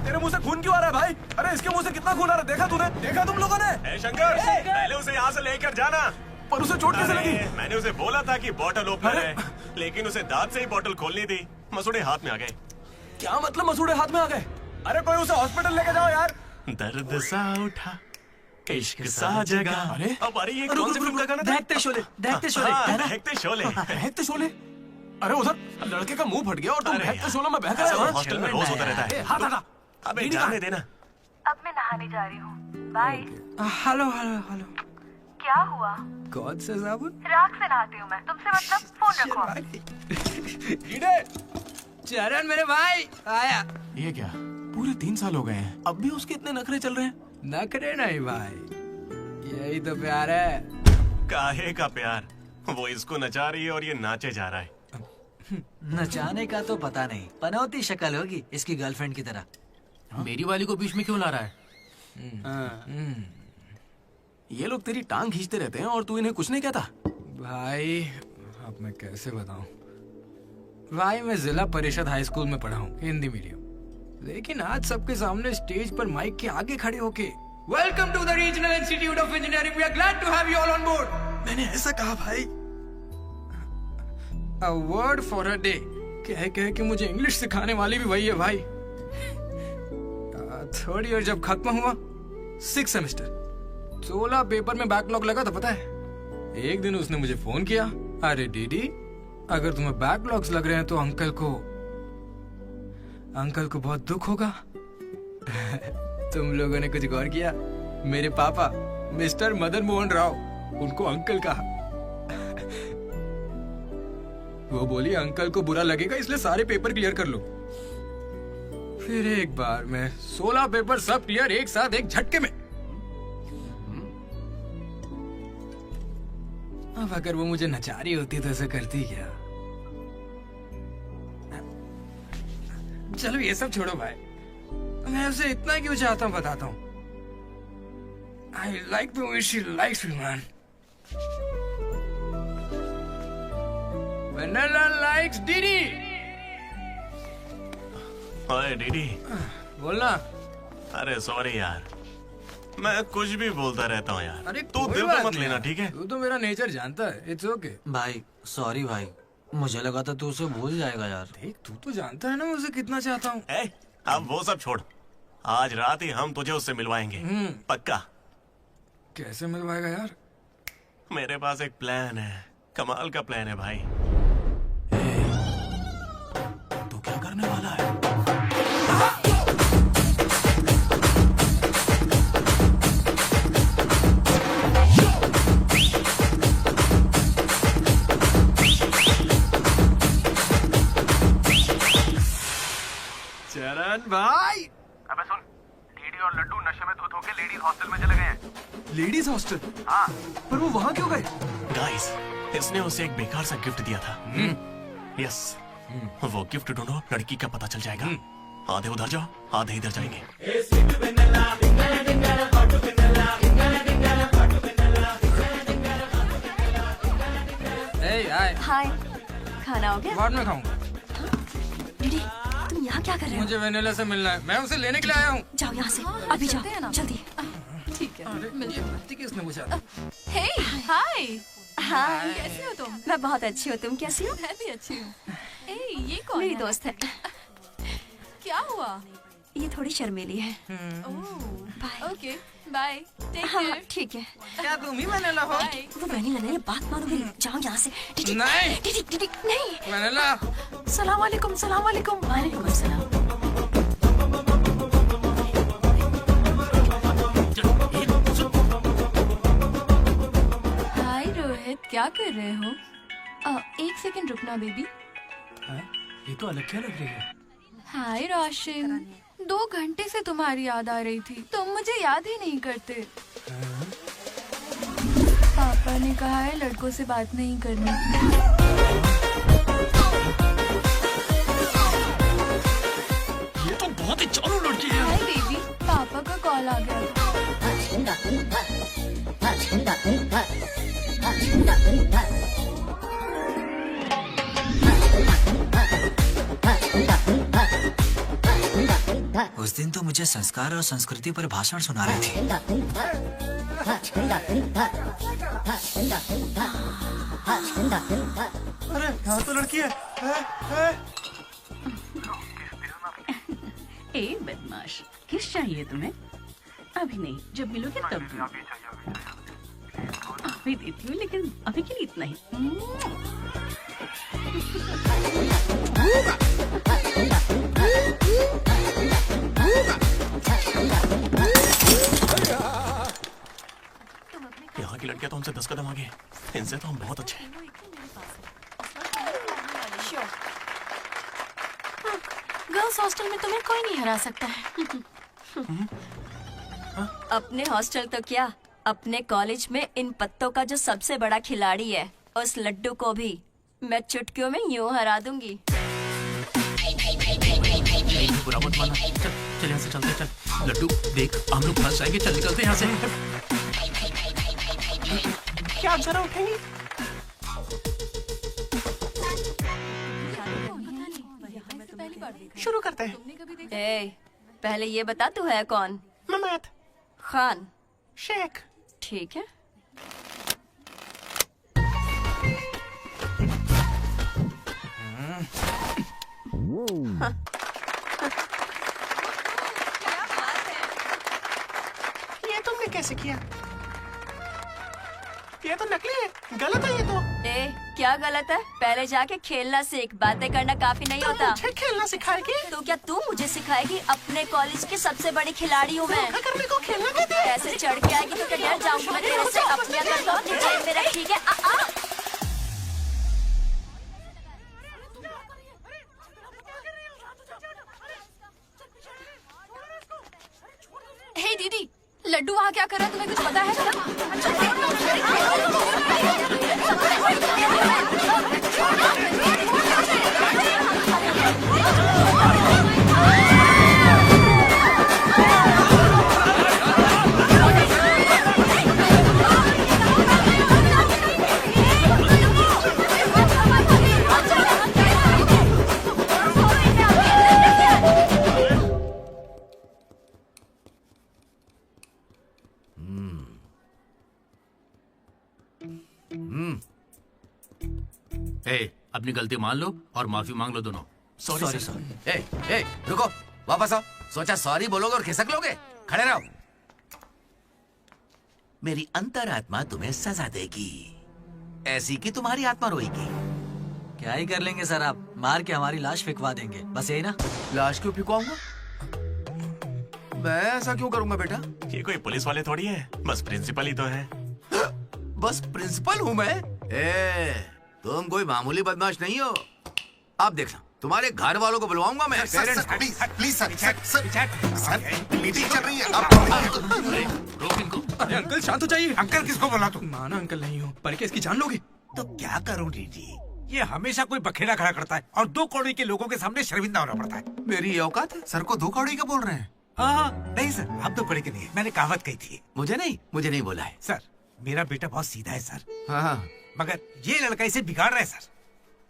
[SPEAKER 5] तेरे मुंह से खून क्यों आ रहा है भाई? अरे इसके मुंह से कितना खून आ रहा है? देखा तूने? देखा तुम लोगों ने?
[SPEAKER 8] शंकर पहले उसे यहाँ से लेकर जाना।
[SPEAKER 5] पर उसे चोट कैसे लगी?
[SPEAKER 8] मैंने उसे बोला था कि बॉटल ओपनर है, लेकिन उसे दांत से ही बॉटल खोलनी थी। मसूड़े हाथ में आ गए।
[SPEAKER 5] क्या मतलब मसूड़े हाथ में आ गए? अरे कोई उसे हॉस्पिटल लेके जाओ यार।
[SPEAKER 8] दर्द सा उठा इश्क सा जगा।
[SPEAKER 5] अरे
[SPEAKER 8] अब अरे ये कौन सी फिल्म का गाना था?
[SPEAKER 15] दहकते शोले, दहकते शोले।
[SPEAKER 8] दहकते शोले।
[SPEAKER 5] दहकते शोले। अरे उधर लड़के का मुंह फट गया और तुम दहकते शोले में बहक रहे हो।
[SPEAKER 8] हॉस्टल में रोज होता रहता है।
[SPEAKER 5] हाथ हटा।
[SPEAKER 8] अबे जाने देना।
[SPEAKER 16] अब मैं नहाने जा रही हूँ, बाय।
[SPEAKER 2] Hello hello hello.
[SPEAKER 16] क्या हुआ?
[SPEAKER 2] कौन सा साबुन?
[SPEAKER 16] राख से नहाती हूँ मैं, तुमसे मतलब फोन रखो।
[SPEAKER 2] चरण मेरे भाई आया।
[SPEAKER 5] ये क्या पूरे 3 साल हो गए हैं, अब भी उसके इतने नखरे चल रहे हैं?
[SPEAKER 2] नखरे नहीं भाई, यही तो प्यार है।
[SPEAKER 8] काहे का प्यार? वो इसको नचा रही है और ये नाचे जा रहा है।
[SPEAKER 15] नचाने का तो पता नहीं, पनौती शक्ल होगी इसकी गर्लफ्रेंड की तरह।
[SPEAKER 4] मेरी वाली को बीच में क्यों ला रहा है?
[SPEAKER 5] ये लोग तेरी टांग खींचते रहते हैं और तू इन्हें कुछ नहीं कहता।
[SPEAKER 2] भाई अब मैं कैसे बताऊं? भाई मैं जिला परिषद हाई स्कूल में पढ़ा हूँ, हिंदी मीडियम। लेकिन आज सबके सामने स्टेज पर माइक के आगे खड़े होके welcome to the regional institute of engineering, we are glad to have you all on board. मैंने ऐसा कहा भाई, a word for a day कह के मुझे इंग्लिश सिखाने वाली भी वही है भाई। 3rd ईयर जब खत्म हुआ, 6th सेमेस्टर, 16 पेपर में बैकलॉग लगा था पता है। एक दिन उसने मुझे फोन किया, अरे डीडी अगर तुम्हें बैकलॉग्स लग रहे हैं तो अंकल को बहुत दुख होगा। तुम लोगों ने कुछ गौर किया? मेरे पापा मिस्टर मदन मोहन राव, उनको अंकल कहा। वो बोली अंकल को बुरा लगेगा इसलिए सारे पेपर क्लियर कर लो। फिर एक बार में 16 पेपर सब क्लियर एक साथ एक झटके में। अब अगर वो मुझे नचा रही होती तो ऐसा करती क्या? चलो ये सब छोड़ो भाई, मैं उसे इतना क्यों चाहता हूँ बताता हूँ। I like the way she likes me, man. Vanilla likes Didi.
[SPEAKER 8] ओए डीडी।
[SPEAKER 2] बोलना।
[SPEAKER 8] अरे सॉरी यार, मैं कुछ भी बोलता रहता हूँ यार।
[SPEAKER 2] अरे
[SPEAKER 8] तू
[SPEAKER 2] कोई
[SPEAKER 8] दिल
[SPEAKER 2] बात
[SPEAKER 8] पे मत
[SPEAKER 2] नहीं
[SPEAKER 8] लेना,
[SPEAKER 2] यार।
[SPEAKER 8] ठीक है?
[SPEAKER 2] तू तो मेरा नेचर जानता है। It's okay.
[SPEAKER 15] भाई सॉरी भाई, मुझे लगा था तू उसे भूल जाएगा यार।
[SPEAKER 2] देख तू तो जानता है ना मैं उसे कितना चाहता हूँ।
[SPEAKER 8] अब वो सब छोड़, आज रात ही हम तुझे उससे मिलवाएंगे, पक्का।
[SPEAKER 2] कैसे मिलवाएगा यार?
[SPEAKER 8] मेरे पास एक प्लान है, कमाल का प्लान है भाई।
[SPEAKER 2] तू क्या करने वाला है?
[SPEAKER 5] चरण भाई।
[SPEAKER 14] अबे सुन, डीडी और लड्डू नशे में धुत होके लेडीज हॉस्टल में चले गए हैं।
[SPEAKER 5] Ladies hostel?
[SPEAKER 14] हाँ।
[SPEAKER 5] पर वो वहाँ क्यों गए?
[SPEAKER 8] गाइस, इसने उसे एक बेकार सा गिफ्ट दिया था। यस, वो गिफ्ट ढूंढो, लड़की का पता चल जाएगा। आधे उधर जाओ, आधे इधर जाएंगे।
[SPEAKER 22] हाय, खाना हो गया?
[SPEAKER 2] बाद में खाऊंगा।
[SPEAKER 22] डीडी, तुम यहाँ क्या कर रहे हो?
[SPEAKER 2] मुझे वेनिला से मिलना है, मैं उसे लेने के लिए आया हूँ।
[SPEAKER 22] जाओ यहाँ से, अभी जाओ, जल्दी।
[SPEAKER 10] ठीक है।
[SPEAKER 2] ये किसने पूछा?
[SPEAKER 10] हे हाय।
[SPEAKER 22] हाय,
[SPEAKER 10] कैसी हो तुम?
[SPEAKER 22] मैं बहुत अच्छी हूँ, तुम कैसी हो?
[SPEAKER 10] मैं भी अच्छी हूँ। ए ये कौन
[SPEAKER 22] मेरी
[SPEAKER 10] है?
[SPEAKER 22] दोस्त है।
[SPEAKER 10] क्या हुआ?
[SPEAKER 22] ये थोड़ी शर्मीली है।
[SPEAKER 10] Okay bye. टेक
[SPEAKER 22] हाँ,
[SPEAKER 10] केयर।
[SPEAKER 22] ठीक है।
[SPEAKER 2] क्या तुम ही वेनिला हो?
[SPEAKER 22] वो वेनिला नहीं है, बात मानो मेरी। जाओ यहाँ से। डीडी,
[SPEAKER 2] नहीं।
[SPEAKER 22] डीडी, डीडी, नहीं।
[SPEAKER 2] वेनिला।
[SPEAKER 22] सलाम वालेकुम, सलाम वालेकुम। वालेकुम अस्सलाम।
[SPEAKER 21] हाय रोहित, क्या कर रहे हो? एक सेकंड रुकना बेबी।
[SPEAKER 2] ये तो अलग क्या लग रही है?
[SPEAKER 21] हाय रोशन, 2 घंटे से तुम्हारी याद आ रही थी, तुम मुझे याद ही नहीं करते। पापा ने कहा है लड़कों से बात नहीं करनी।
[SPEAKER 4] ये तो बहुत ही चालू लड़की है।
[SPEAKER 21] हाय बेबी, पापा का कॉल आ गया था।
[SPEAKER 15] उस दिन तो मुझे संस्कार और संस्कृति पर भाषण सुना रहे थे।
[SPEAKER 8] अरे यहाँ तो लड़की है।
[SPEAKER 7] ए बदमाश, किस चाहिए तुम्हें? अभी नहीं, जब मिलोगे तब दूँ। अभी देती हूँ, लेकिन अभी के लिए इतना ही।
[SPEAKER 8] यहाँ की लड़कियां तो हमसे 10 कदम आगे, इनसे तो हम बहुत अच्छे हैं।
[SPEAKER 22] गर्ल्स हॉस्टल में तुम्हें कोई नहीं हरा सकता है। अपने हॉस्टल तो क्या, अपने कॉलेज में इन पत्तों का जो सबसे बड़ा खिलाड़ी है, उस लड्डू को भी मैं चुटकियों में यूं हरा दूंगी।
[SPEAKER 4] बुरा मत माना। चल यहाँ से चलते, चल। लड्डू देख, हम लोग फंस जाएंगे, चल निकलते यहाँ से।
[SPEAKER 8] क्या जरा उठेंगी? शुरू करते हैं।
[SPEAKER 22] ए, पहले ये बता तू है कौन?
[SPEAKER 8] ममैद
[SPEAKER 22] खान
[SPEAKER 8] शेख।
[SPEAKER 22] ठीक है।
[SPEAKER 8] ये तुमने कैसे किया? ये तो नकली है, गलत है ये तो।
[SPEAKER 22] ए, क्या गलत है? पहले जाके खेलना सीख, बातें करना काफी नहीं होता।
[SPEAKER 8] मुझे खेलना सिखाएगी?
[SPEAKER 22] तो क्या तू मुझे सिखाएगी? अपने कॉलेज की सबसे बड़ी खिलाड़ी हूँ मैं।
[SPEAKER 8] करने को खेलना कहते हैं।
[SPEAKER 22] ऐसे चढ़ के आएगी तो क्या डर जाऊंगी मैं तेरे से? अपनी अकल तो अपनी जेब में रख, ठीक है?
[SPEAKER 21] हे दीदी, लड्डू वहाँ क्या कर रहा है, तुम्हें कुछ पता है?
[SPEAKER 4] अपनी गलती मान लो और माफी मांग लो दोनों।
[SPEAKER 12] Sorry sir. ए रुको, वापस आओ। सोचा सॉरी बोलोगे और खिसक लोगे? खड़े रहो। मेरी अंतरात्मा तुम्हें सजा देगी, ऐसी कि तुम्हारी आत्मा रोएगी।
[SPEAKER 15] क्या ही कर लेंगे सर आप, मार के हमारी लाश फिकवा देंगे, बस यही ना।
[SPEAKER 12] लाश क्यों फिकवाऊंगा? मैं ऐसा क्यों करूंगा बेटा?
[SPEAKER 8] ये कोई पुलिस वाले थोड़ी है, बस प्रिंसिपल ही तो है।
[SPEAKER 12] बस प्रिंसिपल हूँ मैं? तुम कोई मामूली बदमाश नहीं हो। आप देखना, तुम्हारे घर वालों को बुलवाऊंगा मैं।
[SPEAKER 13] प्लीज सर, मीटिंग चल रही है।
[SPEAKER 4] रोक इनको।
[SPEAKER 2] अरे अंकल शांत हो जाइए।
[SPEAKER 6] अंकल किसको बोला तू?
[SPEAKER 2] माना अंकल नहीं हो, पर क्या इसकी जान लोगे?
[SPEAKER 6] तो क्या करूं डीडी, ये हमेशा कोई बखेड़ा खड़ा करता है और 2 कौड़ी के लोगों के सामने शर्मिंदा होना पड़ता है।
[SPEAKER 12] मेरी औकात है? सर को 2 कौड़ी का बोल रहे हैं?
[SPEAKER 6] हाँ, नहीं सर, आप 2 कौड़ी के नहीं है। मैंने कहावत कही थी।
[SPEAKER 12] मुझे नहीं बोला है।
[SPEAKER 6] सर, मेरा बेटा बहुत सीधा है सर।
[SPEAKER 12] हाँ।
[SPEAKER 6] मगर ये लड़का इसे बिगाड़ रहा है सर।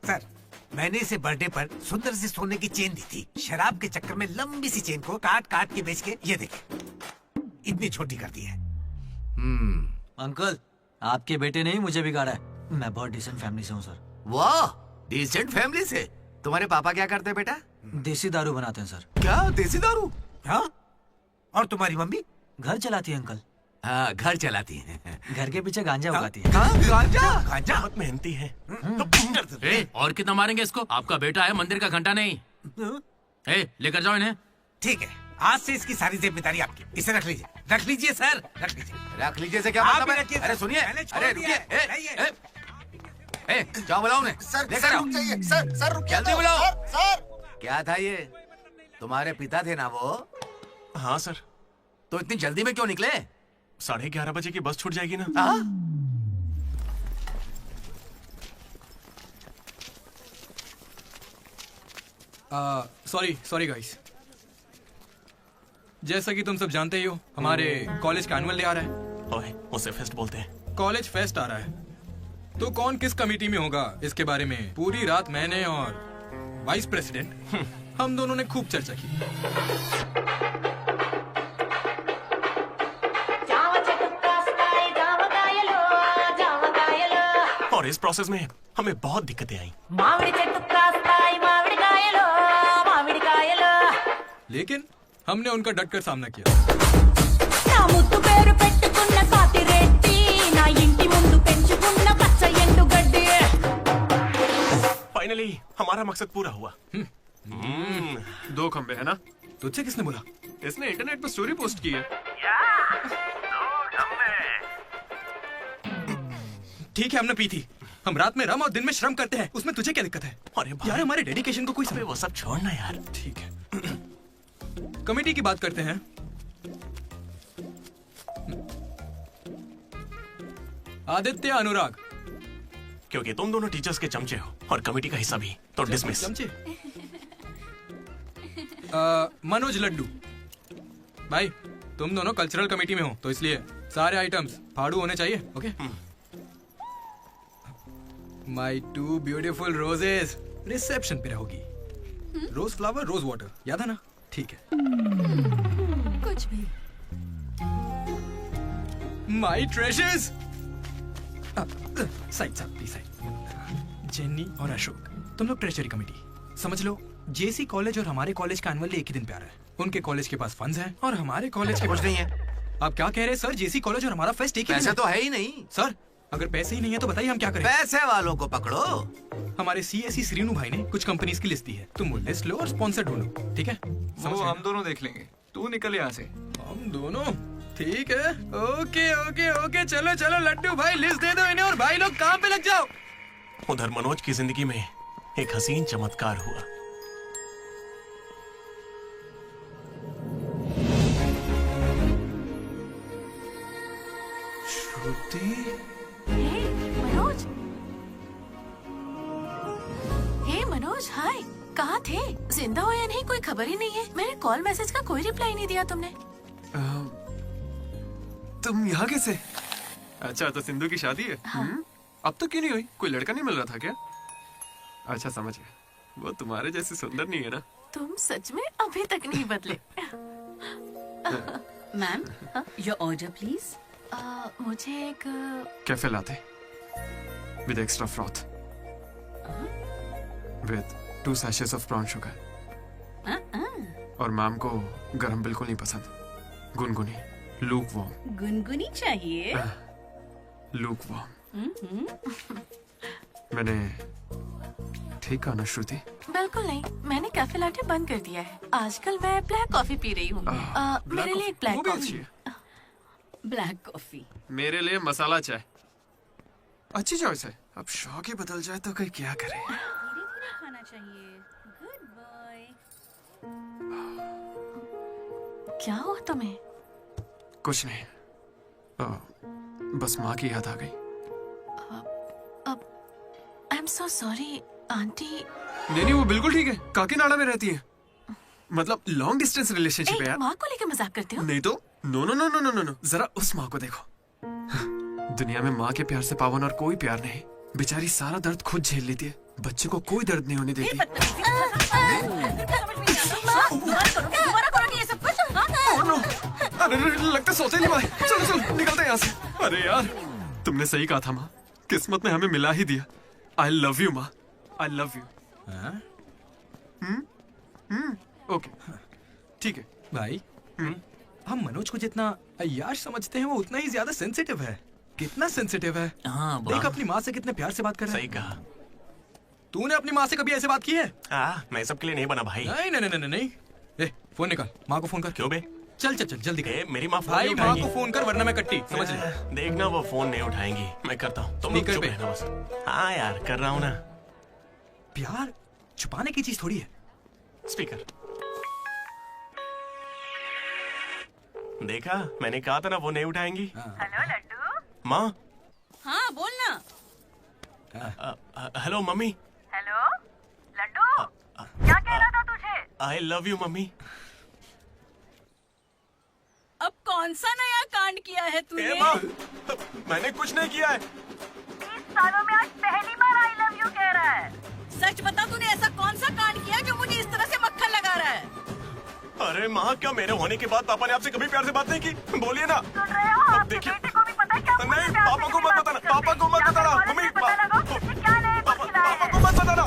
[SPEAKER 6] सर, मैंने इसे बर्थडे पर सुंदर सी सोने की चेन दी थी। शराब के चक्कर में लंबी सी चेन को काट काट के बेच के ये देखे इतनी छोटी कर दी है।
[SPEAKER 15] अंकल, आपके बेटे ने ही मुझे बिगाड़ा है। मैं बहुत डिसेंट फैमिली से हूँ सर।
[SPEAKER 12] वाह, डिसेंट फैमिली से? तुम्हारे पापा क्या करते हैं बेटा?
[SPEAKER 15] देसी दारू बनाते हैं सर।
[SPEAKER 12] क्या देसी दारू?
[SPEAKER 6] हाँ, और तुम्हारी मम्मी?
[SPEAKER 15] घर चलाती है अंकल।
[SPEAKER 12] हाँ, घर चलाती है।
[SPEAKER 15] घर के पीछे गांजा उगाती है।
[SPEAKER 12] गांजा
[SPEAKER 8] बहुत मेहनती है।
[SPEAKER 4] और कितना मारेंगे इसको? आपका बेटा है, मंदिर का घंटा नहीं। लेकर जाओ इन्हें।
[SPEAKER 6] ठीक है, आज से इसकी सारी जिम्मेदारी आपकी। इसे रख लीजिए। रख लीजिए सर, रख लीजिए।
[SPEAKER 12] रख लीजिए से क्या
[SPEAKER 6] आप
[SPEAKER 12] मतलब
[SPEAKER 6] ही
[SPEAKER 12] है?
[SPEAKER 6] रखिए।
[SPEAKER 12] अरे सुनिए, अरे रुकिए। जाओ बुलाओ उन्हें।
[SPEAKER 13] सर,
[SPEAKER 12] लेकर
[SPEAKER 13] सर
[SPEAKER 12] आओ।
[SPEAKER 13] रुक जाइए। सर रुकिए।
[SPEAKER 12] जल्दी बुलाओ।
[SPEAKER 13] सर।
[SPEAKER 12] क्या था ये? तुम्हारे पिता थे ना वो?
[SPEAKER 8] हाँ सर।
[SPEAKER 12] तो इतनी जल्दी में क्यों निकले?
[SPEAKER 8] 11:30 बजे की बस छूट जाएगी ना।
[SPEAKER 2] Sorry guys. जैसा कि तुम सब जानते ही हो, हमारे कॉलेज का एनुअल डे आ रहा है।
[SPEAKER 8] ओए, उसे फेस्ट बोलते हैं।
[SPEAKER 2] कॉलेज फेस्ट आ रहा है, तो कौन किस कमेटी में होगा इसके बारे में पूरी रात मैंने और वाइस प्रेसिडेंट हम दोनों ने खूब चर्चा की।
[SPEAKER 8] और इस प्रोसेस में हमें बहुत दिक्कतें आई।
[SPEAKER 2] लेकिन हमने उनका डटकर सामना किया।
[SPEAKER 8] फाइनली हमारा मकसद पूरा हुआ।
[SPEAKER 5] 2 खंबे है ना?
[SPEAKER 2] तुझसे किसने बोला?
[SPEAKER 5] इसने इंटरनेट पर स्टोरी पोस्ट की है।
[SPEAKER 2] ठीक है, हमने पी थी। हम रात में रम और दिन में श्रम करते हैं, उसमें तुझे क्या दिक्कत है?
[SPEAKER 8] अरे
[SPEAKER 2] यार, हमारे डेडिकेशन को कोई समय।
[SPEAKER 8] वो सब छोड़ना यार।
[SPEAKER 2] ठीक है, कमेटी की बात करते हैं। आदित्य, अनुराग।
[SPEAKER 8] क्योंकि तुम दोनों टीचर्स के चमचे हो और कमेटी का हिस्सा भी, तो डिसमिस।
[SPEAKER 2] चमचे। मनोज, लड्डू। भाई, तुम दोनों कल्चरल कमेटी में हो, तो इसलिए सारे आइटम्स फाड़ू होने चाहिए। ओके? माई 2 ब्यूटीफुल रोजेस रिसेप्शन पे रहोगी। रोज फ्लावर, रोज वाटर, याद है ना? ठीक है।
[SPEAKER 21] कुछ भी।
[SPEAKER 2] My treasures. Side side. Jenny और अशोक, तुम लोग ट्रेजरी कमेटी। समझ लो, जेसी कॉलेज और हमारे कॉलेज का एनुअल डे एक ही दिन पे आ रहा है। उनके कॉलेज के पास फंड्स हैं और हमारे कॉलेज के
[SPEAKER 12] कुछ
[SPEAKER 2] पास
[SPEAKER 12] नहीं है।
[SPEAKER 2] आप क्या कह रहे हैं सर? जेसी कॉलेज और हमारा फेस्ट एक ही दिन
[SPEAKER 12] पैसे तो है ही नहीं
[SPEAKER 2] सर। अगर पैसे ही नहीं है तो बताइए हम क्या करें?
[SPEAKER 12] पैसे वालों को पकड़ो।
[SPEAKER 2] हमारे सीएससी श्रीनु भाई ने कुछ कंपनीज की लिस्ट दी है, तुम वो लिस्ट लो और स्पॉन्सर ढूंढो। ठीक है?
[SPEAKER 5] वो हम दोनों देख लेंगे, तू निकल यहाँ से।
[SPEAKER 2] हम दोनों? ठीक है। ओके ओके ओके, चलो चलो लड्डू भाई, लिस्ट दे दो इन्हें और भाई लोग काम पे लग जाओ।
[SPEAKER 8] उधर मनोज की जिंदगी में एक हसीन चमत्कार हुआ।
[SPEAKER 21] मनोज। हे मनोज, हाय। कहाँ थे? जिंदा हो या नहीं कोई खबर ही नहीं है। मैंने कॉल मैसेज का कोई रिप्लाई नहीं दिया तुमने।
[SPEAKER 5] तुम यहाँ कैसे? अच्छा, तो सिंधु की शादी है?
[SPEAKER 21] हाँ।
[SPEAKER 5] अब तो क्यों नहीं हुई? कोई लड़का नहीं मिल रहा था क्या? अच्छा, समझ गया। वो तुम्हारे जैसे सुंदर नहीं है ना?
[SPEAKER 21] तुम सच में अभी तक नहीं बदले।
[SPEAKER 7] Ma'am, your order please.
[SPEAKER 21] मुझे एक
[SPEAKER 5] cafe latte. with extra froth. With 2 sachets of brown sugar. और मैम को गरम बिल्कुल नहीं पसंद, गुनगुनी, lukewarm.
[SPEAKER 7] गुनगुनी चाहिए।
[SPEAKER 5] lukewarm. मैंने ठीक कहा ना श्रुति?
[SPEAKER 21] बिल्कुल नहीं, मैंने कैफे लाटे बंद कर दिया है। आजकल मैं ब्लैक कॉफी पी रही हूँ। मेरे लिए एक ब्लैक कॉफी।
[SPEAKER 7] Black coffee.
[SPEAKER 5] मेरे लिए मसाला चाय। अच्छी चॉइस है। अब शौक ही बदल जाए तो कोई क्या करे।
[SPEAKER 7] धीरे-धीरे खाना चाहिए। Good boy.
[SPEAKER 21] क्या हुआ तुम्हें?
[SPEAKER 5] कुछ नहीं, बस माँ की याद आ गई।
[SPEAKER 21] I am so sorry aunty.
[SPEAKER 5] नहीं, वो बिल्कुल ठीक है, काकीनाडा में रहती है। मतलब लॉन्ग डिस्टेंस रिलेशनशिप है यार।
[SPEAKER 21] माँ को लेकर मजाक करते हो?
[SPEAKER 5] नहीं तो नो, जरा उस माँ को देखो। दुनिया में माँ के प्यार से पावन और कोई प्यार नहीं। बेचारी सारा दर्द खुद झेल लेती है, बच्चे को कोई दर्द नहीं होने देती। अरे लगता सोते नहीं भाई। चलो निकलते हैं यहाँ से। अरे यार तुमने सही कहा था माँ, किस्मत ने हमें मिला ही दिया। आई लव यू माँ, आई लव यू। ओके ठीक है
[SPEAKER 2] भाई। हम मनोज को जितना अय्याश समझते हैं वो उतना ही ज्यादा सेंसिटिव है। कितना सेंसिटिव है।
[SPEAKER 4] हाँ,
[SPEAKER 2] देख अपनी माँ से कितने प्यार से बात कर रहा है।
[SPEAKER 8] सही कहा।
[SPEAKER 2] तूने अपनी माँ से कभी ऐसे बात की है?
[SPEAKER 8] मैं सबके लिए नहीं बना भाई।
[SPEAKER 2] नहीं। ए, फोन निकाल, माँ को फोन कर।
[SPEAKER 8] क्यों बे?
[SPEAKER 2] चल जल्दी कर।
[SPEAKER 8] मेरी माँ फोन
[SPEAKER 2] भाई
[SPEAKER 8] नहीं
[SPEAKER 2] माँ
[SPEAKER 8] उठाएंगी।
[SPEAKER 2] को फोन कर वरना मैं कट्टी, समझ ले।
[SPEAKER 8] देखना वो फोन नहीं उठाएंगी, मैं करता हूँ। तुम लोग चुप रहना बस। हाँ यार कर रहा हूँ ना।
[SPEAKER 2] प्यार छुपाने की चीज थोड़ी है।
[SPEAKER 8] स्पीकर देखा, मैंने कहा था ना वो नहीं उठाएंगी।
[SPEAKER 16] हेलो लड्डू।
[SPEAKER 8] माँ।
[SPEAKER 7] हाँ बोलना।
[SPEAKER 8] Hello mummy.
[SPEAKER 16] हेलो लड्डू, क्या कहना था तुझे?
[SPEAKER 8] I love you mummy.
[SPEAKER 7] अब कौन सा नया कांड किया है तूने?
[SPEAKER 8] माँ, मैंने कुछ नहीं किया है।
[SPEAKER 16] 20 सालों में आज पहली बार आई लव यू कह रहा है।
[SPEAKER 7] सच बता, तूने ऐसा कौन सा कांड किया जो मुझे इस तरह से मक्खन लगा रहा है?
[SPEAKER 8] अरे माँ, क्या मेरे होने के बाद पापा ने आपसे कभी प्यार से बात नहीं की? बोलिए ना।
[SPEAKER 16] सुन रहे हो?
[SPEAKER 8] अब देखिए। नहीं, पापा को मत बताना, पापा को मत बताना। मम्मी, पापा को मत बताना।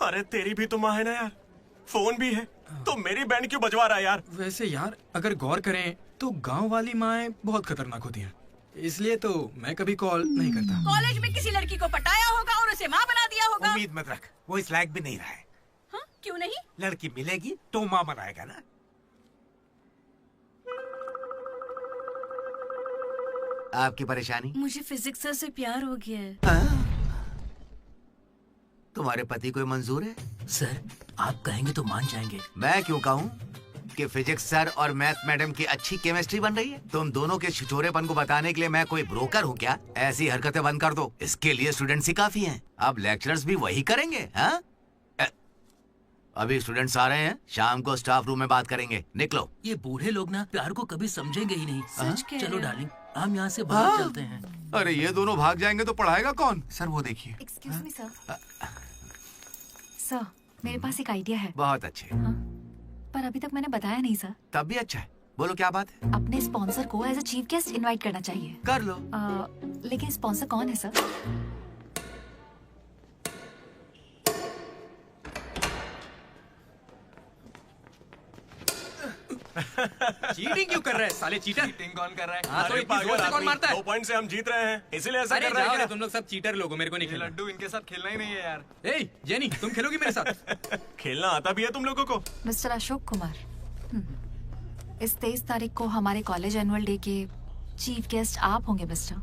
[SPEAKER 8] अरे तेरी भी तो माँ है ना यार, फोन भी है, तो मेरी बैंड क्यों बजवा रहा है यार?
[SPEAKER 2] वैसे यार अगर गौर करें तो गांव वाली माएं बहुत खतरनाक होती हैं, इसलिए तो मैं कभी कॉल नहीं करता।
[SPEAKER 7] कॉलेज में किसी लड़की को पटाया होगा और उसे माँ बना दिया होगा।
[SPEAKER 6] उम्मीद मत रख, वो इस लायक भी नहीं रहा है।
[SPEAKER 7] हाँ, क्यों नहीं?
[SPEAKER 6] लड़की मिलेगी तो माँ बनाएगा ना।
[SPEAKER 12] आपकी परेशानी?
[SPEAKER 7] मुझे फिजिक्स सर से प्यार हो गया है।
[SPEAKER 12] तुम्हारे पति को मंजूर है?
[SPEAKER 4] सर आप कहेंगे तो मान जाएंगे।
[SPEAKER 12] मैं क्यों कहूँ कि फिजिक्स सर और मैथ मैडम की अच्छी केमिस्ट्री बन रही है। तुम दोनों के छिछोरेपन को बताने के लिए मैं कोई ब्रोकर हूँ क्या? ऐसी हरकतें बंद कर दो, इसके लिए स्टूडेंट्स ही काफी हैं। अब लेक्चरर्स भी वही करेंगे। हाँ, अभी स्टूडेंट्स आ रहे हैं, शाम को स्टाफ रूम में बात करेंगे। निकलो।
[SPEAKER 4] ये बूढ़े लोग ना प्यार को कभी समझेंगे ही नहीं।
[SPEAKER 7] सच कह
[SPEAKER 4] चलो
[SPEAKER 7] रहे हो।
[SPEAKER 4] डार्लिंग, हम यहाँ से बाहर चलते हैं।
[SPEAKER 12] अरे ये दोनों भाग जाएंगे तो पढ़ाएगा कौन?
[SPEAKER 11] सर वो देखिए।
[SPEAKER 10] Excuse me sir. सर मेरे पास एक आइडिया है।
[SPEAKER 12] बहुत अच्छे।
[SPEAKER 10] पर अभी तक मैंने बताया नहीं सर।
[SPEAKER 12] तब भी अच्छा है, बोलो क्या बात है?
[SPEAKER 10] अपने स्पॉन्सर को as a chief guest invite करना चाहिए।
[SPEAKER 12] कर लो।
[SPEAKER 10] लेकिन स्पॉन्सर कौन है सर?
[SPEAKER 2] चीटिंग क्यों कर रहे हैं साले चीटर?
[SPEAKER 11] चीटिंग कौन कर रहा है?
[SPEAKER 2] हाँ, तो इतनी जोर से कौन मारता है?
[SPEAKER 8] 2 पॉइंट से हम जीत रहे हैं, इसीलिए ऐसा
[SPEAKER 2] अरे
[SPEAKER 8] कर रहे
[SPEAKER 2] जाओ
[SPEAKER 8] हैं
[SPEAKER 2] रे,
[SPEAKER 8] क्या?
[SPEAKER 2] तुम लोग सब चीटर लोग हो, मेरे को नहीं खेलना।
[SPEAKER 5] लड्डू इनके साथ खेलना ही नहीं है यार।
[SPEAKER 2] ए जेनी, तुम खेलोगी मेरे साथ?
[SPEAKER 8] खेलना आता भी है तुम लोगों को?
[SPEAKER 10] मिस्टर अशोक कुमार, इस 23 तारीख को हमारे कॉलेज एनुअल डे के चीफ गेस्ट आप होंगे मिस्टर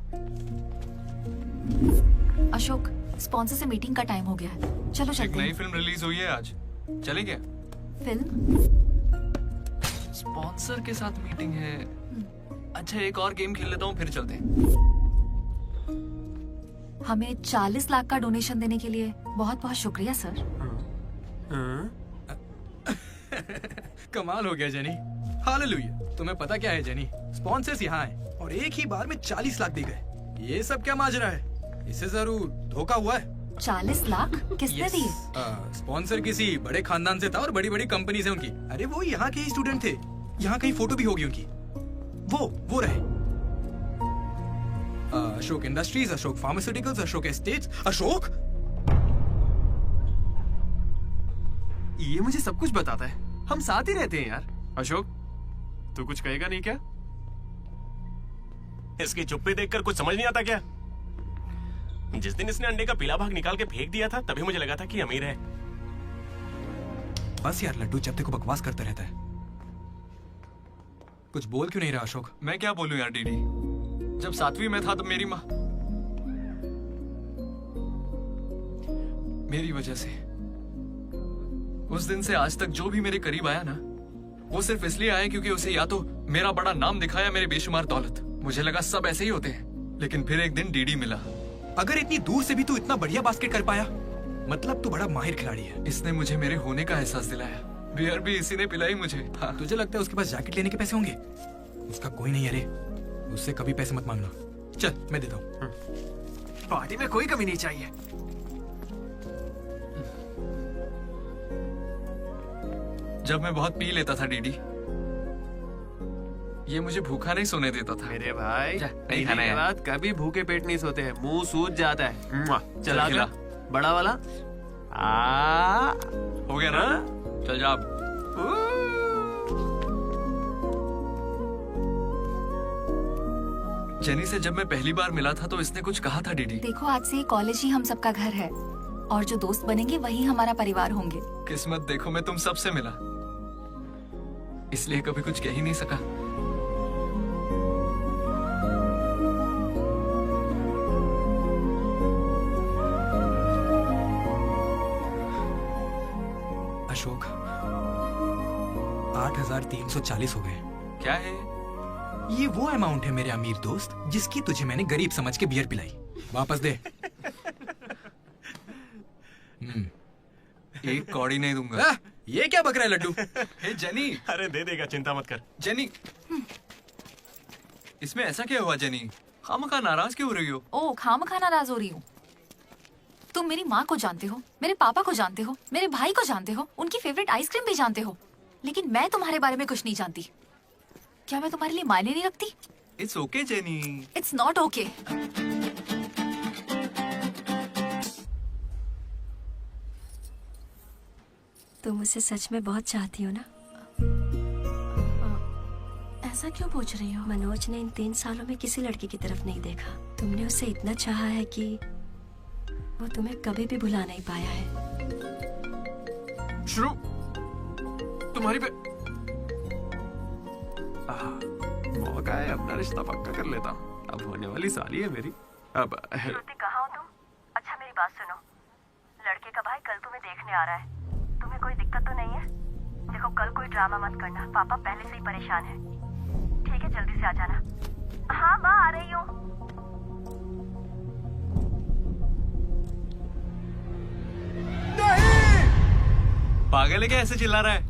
[SPEAKER 10] अशोक। स्पॉन्सर से मीटिंग का टाइम हो गया है, चलो
[SPEAKER 5] एक
[SPEAKER 10] चलते
[SPEAKER 5] नई
[SPEAKER 10] हैं।
[SPEAKER 5] फिल्म रिलीज हुई है आज, चलें क्या?
[SPEAKER 10] फिल्म?
[SPEAKER 5] स्पॉन्सर के साथ मीटिंग है। अच्छा एक और गेम खेल लेता हूँ फिर चलते हैं।
[SPEAKER 10] हमें 40 लाख का डोनेशन देने के लिए बहुत बहुत शुक्रिया सर।
[SPEAKER 2] कमाल हो गया जेनी, हालेलुया। तुम्हें पता क्या है जेनी, स्पॉन्सर्स यहाँ हैं और एक ही बार में 40 लाख दे गए। ये सब क्या माजरा है? इससे जरूर धोखा हुआ है।
[SPEAKER 10] 40 लाख किसने दिए?
[SPEAKER 2] स्पॉन्सर किसी बड़े खानदान से था और बड़ी बड़ी कंपनी से उनकी। अरे वो यहाँ के ही स्टूडेंट थे, यहाँ कहीं फोटो भी होगी उनकी। वो रहे। Ashok industries, Ashok pharmaceuticals, Ashok estates, Ashok.
[SPEAKER 5] ये मुझे सब कुछ बताता है, हम साथ ही रहते हैं यार। अशोक, तू कुछ कहेगा नहीं क्या?
[SPEAKER 8] इसकी चुप्पी देखकर कुछ समझ नहीं आता क्या? जिस दिन इसने अंडे का पीला भाग निकाल के फेंक दिया था, तभी मुझे लगा था कि अमीर है।
[SPEAKER 2] बस यार लड्डू, जब देखो बकवास करता रहता है। कुछ बोल क्यों नहीं रहा अशोक?
[SPEAKER 1] मैं क्या बोलूं यार डीडी, जब 7वीं में था तो मेरी माँ मेरी वजह से उस दिन से आज तक जो भी मेरे करीब आया ना, वो सिर्फ इसलिए आया क्योंकि उसे या तो मेरा बड़ा नाम दिखाया, मेरे बेशुमार दौलत। मुझे लगा सब ऐसे ही होते हैं, लेकिन फिर एक दिन डीडी मिला।
[SPEAKER 2] अगर इतनी दूर से भी तू इतना बढ़िया बास्केट कर पाया, मतलब तू बड़ा माहिर खिलाड़ी है।
[SPEAKER 1] इसने मुझे मेरे होने का एहसास दिलाया। बियर भी इसी ने पिलाई मुझे। हाँ।
[SPEAKER 2] तुझे लगता है उसके पास जैकेट लेने के पैसे होंगे? उसका कोई नहीं, अरे उससे कभी पैसे मत मांगना। चल मैं देता हूँ।
[SPEAKER 5] पार्टी में कोई कमी नहीं चाहिए।
[SPEAKER 1] जब मैं बहुत पी लेता था डीडी, ये मुझे भूखा नहीं सोने देता था।
[SPEAKER 5] मेरे भाई,
[SPEAKER 1] नहीं खाना है।
[SPEAKER 5] बाद कभी भूखे पेट नहीं सोते हैं, मुंह सूज जाता है। चला
[SPEAKER 1] खिला।
[SPEAKER 5] बड़ा वाला
[SPEAKER 1] हो गया ना? चल जा। जेनी से जब मैं पहली बार मिला था तो इसने कुछ कहा था डीडी।
[SPEAKER 10] देखो, आज से कॉलेज ही हम सबका घर है और जो दोस्त बनेंगे वही हमारा परिवार होंगे।
[SPEAKER 1] किस्मत देखो, मैं तुम सबसे मिला, इसलिए कभी कुछ कह ही नहीं सका।
[SPEAKER 2] अशोक, 8,340 हो गए।
[SPEAKER 1] क्या है
[SPEAKER 2] ये? वो अमाउंट है मेरे अमीर दोस्त जिसकी तुझे मैंने गरीब समझ के बियर पिलाई। वापस दे।
[SPEAKER 1] एक कौड़ी नहीं दूंगा।
[SPEAKER 2] ये क्या बक रहा है लड्डू?
[SPEAKER 1] हे जेनी।
[SPEAKER 8] अरे दे देगा, चिंता मत कर।
[SPEAKER 1] जेनी, इसमें ऐसा क्या हुआ जेनी? खामखा नाराज क्यों हो रही हो?
[SPEAKER 10] ओ, खामखा नाराज हो रही हूँ? तुम मेरी माँ को जानते हो, मेरे पापा को जानते हो, मेरे भाई को जानते हो, उनकी फेवरेट आइसक्रीम भी जानते हो, लेकिन मैं तुम्हारे बारे में कुछ नहीं जानती। क्या मैं तुम्हारे लिए मायने नहीं रखती?
[SPEAKER 1] It's okay jenny.
[SPEAKER 10] It's not okay.
[SPEAKER 22] तुम मुझे सच में बहुत चाहती हो ना?
[SPEAKER 10] ऐसा क्यों पूछ रही हो?
[SPEAKER 22] मनोज ने इन 3 सालों में किसी लड़की की तरफ नहीं देखा। तुमने उसे इतना चाहा है कि वो तुम्हें कभी भी भुला नहीं पाया है।
[SPEAKER 5] शुरू तुम्हारी पे मौका है, अपना रिश्ता पक्का कर लेता हूँ। अब होने वाली साली है मेरी। अब
[SPEAKER 16] श्रुति, कहाँ हो तुम? अच्छा मेरी बात सुनो, लड़के का भाई कल तुम्हें देखने आ रहा है। तुम्हें कोई दिक्कत तो नहीं है? देखो, कल कोई ड्रामा मत करना, पापा पहले से ही परेशान है। ठीक है, जल्दी से आ जाना। हाँ माँ, आ रही हूँ।
[SPEAKER 1] पागल है क्या, ऐसे चिल्ला रहा है?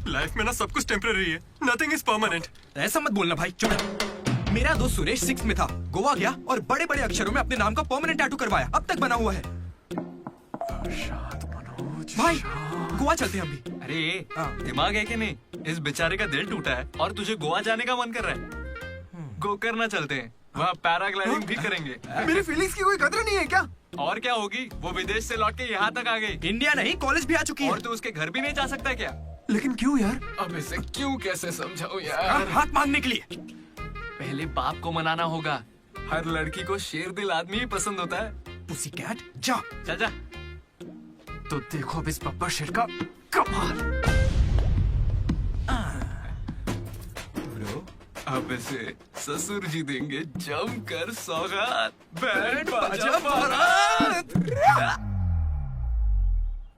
[SPEAKER 5] लाइफ में ना सब कुछ टेम्परेरी है, नथिंग इज परमानेंट।
[SPEAKER 2] ऐसा मत बोलना भाई, चुप रह। मेरा दोस्त सुरेश 6th में था, गोवा गया और बड़े बड़े अक्षरों में अपने नाम का परमानेंट टैटू करवाया, अब तक बना हुआ है। भाई गोवा चलते हैं हम भी।
[SPEAKER 1] अरे दिमाग है कि नहीं? इस बेचारे का दिल टूटा है और तुझे गोवा जाने का मन कर रहा है। गोकर्णा चलते हैं, वहाँ पैराग्लाइडिंग भी करेंगे।
[SPEAKER 5] मेरी फीलिंग्स की कोई कदर नहीं है क्या?
[SPEAKER 1] और क्या होगी, वो विदेश से लौट के यहाँ तक आ गई।
[SPEAKER 2] इंडिया नहीं, कॉलेज भी आ चुकी है।
[SPEAKER 1] और तू उसके घर भी नहीं जा सकता क्या?
[SPEAKER 5] लेकिन क्यों यार?
[SPEAKER 1] अब इसे क्यों कैसे समझाऊं यार?
[SPEAKER 2] हाथ मांगने के लिए
[SPEAKER 1] पहले बाप को मनाना होगा। हर लड़की को शेर दिल आदमी ही पसंद होता है।
[SPEAKER 2] पुसीकैट, जा।
[SPEAKER 1] चल जा।
[SPEAKER 5] तो देखो अब इस बब्बर शेर का कमाल।
[SPEAKER 1] अब इसे ससुर जी देंगे जमकर सौगात। बैंड बाजा बारात।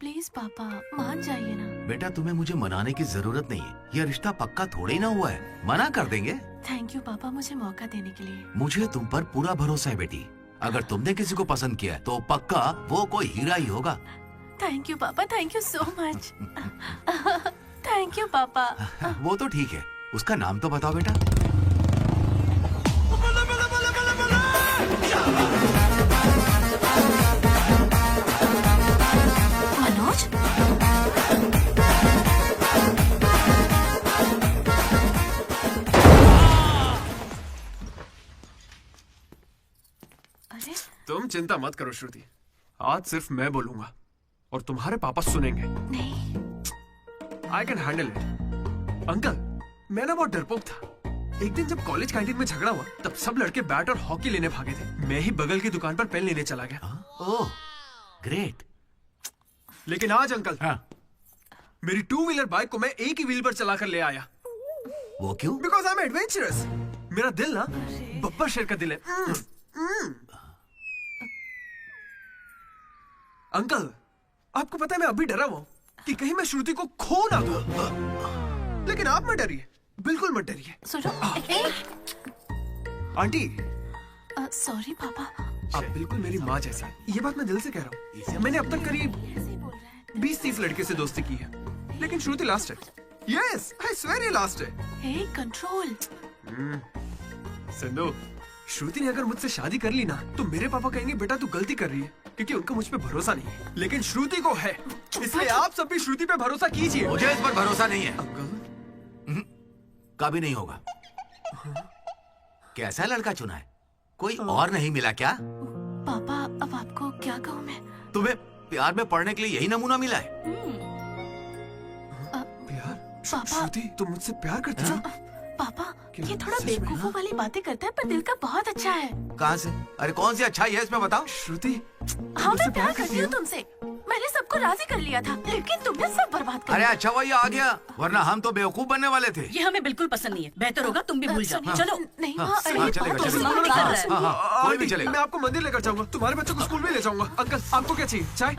[SPEAKER 10] प्लीज पापा, मान जाइए ना।
[SPEAKER 12] बेटा, तुम्हें मुझे मनाने की जरूरत नहीं है, यह रिश्ता पक्का थोड़े ना हुआ है, मना कर देंगे।
[SPEAKER 10] थैंक यू पापा, मुझे मौका देने के लिए।
[SPEAKER 12] मुझे तुम पर पूरा भरोसा है बेटी। अगर तुमने किसी को पसंद किया तो पक्का वो कोई हीरा ही होगा।
[SPEAKER 10] थैंक यू पापा, thank you so much. Thank you पापा।
[SPEAKER 12] वो तो ठीक है, उसका नाम तो बताओ बेटा।
[SPEAKER 10] मनोज,
[SPEAKER 5] तुम चिंता मत करो श्रुति, आज सिर्फ मैं बोलूंगा और तुम्हारे पापा सुनेंगे।
[SPEAKER 21] नहीं,
[SPEAKER 5] I can handle it. Uncle, मैं ना बहुत डरपोक था। एक दिन जब कॉलेज कैंटीन में झगड़ा हुआ तब सब लड़के बैट और हॉकी लेने भागे थे। मैं ही बगल की दुकान पर पेन लेने चला गया।
[SPEAKER 6] Oh great.
[SPEAKER 5] लेकिन आज अंकल, मेरी 2 व्हीलर बाइक को मैं एक ही व्हील पर चलाकर ले आया।
[SPEAKER 6] वो क्यों?
[SPEAKER 5] Because I am adventurous. मेरा दिल ना बब्बर शेर का दिल है। अंकल, आपको पता है मैं अभी डरा हुआ हूं कि कहीं मैं श्रुति को खो ना दूं। लेकिन आप मत डरिए, बिल्कुल मत डरिए।
[SPEAKER 21] सुनो,
[SPEAKER 5] आंटी,
[SPEAKER 21] सॉरी पापा।
[SPEAKER 5] आप बिल्कुल मेरी माँ जैसी हैं। ये बात मैं दिल से कह रहा हूँ। मैंने अब तक करीब 20-30 लड़के से दोस्ती की है, लेकिन श्रुति लास्ट है। यस, आई स्वेयर ये लास्ट है।
[SPEAKER 21] हे, कंट्रोल।
[SPEAKER 5] सिंधु, श्रुति ने अगर मुझसे शादी कर ली ना तो मेरे पापा कहेंगे बेटा तू गलती कर रही है, क्योंकि उनको मुझ पे भरोसा नहीं है। लेकिन श्रुति को है, इसलिए आप सब भी श्रुति पे भरोसा कीजिए।
[SPEAKER 12] मुझे इस पर भरोसा नहीं है। कभी नहीं होगा। कैसा लड़का चुना है? कोई और नहीं मिला क्या?
[SPEAKER 21] पापा, अब आपको क्या कहूँ मैं?
[SPEAKER 12] तुम्हें प्यार में पढ़ने के लिए यही नमूना मिला है?
[SPEAKER 5] प्यार? श्रुति, तुम मुझसे प्यार करती हो?
[SPEAKER 21] पापा, ये थोड़ा बेवकूफों वाली बातें करता है, पर दिल का बहुत अच्छा है।
[SPEAKER 12] कहाँ से? अरे कौन सी अच्छाई है इसमें बताओ?
[SPEAKER 5] श्रुति,
[SPEAKER 21] हाँ, मैं प्यार करती हूँ तुमसे। मैंने सबको राजी कर लिया था, लेकिन तुमने सब बर्बाद कर
[SPEAKER 12] अरे
[SPEAKER 21] दिया।
[SPEAKER 12] अच्छा हुआ ये आ गया, वरना हम तो बेवकूफ बनने वाले थे।
[SPEAKER 7] ये हमें बिल्कुल पसंद नहीं है। बेहतर होगा तुम भी भूल जाओ।
[SPEAKER 21] हाँ,
[SPEAKER 7] चलो।
[SPEAKER 21] नहीं
[SPEAKER 12] हाँ,
[SPEAKER 21] माँ, अरे
[SPEAKER 12] हाँ,
[SPEAKER 21] ये
[SPEAKER 12] चलेगा,
[SPEAKER 21] बहुत
[SPEAKER 12] चलेगा।
[SPEAKER 21] दुश्मन निकाल रहा है।
[SPEAKER 12] हाँ, कोई भी चलेगा।
[SPEAKER 5] मैं आपको मंदिर लेकर जाऊंगा, तुम्हारे बच्चों को स्कूल में ले जाऊंगा। अंकल, आपको क्या चाहिए? चाय?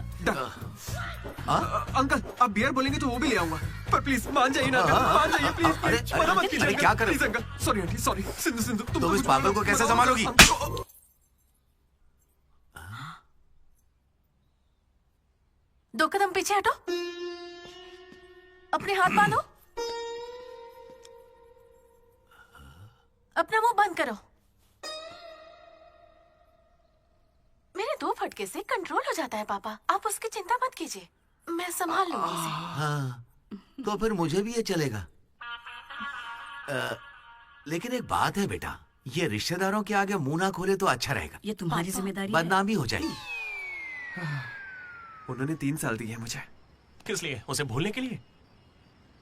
[SPEAKER 5] अंकल, आप बियर बोलेंगे तो वो भी ले आऊंगा, पर प्लीज मान जाइए ना, मान जाइए प्लीज।
[SPEAKER 12] अरे,
[SPEAKER 5] मना मत कीजिए।
[SPEAKER 12] क्या करें?
[SPEAKER 5] Please uncle, sorry aunty, sorry. Sindhu, Sindhu,
[SPEAKER 12] तुम इस पागल को कैसे संभालोगी?
[SPEAKER 21] दो कदम पीछे हटो, अपने हाथ बांधो, अपना मुंह बंद करो। मेरे 2 फटके से कंट्रोल हो जाता है पापा, आप उसकी चिंता मत कीजिए, मैं संभाल लूंगी इसे।
[SPEAKER 12] हाँ, तो फिर मुझे भी ये चलेगा। लेकिन एक बात है बेटा, ये रिश्तेदारों के आगे मुंह ना खोले तो अच्छा रहेगा।
[SPEAKER 7] ये तुम्हारी जिम्मेदारी है।
[SPEAKER 12] बदनामी हो जाएगी।
[SPEAKER 5] उन्होंने 3 साल दिए मुझे।
[SPEAKER 8] किस लिए? उसे भूलने के लिए?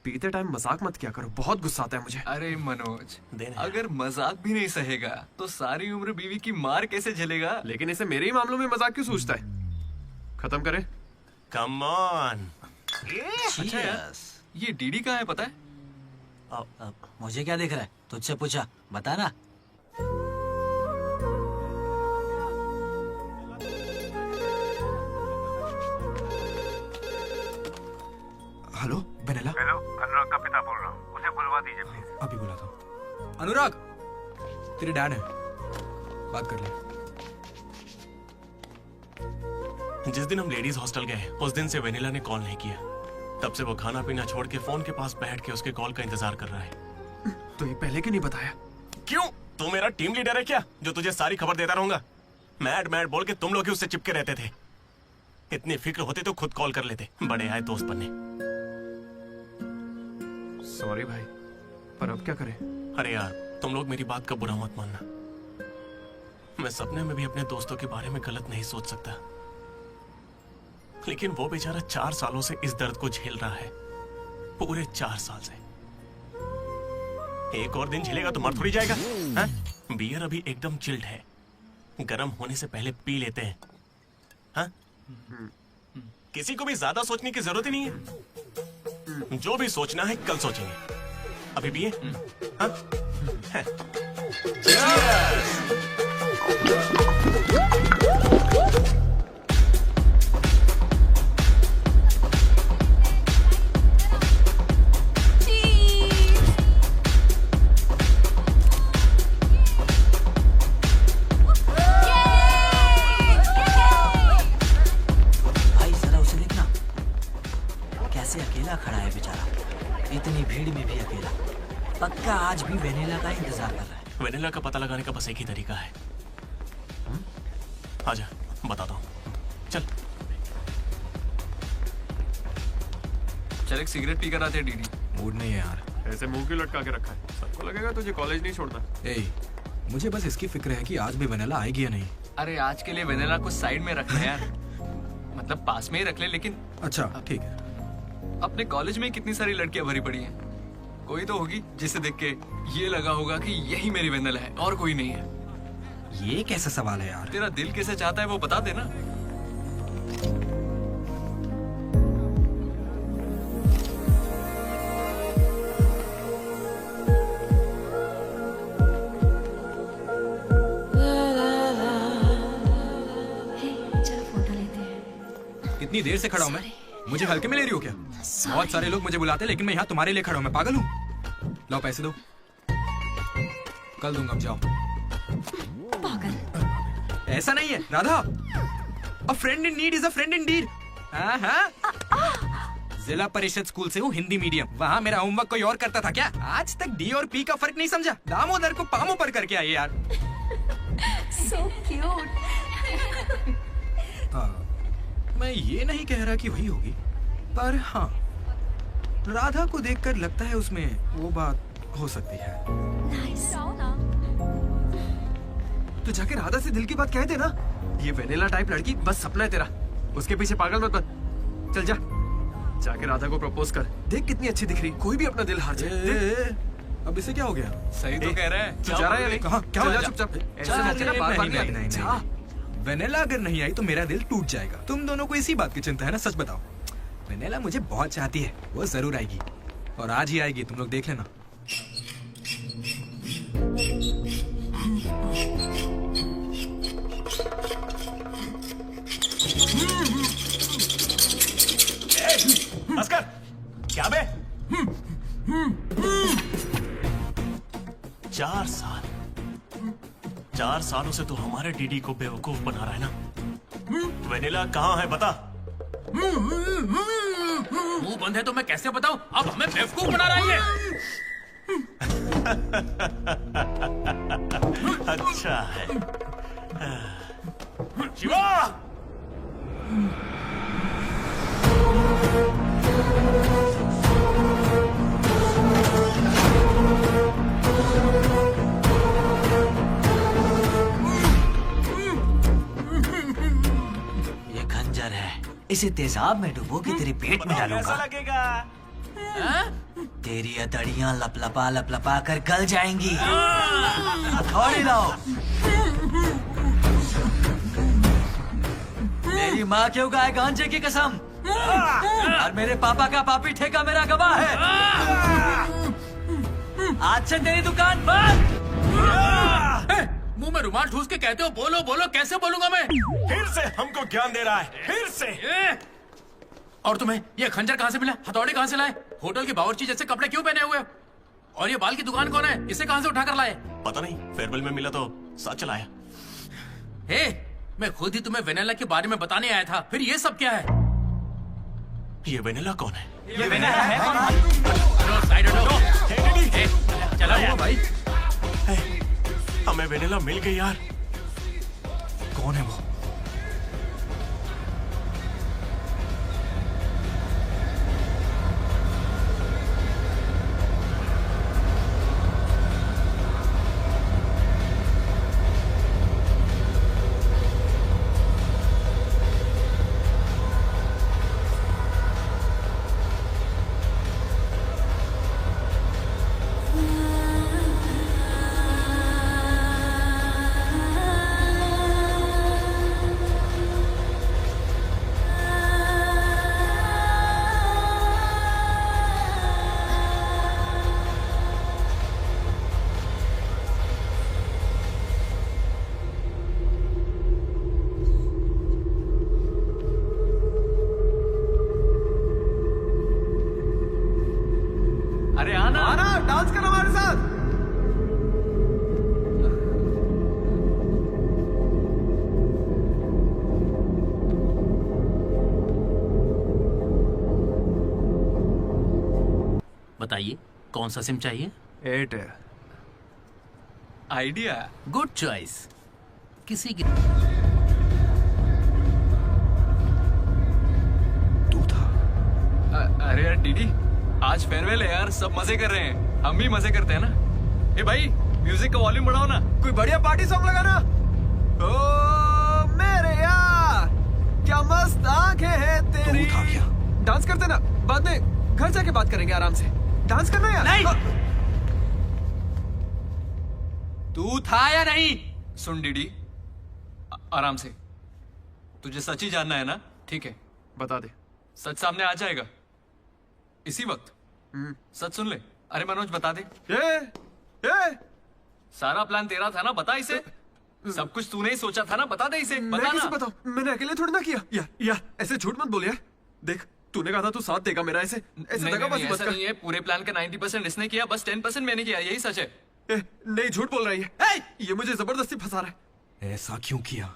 [SPEAKER 5] पीते टाइम मजाक मत किया करो, बहुत गुस्सा आता है मुझे।
[SPEAKER 2] अरे मनोज, अगर मजाक भी नहीं सहेगा तो सारी उम्र बीवी की मार कैसे झेलेगा?
[SPEAKER 5] लेकिन इसे मेरे ही मामलों में मजाक क्यों सोचता है? खत्म करे।
[SPEAKER 8] Come on.
[SPEAKER 2] अच्छा यार, ये डीडी कहाँ है पता है?
[SPEAKER 15] मुझे क्या दिख रहा है? तुझसे पूछा, बता ना।
[SPEAKER 2] Hello vanilla.
[SPEAKER 14] हेलो, अनुराग का पिता बोल रहा हूँ, उसे बुलवा दीजिए प्लीज।
[SPEAKER 2] अभी बुला था। अनुराग, तेरे डैड है, बात कर ले।
[SPEAKER 8] जिस दिन हम लेडीज हॉस्टल गए उस दिन से वेनिला ने कॉल नहीं किया। तब से वो खाना पीना छोड़ के फोन के पास बैठ के उसके कॉल का इंतजार कर रहा है।
[SPEAKER 5] तो ये पहले क्यों नहीं बताया?
[SPEAKER 8] क्यों? तू मेरा टीम लीडर है क्या, जो तुझे सारी खबर देता रहूंगा? मैड मैड बोल के तुम लोग ही उससे चिपके रहते थे। इतनी फिक्र होती तो खुद कॉल कर लेते, बड़े आए दोस्त बनने।
[SPEAKER 5] सॉरी भाई, पर अब क्या करें?
[SPEAKER 8] अरे यार, तुम लोग मेरी बात का बुरा मत मानना। मैं सपने में भी अपने दोस्तों के बारे में गलत नहीं सोच सकता, लेकिन वो बेचारा 4 सालों से इस दर्द को झेल रहा है, पूरे 4 साल से। एक और दिन झेलेगा तो मर थोड़ी जाएगा। हाँ? बियर अभी एकदम चिल्ड है, गर्म होने से पहले पी लेते हैं। हाँ? किसी को भी ज्यादा सोचने की जरूरत ही नहीं है, जो भी सोचना है कल सोचेंगे। अभी पिए? हाँ?
[SPEAKER 15] भाई जरा उसे देखना, कैसे अकेला खड़ा है बेचारा, इतनी भीड़ में भी अकेला। पक्का आज भी वेनिला का इंतजार कर रहा है।
[SPEAKER 8] वेनिला का पता लगाने का बस एक ही तरीका है। आजा, बताता हूँ। चल
[SPEAKER 2] चल एक सिगरेट पी कर आते हैं डीडी। मूड नहीं है यार।
[SPEAKER 5] ऐसे मुंह क्यों लटका के रखा है? सबको लगेगा तुझे कॉलेज नहीं छोड़ता।
[SPEAKER 2] ए, मुझे बस इसकी फिक्र है कि आज भी वेनिला आएगी या नहीं।
[SPEAKER 5] अरे आज के लिए वेनिला को साइड में रखना है यार, मतलब पास में ही रख ले, लेकिन
[SPEAKER 2] अच्छा ठीक है।
[SPEAKER 5] अपने कॉलेज में कितनी सारी लड़कियां भरी पड़ी हैं, कोई तो होगी जिसे देख के ये लगा होगा कि यही मेरी वेनिला है और कोई नहीं है।
[SPEAKER 2] ये कैसा सवाल है यार?
[SPEAKER 5] तेरा दिल कैसे चाहता है वो बता देना।
[SPEAKER 2] कितनी देर से खड़ा हूँ मैं, मुझे हल्के में ले रही हो क्या? बहुत सारे लोग मुझे बुलाते हैं, लेकिन मैं यहाँ तुम्हारे लिए खड़ा हूँ। मैं पागल हूँ? लो पैसे दो, कल दूंगा, अब जाओ। पागल ऐसा नहीं है Radha, a friend in need is a friend indeed. Zilla Parishad school से हूँ, हिंदी मीडियम। वहाँ मेरा होमवर्क कोई और करता था क्या? आज तक डी और पी का फर्क नहीं समझा। दामोदर को पामों पर करके आइए यार।
[SPEAKER 22] So cute.
[SPEAKER 2] मैं ये नहीं कह रहा कि वही होगी, पर हाँ, राधा को देखकर लगता है उसमें वो बात हो सकती है।
[SPEAKER 5] तो जाके राधा से दिल की बात कह दे ना। ये वेनिला टाइप लड़की बस सपना है तेरा, उसके पीछे पागल मत बन। चल जा, जाके राधा को प्रपोज कर, देख कितनी अच्छी दिख रही, कोई भी अपना दिल हार जाए।
[SPEAKER 2] अब इसे क्या हो गया?
[SPEAKER 5] सही तो कह रहा है,
[SPEAKER 2] जा रहा है कहाँ? क्या हो गया? चुपचाप
[SPEAKER 5] ऐसे मौके ना बार-बार नहीं आते।
[SPEAKER 2] वेनिला अगर नहीं आई तो मेरा दिल टूट जाएगा। तुम दोनों को इसी बात की चिंता है ना? सच बताओ। वेनिला मुझे बहुत चाहती है, वो जरूर आएगी, और आज ही आएगी, तुम लोग देख लेना।
[SPEAKER 8] अस्कर, क्या बे? 4 सालों से तो हमारे डीडी को बेवकूफ बना रहा है ना। वेनिला कहाँ है बता।
[SPEAKER 4] मुंह बंद है तो मैं कैसे बताऊं? अब हमें बेवकूफ बना रहा है ये।
[SPEAKER 8] अच्छा है। शिवा!
[SPEAKER 15] ये खंजर है, इसे तेजाब में डुबो के तेरे पेट में डालूंगा।
[SPEAKER 8] कैसा लगेगा?
[SPEAKER 15] तेरी अतड़ियां लपलपा कर गल जाएंगी। हथौड़ी लाओ। मेरी माँ के उगाए गांजे की कसम, और मेरे पापा का पापी ठेका मेरा गवाह है। आज से तेरी दुकान बंद।
[SPEAKER 4] मुंह में रुमाल ठूस के कहते हो बोलो बोलो, कैसे बोलूंगा मैं?
[SPEAKER 8] फिर से हमको ज्ञान दे रहा है, फिर से।
[SPEAKER 4] और तुम्हें ये खंजर कहाँ से मिला? हथौड़ी कहाँ से लाए? होटल के बावर्ची जैसे कपड़े क्यों पहने हुए? और ये बाल की दुकान कौन है? इसे कहाँ से उठाकर लाए?
[SPEAKER 8] पता नहीं, फेयरवेल में मिला तो साथ चलाया।
[SPEAKER 4] हे, मैं खुद ही तुम्हें वेनिला के बारे में बताने आया था, फिर ये सब क्या है?
[SPEAKER 8] ये वेनिला कौन है?
[SPEAKER 4] ये वेनिला है कौन? साइड हटो। चला हुआ भाई।
[SPEAKER 8] हमें वेनिला मिल गई यार।
[SPEAKER 2] कौन है वो?
[SPEAKER 5] अरे आना आना, डांस करो हमारे साथ।
[SPEAKER 4] बताइए कौन सा सिम चाहिए?
[SPEAKER 5] एयरटेल। Idea
[SPEAKER 4] good choice. किसी की
[SPEAKER 5] अरे यार डीडी, आज फेयरवेल है यार, सब मजे कर रहे हैं, हम भी मजे करते हैं ना। ए भाई, म्यूजिक का वॉल्यूम बढ़ाओ ना, कोई बढ़िया पार्टी सॉन्ग लगा ना। ओ
[SPEAKER 2] भूत आ गया।
[SPEAKER 5] डांस करते ना, बाद में घर जाके बात करेंगे आराम से। डांस करना यार।
[SPEAKER 1] नहीं। तू था या नहीं? सुन डीडी, आराम से। तुझे सच ही जानना है ना? ठीक है,
[SPEAKER 5] बता दे।
[SPEAKER 1] सच सामने आ जाएगा इसी वक्त। सच सुन ले। अरे मनोज बता दे। सारा प्लान तेरा था ना, बता इसे। सब कुछ तूने ही सोचा था ना, बता दे इसे।
[SPEAKER 5] मैं
[SPEAKER 1] बता
[SPEAKER 5] कैसे
[SPEAKER 1] ना।
[SPEAKER 5] बताऊं? मैंने अकेले थोड़ी ना किया। या ऐसे झूठ मत बोल यार। देख, तूने कहा था तू साथ देगा मेरा, ऐसे दगाबाजी मत
[SPEAKER 1] ऐसा
[SPEAKER 5] कर।
[SPEAKER 1] नहीं है। पूरे प्लान का 90% इसने किया, बस 10% मैंने किया। यही सच है।
[SPEAKER 5] नहीं, झूठ बोल रही है। ये मुझे जबरदस्ती फंसा रहा है।
[SPEAKER 2] ऐसा क्यों किया?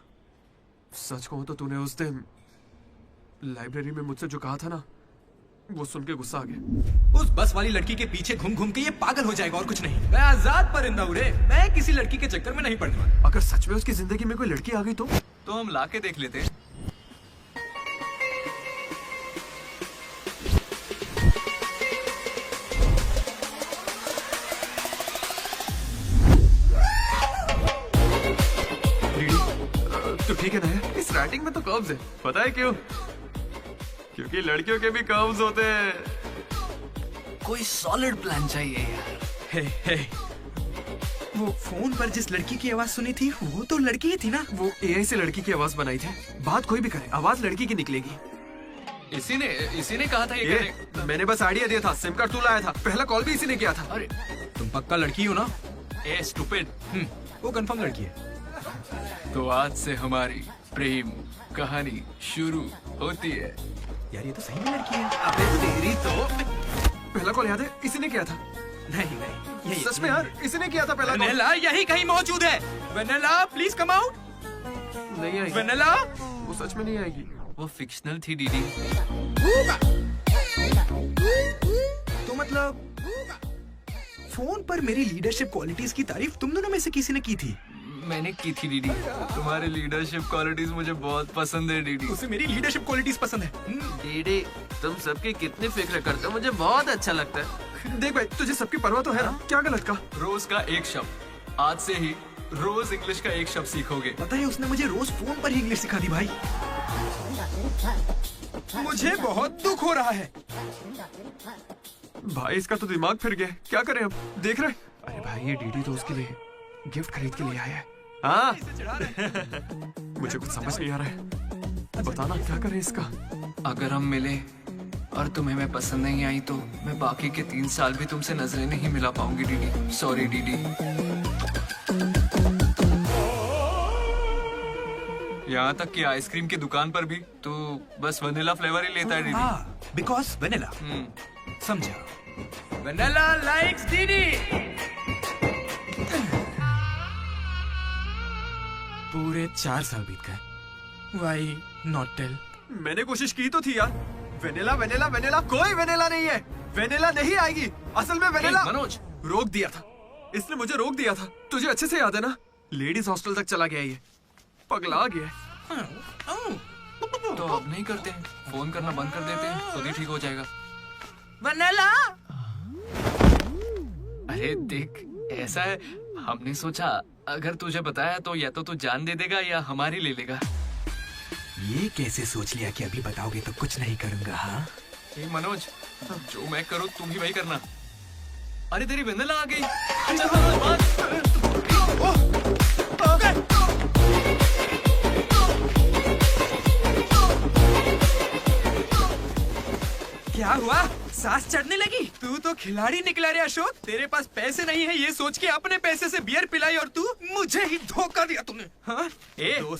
[SPEAKER 5] सच कहूं तो तूने उस दिन लाइब्रेरी में मुझसे जो कहा था ना, वो सुन के गुस्सा आ गया।
[SPEAKER 2] उस बस वाली लड़की के पीछे घूम घूम के ये पागल हो जाएगा और कुछ नहीं। मैं आजाद परिंदा हूं रे। मैं किसी लड़की के चक्कर में नहीं पड़ने।
[SPEAKER 5] अगर सच में उसकी जिंदगी में कोई लड़की आ गई तो
[SPEAKER 1] हम ला के देख लेते।
[SPEAKER 5] तो ठीक है ना, इस राइटिंग में तो कर्व्स है। पता है क्यों? क्योंकि लड़कियों के भी कर्व्स होते हैं।
[SPEAKER 17] कोई सॉलिड प्लान चाहिए यार।
[SPEAKER 2] हे, वो फोन पर जिस लड़की की आवाज सुनी थी, वो तो लड़की ही थी ना।
[SPEAKER 5] वो एआई से लड़की की आवाज बनाई थी। बात कोई भी करे, आवाज लड़की की निकलेगी।
[SPEAKER 1] इसी ने कहा था ये करने।
[SPEAKER 5] मैंने बस आइडिया दिया था। सिम कार्ड तू लाया था। पहला कॉल भी इसी ने किया था।
[SPEAKER 1] अरे
[SPEAKER 2] तुम पक्का लड़की हो ना?
[SPEAKER 1] ए स्टूपिड।
[SPEAKER 2] वो कंफर्म लड़की है।
[SPEAKER 1] तो आज से हमारी प्रेम कहानी शुरू होती है।
[SPEAKER 2] यार ये तो सही में लड़की है।
[SPEAKER 5] अबे तेरी तो। पहला कॉल याद है? इसी ने किया था।
[SPEAKER 2] नहीं
[SPEAKER 5] यही सच में यार, इसी ने किया था पहला कॉल।
[SPEAKER 2] वेनेला यही कहीं मौजूद है। Vennela please come out.
[SPEAKER 5] नहीं आएगी।
[SPEAKER 2] वेनेला
[SPEAKER 5] वो सच में नहीं आएगी।
[SPEAKER 1] वो फिक्शनल थी डीडी।
[SPEAKER 2] तो मतलब फोन पर मेरी लीडरशिप क्वालिटीज की तारीफ तुम दोनों में से किसी ने की थी?
[SPEAKER 1] मैंने की थी डीडी। तुम्हारी लीडरशिप क्वालिटीज मुझे बहुत पसंद है डीडी।
[SPEAKER 2] उसे मेरी लीडरशिप क्वालिटीज पसंद है।
[SPEAKER 19] डीडी, तुम सबकी कितनी फिक्र करते हो, मुझे बहुत अच्छा लगता है।
[SPEAKER 5] देख भाई, तुझे सबकी परवाह तो है ना? क्या गलत का?
[SPEAKER 1] रोज का एक शब्द। आज से ही रोज इंग्लिश का एक शब्द सीखोगे।
[SPEAKER 2] पता है उसने मुझे रोज फोन पर ही इंग्लिश सिखा दी भाई। मुझे बहुत दुख हो रहा है
[SPEAKER 5] भाई। इसका तो दिमाग फिर गया। क्या करें अब? देख रहे? अरे भाई, ये डीडी तो उसके लिए गिफ्ट खरीद के लिए आया है। हाँ मुझे कुछ समझ नहीं आ रहा है। बताना क्या करें इसका?
[SPEAKER 1] अगर हम मिले और तुम्हें मैं पसंद नहीं आई तो मैं बाकी के 3 साल भी तुमसे नजरें नहीं मिला पाऊंगी डीडी। Sorry DD. यहाँ तक कि आइसक्रीम की दुकान पर भी तो बस वनीला फ्लेवर ही लेता है डीडी।
[SPEAKER 2] Because vanilla. समझा। Vanilla likes DD. पूरे 4 साल बीत गए। Why not tell?
[SPEAKER 5] मैंने कोशिश की तो थी यार। वेनिला वेनिला वेनिला, कोई वेनिला नहीं है। वेनिला नहीं आएगी। असल में वेनिला
[SPEAKER 1] मनोज
[SPEAKER 5] रोक दिया था। इसने मुझे रोक दिया था। तुझे अच्छे से याद है ना? लेडीज हॉस्टल तक चला गया ये। पगला गया।
[SPEAKER 1] तो अब नहीं करते हैं, फोन करना बंद कर देते हैं, खुद ही ठीक हो जाएगा।
[SPEAKER 2] वेनिला।
[SPEAKER 1] अरे देख, ऐसा है, हमने सोचा अगर तुझे बताया तो या तो तू जान दे देगा या हमारी ले लेगा।
[SPEAKER 2] ये कैसे सोच लिया कि अभी बताओगे तो कुछ नहीं करूंगा? हाँ
[SPEAKER 1] मनोज, जो मैं करूँ तुम ही वही करना। अरे तेरी वेनिला आ गई।
[SPEAKER 2] क्या हुआ? सांस चढ़ने लगी? तू तो खिलाड़ी निकला रे अशोक। तेरे पास पैसे नहीं है ये सोच के अपने पैसे से बियर पिलाई और तू मुझे ही धोखा दिया तूने। हाँ?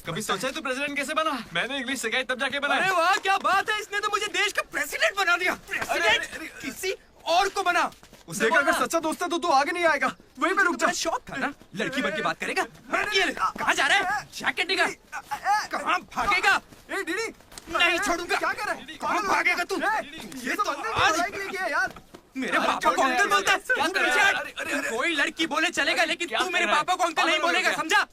[SPEAKER 1] कभी सोचा है तू प्रेसिडेंट कैसे बना? मैंने इंग्लिश सिखाई तब जाके बना।
[SPEAKER 2] अरे वाह, क्या बात है। इसने तो मुझे देश का प्रेसिडेंट बना दिया। प्रेसिडेंट किसी और को बना।
[SPEAKER 5] देख, अगर सच्चा दोस्त है तो तू आगे नहीं आएगा। वहीं पे रुक जा।
[SPEAKER 2] शौक था ना, लड़की बन के बात करेगा। ये कहाँ जा रहा है? जैकेट निकाल। कहाँ भागेगा?
[SPEAKER 5] डीडी
[SPEAKER 2] नहीं छोड़ूंगा।
[SPEAKER 5] क्या कर रहा है?
[SPEAKER 2] कहाँ भागेगा तू?
[SPEAKER 5] ये तो आज यार।
[SPEAKER 2] मेरे पापा को अंकल बोलता है। क्या कर रहा है? कोई लड़की बोले चलेगा, लेकिन तू मेरे पापा को अंकल नहीं बोलेगा, समझा?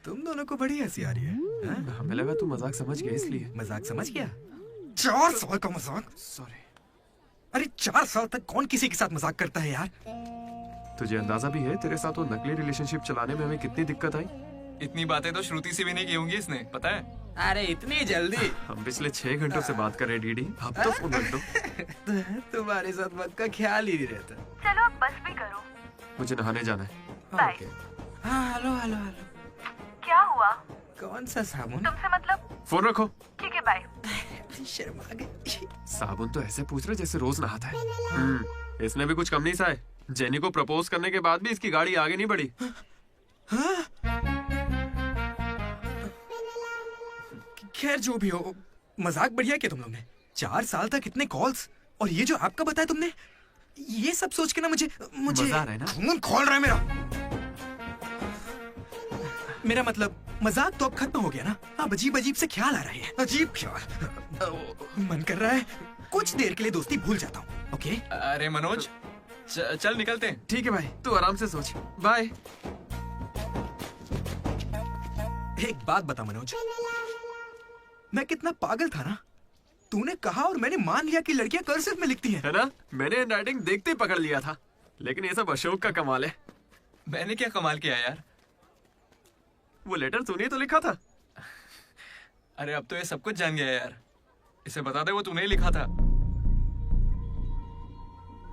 [SPEAKER 2] तुम दोनों को बड़ी हंसी आ रही है।
[SPEAKER 5] हमें लगा तू मजाक समझ गया इसलिए।
[SPEAKER 2] मजाक समझ गया? 4 साल का मजाक?
[SPEAKER 5] सॉरी।
[SPEAKER 2] अरे 4 साल तक कौन किसी के साथ मजाक करता है यार?
[SPEAKER 5] तुझे अंदाजा भी है तेरे साथ वो नकली रिलेशनशिप चलाने में हमें कितनी दिक्कत आई?
[SPEAKER 9] इतनी बातें तो श्रुति से भी नहीं की होंगी इसने, पता है?
[SPEAKER 20] अरे इतनी जल्दी?
[SPEAKER 5] हम पिछले 6 घंटों से बात कर रहे हैं डीडी, अब तो फोन रख दो।
[SPEAKER 20] तुम्हारे साथ वक्त का ख्याल ही नहीं रहता।
[SPEAKER 16] चलो अब बस भी करो।
[SPEAKER 5] मुझे नहाने जाना है।
[SPEAKER 16] बाय।
[SPEAKER 20] हाँ हेलो हेलो हेलो।
[SPEAKER 16] क्या हुआ?
[SPEAKER 2] कौन सा साबुन?
[SPEAKER 16] तुमसे मतलब?
[SPEAKER 5] फोन रखो।
[SPEAKER 16] ठीक है बाय।
[SPEAKER 2] शर्मा गई।
[SPEAKER 5] साबुन तो ऐसे पूछ रहे जैसे रोज नहाता है। इसमें भी कुछ कम नहीं सा है। जेनी को प्रपोज करने के बाद भी इसकी गाड़ी आगे नहीं बढ़ी।
[SPEAKER 2] खैर जो भी हो, मजाक बढ़िया किया तुम लोग ने। 4 साल तक इतने कॉल्स, और ये जो आपका बताया तुमने, ये सब सोच के ना मुझे
[SPEAKER 5] मजा आ रहा है ना?
[SPEAKER 2] खून खोल रहा है मेरा मतलब मजाक तो अब खत्म हो गया ना। अब अजीब अजीब से ख्याल आ रहे हैं। अजीब ख्याल। मन कर रहा है कुछ देर के लिए दोस्ती भूल जाता हूँ। ओके?
[SPEAKER 9] अरे मनोज, चल निकलते हैं।
[SPEAKER 5] ठीक है भाई, तू आराम से सोच। बाय।
[SPEAKER 2] एक बात बता मनोज, मैं कितना पागल था ना। तूने कहा और मैंने मान लिया कि लड़कियां कर्सिव में लिखती हैं।
[SPEAKER 5] है ना? मैंने हैंडराइटिंग देखते ही पकड़ लिया था। लेकिन ये सब अशोक का कमाल है।
[SPEAKER 9] मैंने क्या कमाल किया यार?
[SPEAKER 5] वो लेटर तूने तो लिखा था।
[SPEAKER 9] अरे अब तो ये सब कुछ जान गया यार। इसे बता दे वो तूने ही लिखा था।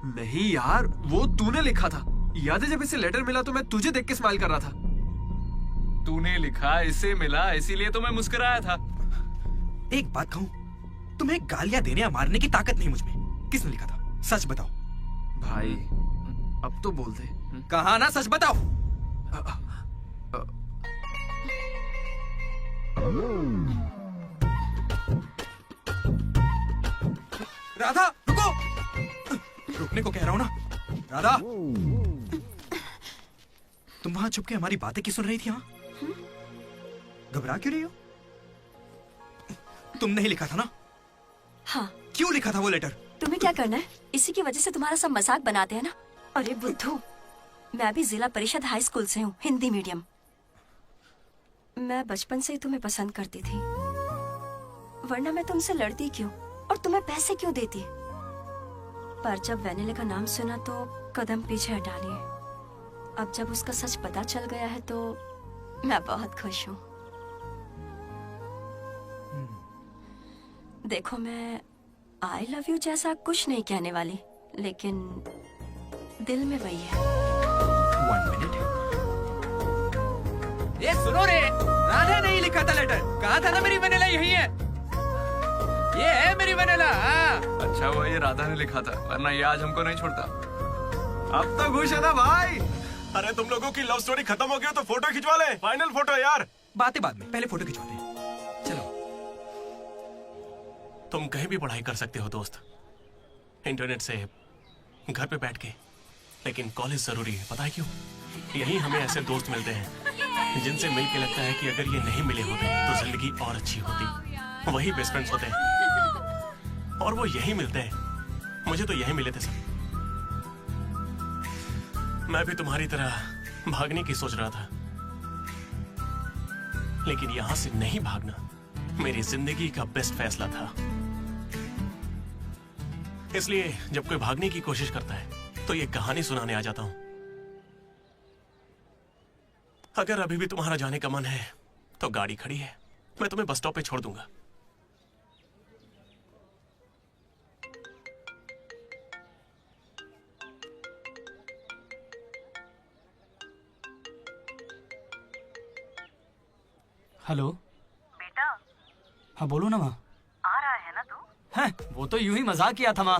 [SPEAKER 5] नहीं यार, वो तूने लिखा था। याद है जब इसे लेटर मिला तो मैं तुझे देख के स्माइल कर रहा था।
[SPEAKER 9] तूने लिखा, इसे मिला, इसीलिए तो मैं मुस्कुराया था।
[SPEAKER 2] एक बात कहूं, तुम्हें गालियां देने या मारने की ताकत नहीं मुझ में। किसने लिखा था? सच बताओ।
[SPEAKER 5] भाई अब तो बोल दे।
[SPEAKER 2] कहा ना, सच बताओ। राधा रुको। रुकने को कह रहा हूं ना। राधा, तुम वहां छुप के हमारी बातें क्यों सुन रही थी? घबरा क्यों रही हो? तुमने ही लिखा था ना?
[SPEAKER 22] हाँ।
[SPEAKER 2] क्यों लिखा था वो लेटर?
[SPEAKER 22] तुम्हें क्या करना है? इसी की वजह से तुम्हारा सब मजाक बनाते हैं ना। अरे बुद्धू, मैं भी जिला परिषद हाई स्कूल से हूँ, हिंदी मीडियम। मैं बचपन से ही तुम्हें पसंद करती थी, वरना मैं तुमसे लड़ती क्यों और तुम्हें पैसे क्यों देती? पर जब वैनिला का नाम सुना तो कदम पीछे हटा लिए। अब जब उसका सच पता चल गया है तो मैं बहुत खुश हूँ। देखो, मैं आई लव यू जैसा कुछ नहीं कहने वाली, लेकिन दिल में वही है।
[SPEAKER 2] 1 मिनट।
[SPEAKER 20] ये सुनो रे, राधा नहीं लिखा था लेटर। कहा था ना मेरी वैनिला यही है। ये है मेरी वैनिला।
[SPEAKER 9] अच्छा हुआ ये राधा ने लिखा था, वरना ये आज हमको नहीं छोड़ता।
[SPEAKER 5] अब तो खुश है ना भाई?
[SPEAKER 8] अरे तुम लोगों की लव स्टोरी खत्म हो गई तो फोटो खिंचवा ले। फाइनल फोटो यार।
[SPEAKER 2] बातें बाद में, पहले फोटो खिंचवाते हैं। चलो।
[SPEAKER 8] तुम कहीं भी पढ़ाई कर सकते हो दोस्त, इंटरनेट से, घर पे बैठ के, लेकिन कॉलेज जरूरी है। पता है क्यों? यही हमें ऐसे दोस्त मिलते हैं जिनसे मिलके लगता है कि अगर ये नहीं मिले होते तो जिंदगी और अच्छी होती। वही बेस्ट फ्रेंड्स होते हैं और वो यही मिलते हैं। मुझे तो यही मिले थे सब। मैं भी तुम्हारी तरह भागने की सोच रहा था, लेकिन यहां से नहीं भागना मेरी जिंदगी का बेस्ट फैसला था। इसलिए जब कोई भागने की कोशिश करता है तो ये कहानी सुनाने आ जाता हूं। अगर अभी भी तुम्हारा जाने का मन है तो गाड़ी खड़ी है, मैं तुम्हें बस स्टॉप पे छोड़ दूंगा।
[SPEAKER 1] हेलो
[SPEAKER 16] बेटा।
[SPEAKER 1] हाँ बोलो ना माँ।
[SPEAKER 16] आ रहा है ना तू?
[SPEAKER 1] हैं, वो तो यूं ही मजाक किया था माँ।